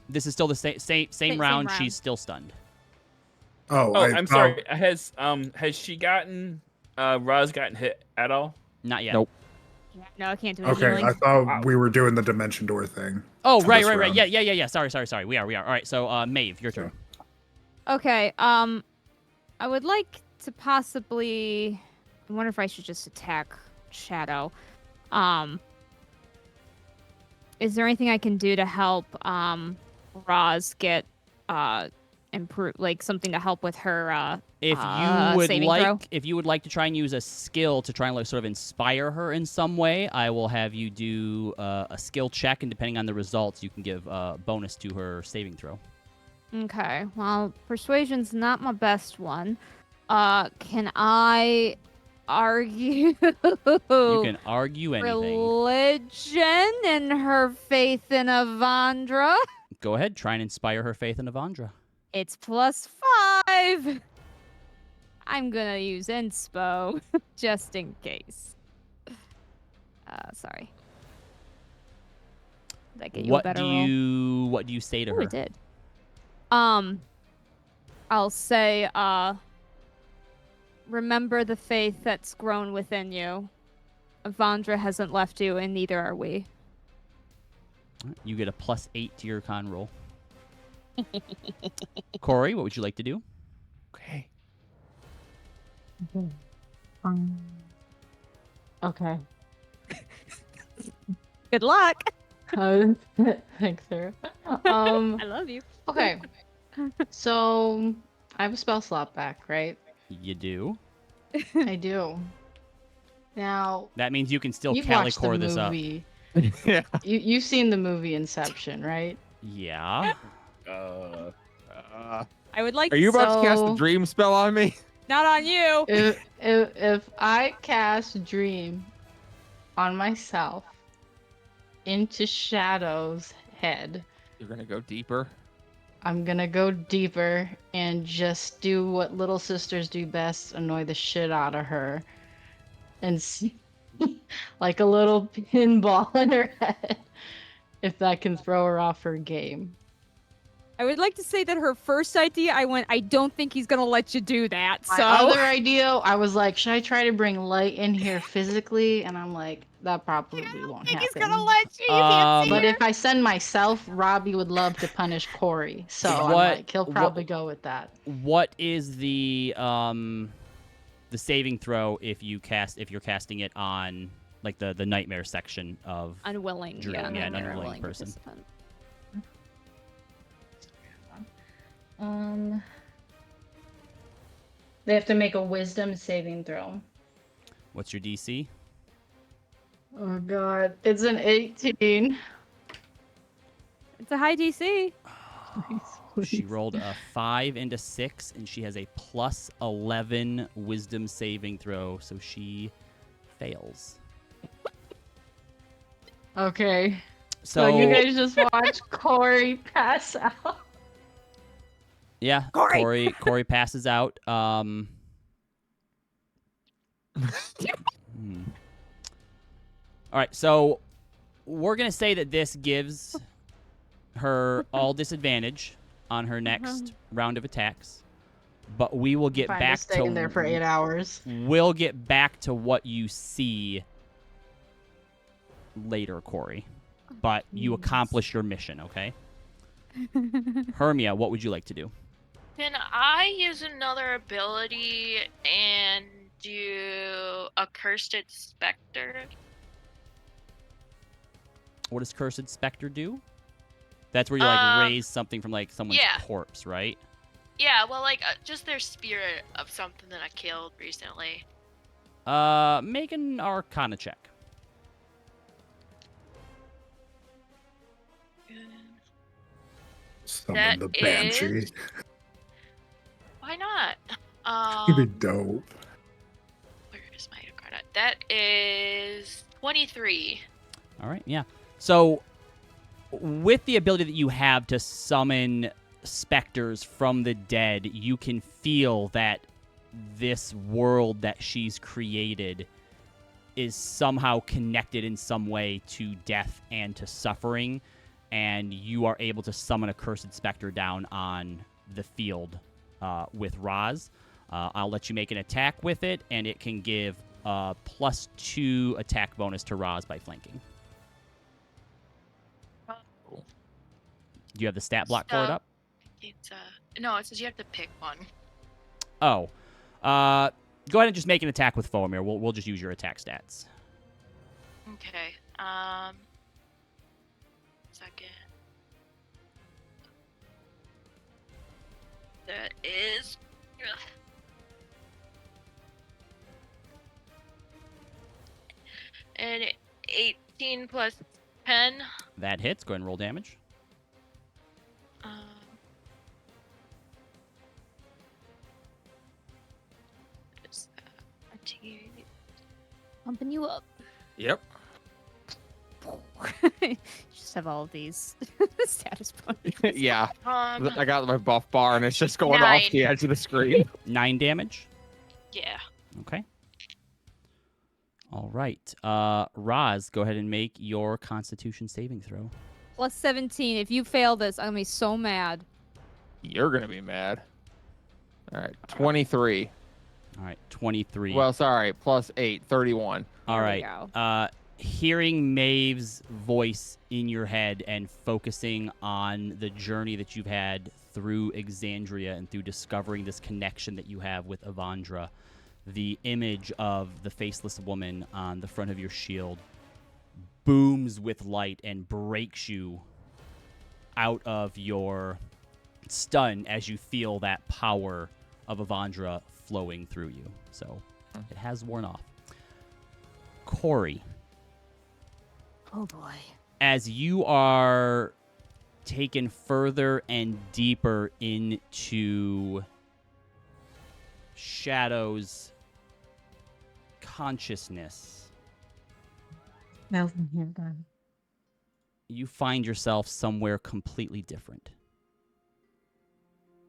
This is still the same Same round. round. She's still stunned. Oh, Oh, I'm sorry. Has she gotten Roz gotten hit at all? Not yet. Nope. No, I can't do any Okay, healing. I thought Wow. we were doing the Dimension Door thing. Oh, for right. this round. Yeah. Sorry. We are. All right. So, Maeve, your turn. Okay. I would like to possibly I wonder if I should just attack Shadow. Is there anything I can do to help Roz get improve, like something to help with her If you would saving throw? if you would like to try and use a skill to try and like, sort of inspire her in some way, I will have you do a skill check, and depending on the results, you can give a bonus to her saving throw. Okay. Well, persuasion's not my best one. Can I argue? You can argue anything. Religion and her faith in Avandra. Go ahead, try and inspire her faith in Avandra. It's +5. I'm gonna use inspo just in case. Sorry. Did that get you a better roll? What do you say to Oh, her? it did. I'll say, remember the faith that's grown within you. Avandra hasn't left you, and neither are we. You get a +8 to your con roll. Corey, what would you like to do? Okay. Okay. Good luck. Thanks, Sarah. I love you. Okay. So I have a spell slot back, right? You do. I do. Now That means you can still you've watched the calicore this up. movie. Yeah. You've seen the movie Inception, right? Yeah. I would like Are you about to cast a So- dream spell on me? not on you. If I cast Dream on myself into Shadow's head, You're gonna go deeper. I'm gonna go deeper and just do what little sisters do best, annoy the shit out of her. And see, like a little pinball in her head, if that can throw her off her game. I would like to say that her first idea, I don't think he's gonna let you do that. My So other idea, I was like, should I try to bring light in here physically? And I'm like, that probably won't I think happen. he's gonna let you. You can't see But her. if I send myself, Robbie would love to punish Corey. So I'm What- like, he'll what- probably go with that. What is the saving throw if you're casting it on like the nightmare section of Unwilling. Dream, Yeah, yeah, an nightmare unwilling willing person. participant. They have to make a wisdom saving throw. what's your DC? Oh god, it's an 18. It's a high DC. She rolled a 5 and a 6, and she has a +11 wisdom saving throw, so she fails. Okay. So, So you guys just watch Corey pass out. yeah, Corey passes out. All right, so we're gonna say that this gives her all disadvantage on her next round of attacks, but we will get Fine, back just stay to in there for 8 hours. We'll get back to what you see later, Corey. But you accomplish your mission, okay? Hermia, what would you like to do? Can I use another ability and do a Cursed Spectre? What does Cursed Spectre do? That's where you like raise something from like someone's yeah. corpse, right? Yeah, well, like just their spirit of something that I killed recently. Make an Arcana check. Summon That the Banshee. Why not? It'd be dope. Where is my Arcana? That is 23. All right, yeah. So, with the ability that you have to summon specters from the dead, you can feel that this world that she's created is somehow connected in some way to death and to suffering, and you are able to summon a Cursed Spectre down on the field with Roz. I'll let you make an attack with it, and it can give a +2 attack bonus to Roz by flanking. Do you have the stat block for it So- up? It's no, it says you have to pick one. Oh. Go ahead and just make an attack with Foamir. We'll just use your attack stats. Okay. Second. That is. Ugh. And 18 plus 10. That hits. Go ahead and roll damage. Is that 20? Pumping you up. Yep. Just have all of these status points. Yeah. Um, I got my buff bar, and it's just going 9. off the edge of the screen. 9 damage. Yeah. Okay. All right. Roz, go ahead and make your Constitution saving throw. Plus 17. If you fail this, I'm gonna be so mad. You're gonna be mad. All right, 23. All right, 23. Well, sorry, plus 8, 31. All There we right. go. Hearing Maeve's voice in your head and focusing on the journey that you've had through Exandria and through discovering this connection that you have with Avandra, the image of the faceless woman on the front of your shield booms with light and breaks you out of your stun as you feel that power of Avandra flowing through you. So it has worn off. Corey, Oh boy. as you are taken further and deeper into Shadow's consciousness, you find yourself somewhere completely different.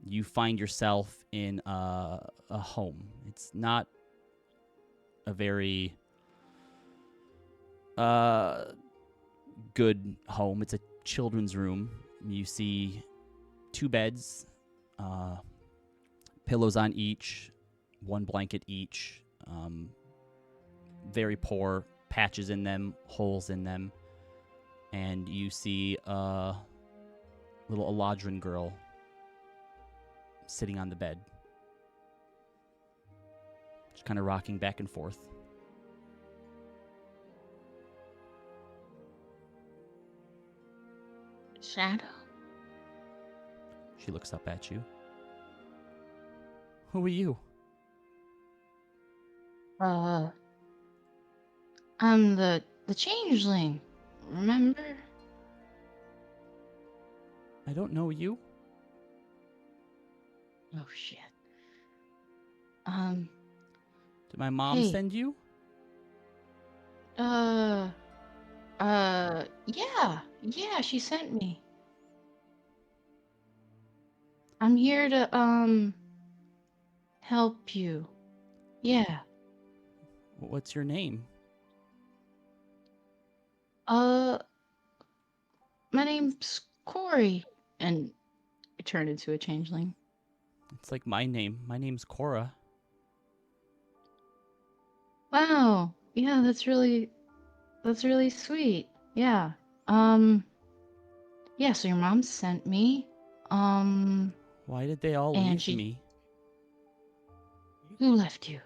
You find yourself in a home. It's not a very good home. It's a children's room. You see 2 beds, pillows on each, 1 blanket each, very poor, patches in them, holes in them, and you see a little Eladrin girl sitting on the bed, just kind of rocking back and forth. Shadow. She looks up at you. Who are you? I'm the changeling. Remember? I don't know you. Oh shit. Did my mom Hey. send you? Yeah, she sent me. I'm here to help you. Yeah. What's your name? My name's Corey, and I turned into a changeling. It's like my name. My name's Cora. Wow. Yeah, that's really sweet. Yeah. Yeah, so your mom sent me. Why did they all And leave she- me? Who left you?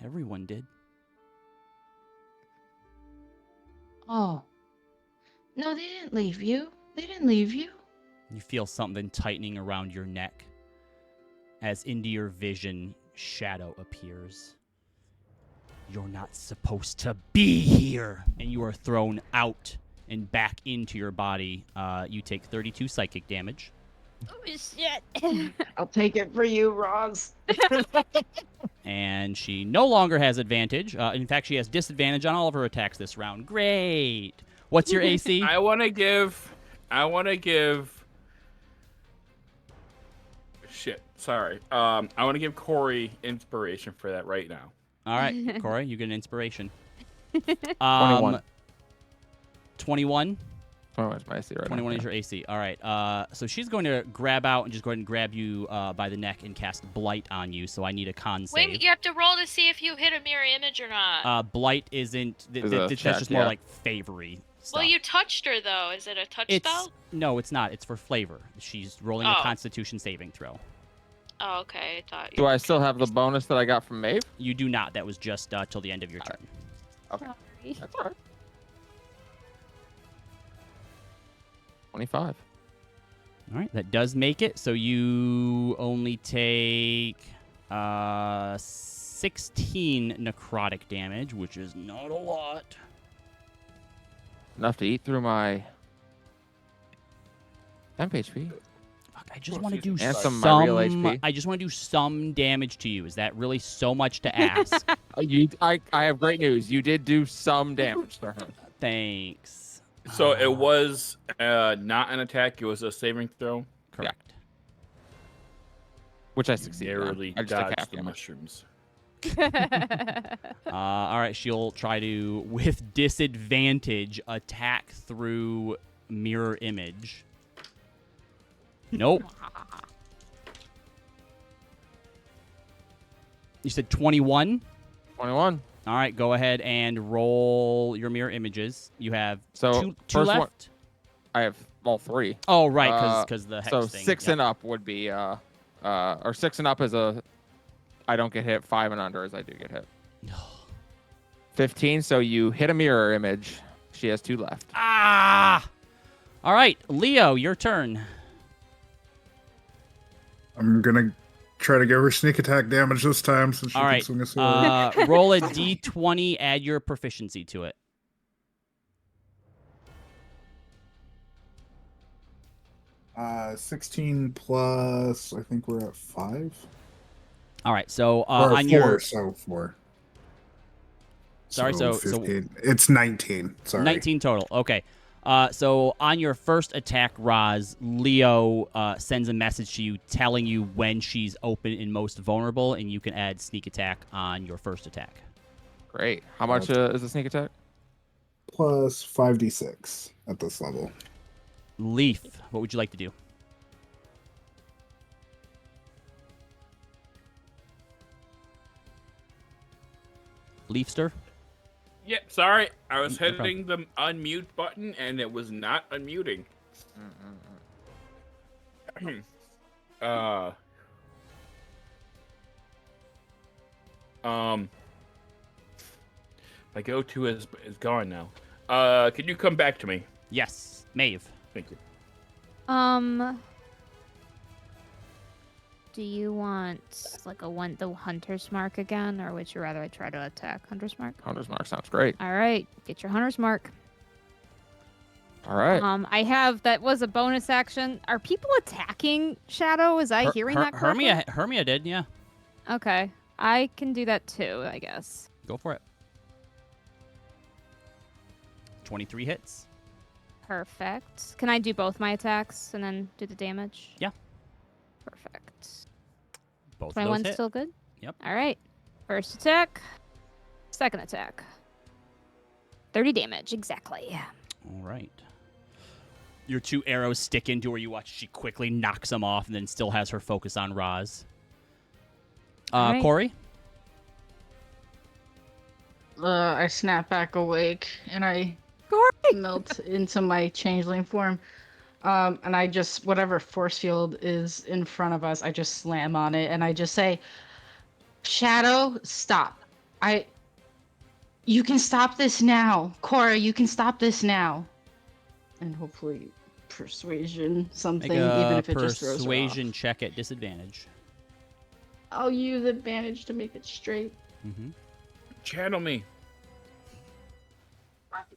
Everyone did. Oh. No, they didn't leave you. They didn't leave you. You feel something tightening around your neck as into your vision, Shadow appears. You're not supposed to be here! And you are thrown out and back into your body. You take 32 psychic damage. Oh shit. I'll take it for you, Roz. And she no longer has advantage. In fact, she has disadvantage on all of her attacks this round. Great! What's your AC? I want to give. Shit. Sorry. I want to give Corey inspiration for that right now. All right, Corey, you get an inspiration. 21. 21? 21 is my AC right 21 now. is your AC. All right. So she's going to grab out and just go ahead and grab you by the neck and cast Blight on you. So I need a con save. Wait, you have to roll to see if you hit a mirror image or not. Blight isn't. Is a That's check, just more yeah. like favory stuff. Well, you touched her though. Is it a touch spell? No, it's not. It's for flavor. She's rolling a Oh. Constitution saving throw. Oh, okay. I thought you. Do I still have the bonus that I got from Maeve? You do not. That was just till the end of your turn. Okay. Sorry. That's all right. 25. All right, that does make it. So you only take 16 necrotic damage, which is not a lot. Enough to eat through my temp HP. Fuck, I just want to do And some. my real HP. I just want to do some damage to you. Is that really so much to ask? I have great news. You did do some damage to her. Thanks. So it was not an attack. It was a saving throw. Correct. Which I succeeded on. Narrowly I just took dodged half the damage. mushrooms. All right, she'll try to, with disadvantage, attack through mirror image. Nope. You said 21? 21. All right, go ahead and roll your mirror images. You have So, two first left? one- I have all 3. Oh, right, because the hex So thing. 6 Yep. and up would be or 6 and up is I don't get hit. 5 and under is I do get hit. 15. So you hit a mirror image. She has 2 left. Ah! All right, Leo, your turn. I'm gonna try to give her sneak attack damage this time since she All can right, swing a sword. roll a d20, add your proficiency to it. Uh, 16 plus, I think we're at 5. All right, so Or on 4, your so 4. Sorry, so 15. It's 19. Sorry. 19 total. Okay. So on your first attack, Roz, Leo sends a message to you telling you when she's open and most vulnerable, and you can add sneak attack on your first attack. Great. How much is the sneak attack? Plus 5d6 at this level. Leaf, what would you like to do? Leafster? Yep, sorry. I was No problem. hitting the unmute button and it was not unmuting. My go-to is gone now. Can you come back to me? Yes. Maeve. Thank you. Do you want like the hunter's mark again, or would you rather I try to attack hunter's mark? Hunter's mark sounds great. All right, get your hunter's mark. All right. I have that was a bonus action. Are people attacking Shadow? Was I hearing that correctly? Hermia did, yeah. Okay, I can do that too, I guess. Go for it. 23 hits. Perfect. Can I do both my attacks and then do the damage? Yeah. Perfect. Both of 21 those hit. still good? Yep. All right. First attack. Second attack. 30 damage, exactly. All right. Your 2 arrows stick into her. You watch she quickly knocks them off and then still has her focus on Roz. All right. Corey? I snap back awake and I melt into my changeling form. And I just, whatever force field is in front of us, I just slam on it and I just say, Shadow, stop. You can stop this now. Cora, you can stop this now. And hopefully persuasion something, Make a even if it just throws her off. persuasion check at disadvantage. I'll use advantage to make it straight. Mm-hmm. Channel me.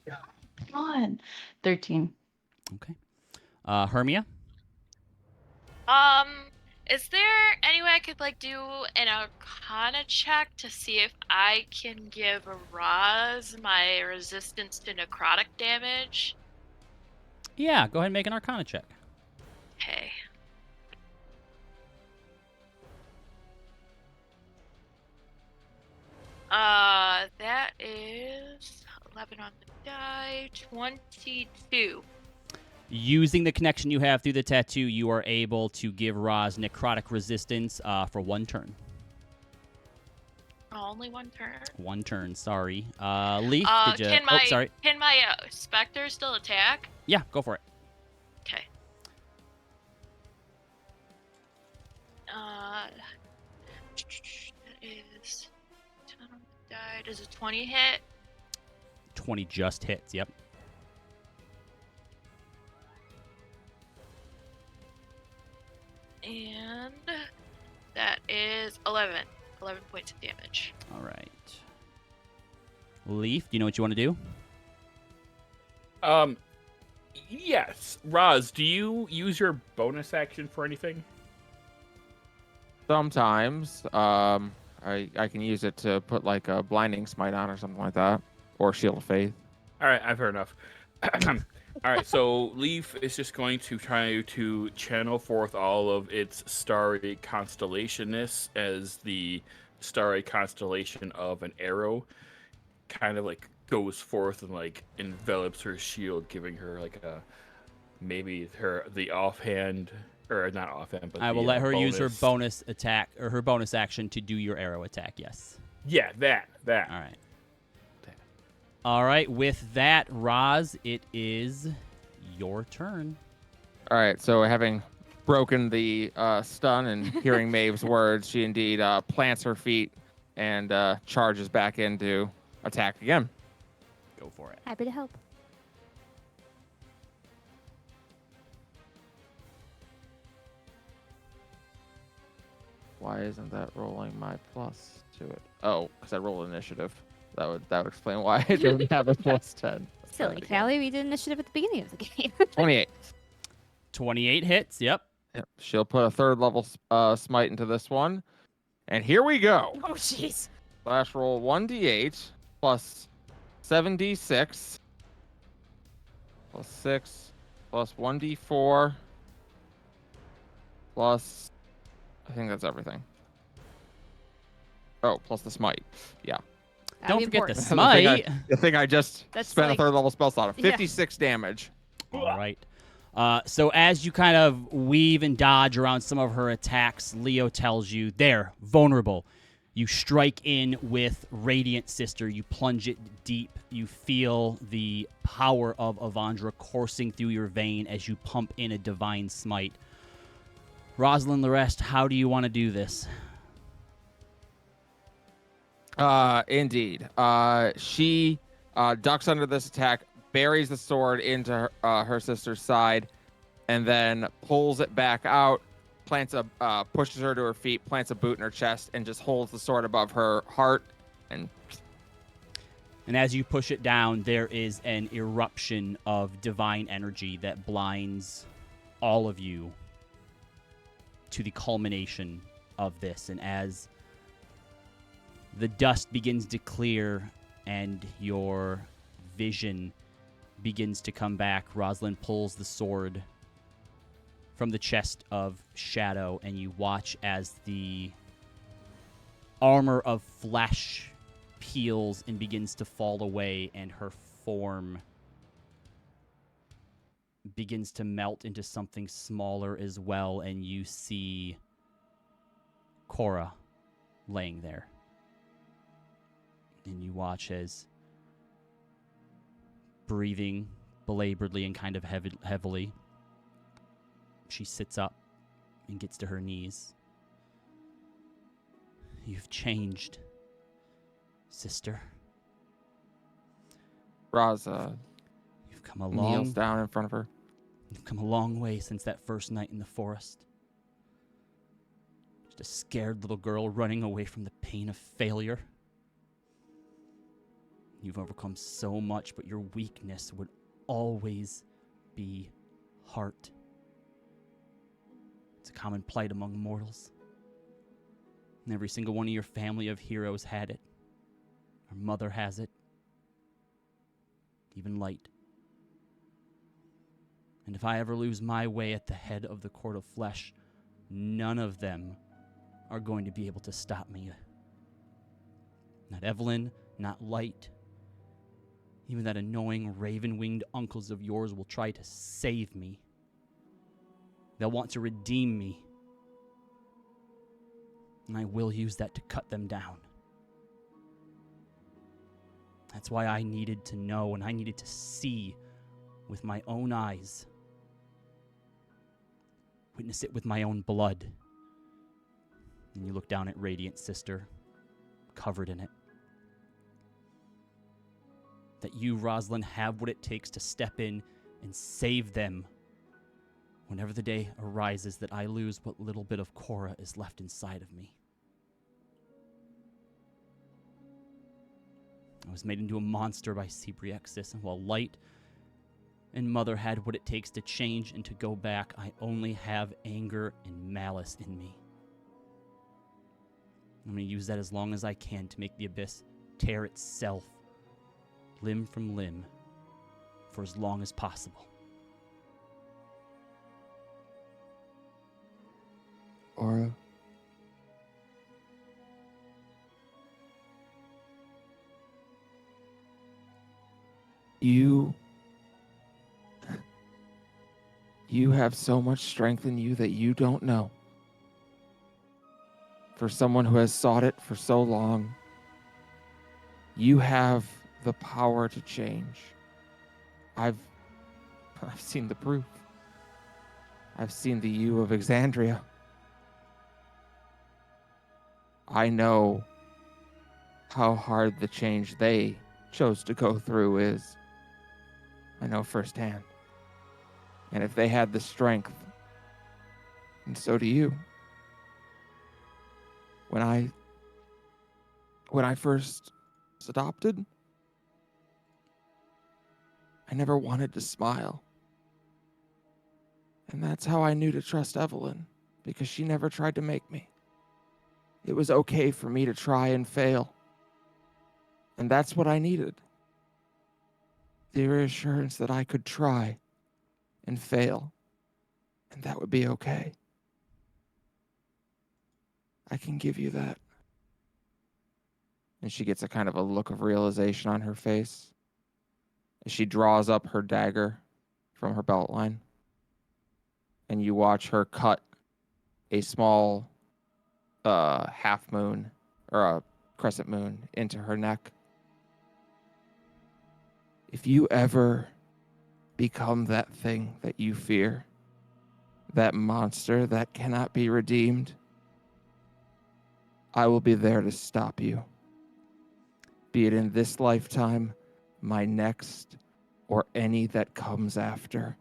Come on. 13. Okay. Hermia? Is there any way I could do an Arcana check to see if I can give Roz my resistance to necrotic damage? Yeah, go ahead and make an Arcana check. Okay. That is 11 on the die, 22. Using the connection you have through the tattoo, you are able to give Roz necrotic resistance for 1 turn. Only 1 turn. 1 turn, sorry. Leaf, did you... Can my Spectre still attack? Yeah, go for it. Okay. That is 10 on the die. Does a 20 hit? 20 just hits. Yep. And that is 11. 11 points of damage. All right. Leaf, do you know what you want to do? Yes. Roz, do you use your bonus action for anything? Sometimes, I can use it to put like a blinding smite on or something like that, or shield of faith. All right, I've heard enough. All right, so Leaf is just going to try to channel forth all of its starry constellationness as the starry constellation of an arrow kind of like goes forth and like envelops her shield, giving her like a maybe the offhand or not offhand, but I will the, let her use her bonus. bonus attack or her bonus action to do your arrow attack. Yes. Yeah, that. All right. All right. With that, Roz, it is your turn. All right, so having broken the stun and hearing Maeve's words, she indeed plants her feet and charges back in to attack again. Go for it. Happy to help. Why isn't that rolling my plus to it? Oh, because I rolled initiative. That would explain why I don't have a plus 10. Let's try Silly that again. Callie, we did initiative at the beginning of the game. 28. 28 hits. Yep. Yep. She'll put a third level smite into this one. And here we go. Oh, jeez. Slash roll 1d8 plus 7d6 plus 6 plus 1d4 plus, I think that's everything. Oh, plus the smite. Yeah. Don't forget the The smite. thing I just That's spent like- a third level spell slot on. Yeah. 56 damage. All right. So as you kind of weave and dodge around some of her attacks, Leo tells you, they're vulnerable. You strike in with Radiant Sister. You plunge it deep. You feel the power of Avandra coursing through your vein as you pump in a divine smite. Rosalind Larest, how do you want to do this? Indeed. She ducks under this attack, buries the sword into her sister's side, and then pulls it back out, pushes her to her feet, plants a boot in her chest, and just holds the sword above her heart. And as you push it down, there is an eruption of divine energy that blinds all of you to the culmination of this. And as the dust begins to clear and your vision begins to come back, Rosalind pulls the sword from the chest of Shadow, and you watch as the armor of flesh peels and begins to fall away, and her form begins to melt into something smaller as well, and you see Cora laying there. And you watch as, breathing belaboredly and kind of heavily, she sits up and gets to her knees. You've changed, sister. Roz You've come a kneels long, down in front of her. you've come a long way since that first night in the forest. Just a scared little girl running away from the pain of failure. You've overcome so much, but your weakness would always be heart. It's a common plight among mortals. And every single one of your family of heroes had it. Our mother has it. Even Light. And if I ever lose my way at the head of the Court of Flesh, none of them are going to be able to stop me. Not Evelyn, not Light. Even that annoying raven-winged uncles of yours will try to save me. They'll want to redeem me. And I will use that to cut them down. That's why I needed to know and I needed to see with my own eyes. Witness it with my own blood. And you look down at Radiant Sister, covered in it. That you, Rosalind, have what it takes to step in and save them whenever the day arises that I lose what little bit of Cora is left inside of me. I was made into a monster by Cebriexis, and while Light and Mother had what it takes to change and to go back, I only have anger and malice in me. I'm going to use that as long as I can to make the Abyss tear itself limb from limb for as long as possible. Aura. You have so much strength in you that you don't know. For someone who has sought it for so long, you have the power to change. I've seen the proof. I've seen the you of Exandria. I know how hard the change they chose to go through is. I know firsthand. And if they had the strength, and so do you. When I first was adopted, I never wanted to smile. And that's how I knew to trust Evelyn, because she never tried to make me. It was okay for me to try and fail. And that's what I needed. The reassurance that I could try and fail, and that would be okay. I can give you that. And she gets a kind of a look of realization on her face as she draws up her dagger from her belt line. And you watch her cut a small half moon or a crescent moon into her neck. If you ever become that thing that you fear, that monster that cannot be redeemed, I will be there to stop you. Be it in this lifetime, my next, or any that comes after.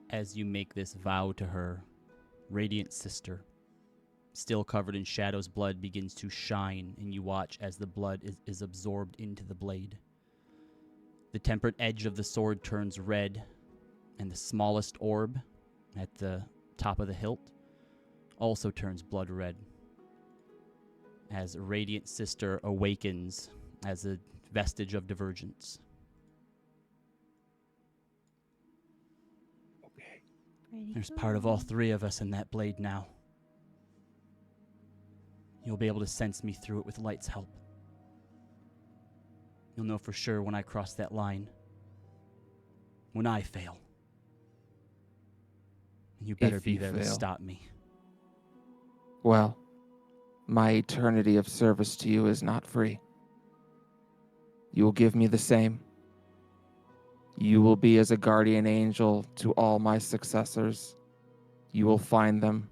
As you make this vow to her, Radiant Sister, still covered in Shadow's blood, begins to shine, and you watch as the blood is absorbed into the blade. The tempered edge of the sword turns red, and the smallest orb at the top of the hilt also turns blood red, as Radiant Sister awakens as a vestige of divergence. Okay. There's part of all three of us in that blade now. You'll be able to sense me through it with Light's help. You'll know for sure when I cross that line. When I fail. And you better If be you there to fail. stop me. Well, my eternity of service to you is not free. You will give me the same. You will be as a guardian angel to all my successors. You will find them,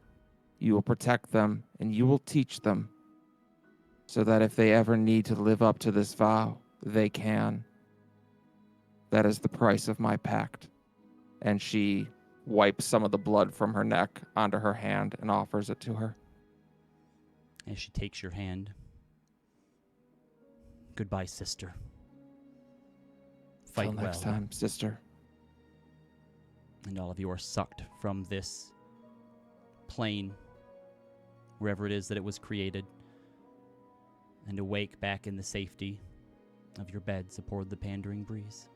you will protect them, and you will teach them, so that if they ever need to live up to this vow, they can. That is the price of my pact. And she wipes some of the blood from her neck onto her hand and offers it to her. As she takes your hand. Goodbye, sister. Fight Till next well. time, sister. And all of you are sucked from this plane, wherever it is that it was created, and awake back in the safety of your beds aboard the pandering breeze.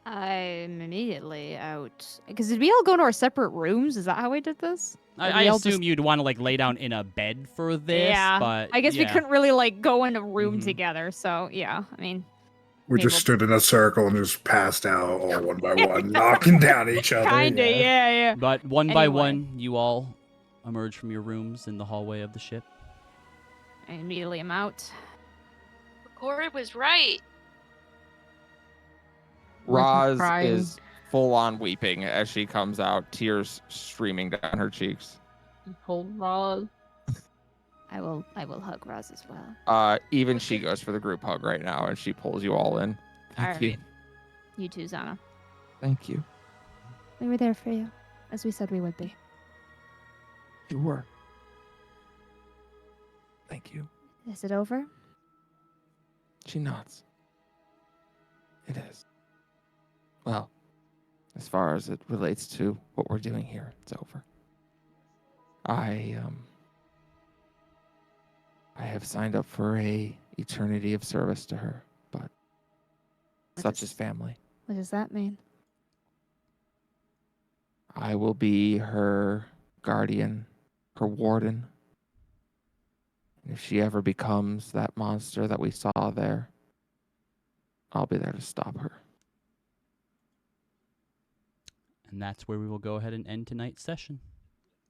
I'm immediately out. Because did we all go to our separate rooms? Is that how we did this? Or did I we all assume just- you'd want to lay down in a bed for this, Yeah. but I guess we yeah. couldn't really go in a room Mhm. together. So yeah, I mean, We Okay, just well- stood in a circle and just passed out all one by one, knocking down each other. kinda, yeah. But one by Anyway. one, you all emerge from your rooms in the hallway of the ship. I immediately am out. Corey was right. With Roz pride. is full on weeping as she comes out, tears streaming down her cheeks. Hold Roz. I will hug Roz as well. Even she goes for the group hug right now, and she pulls you all in. Thank All you. right. You too, Zana. Thank you. We were there for you, as we said we would be. You were. Thank you. Is it over? She nods. It is. Well, as far as it relates to what we're doing here, it's over. I have signed up for a eternity of service to her, but such is family. What does that mean? I will be her guardian, her warden. And if she ever becomes that monster that we saw there, I'll be there to stop her. And that's where we will go ahead and end tonight's session.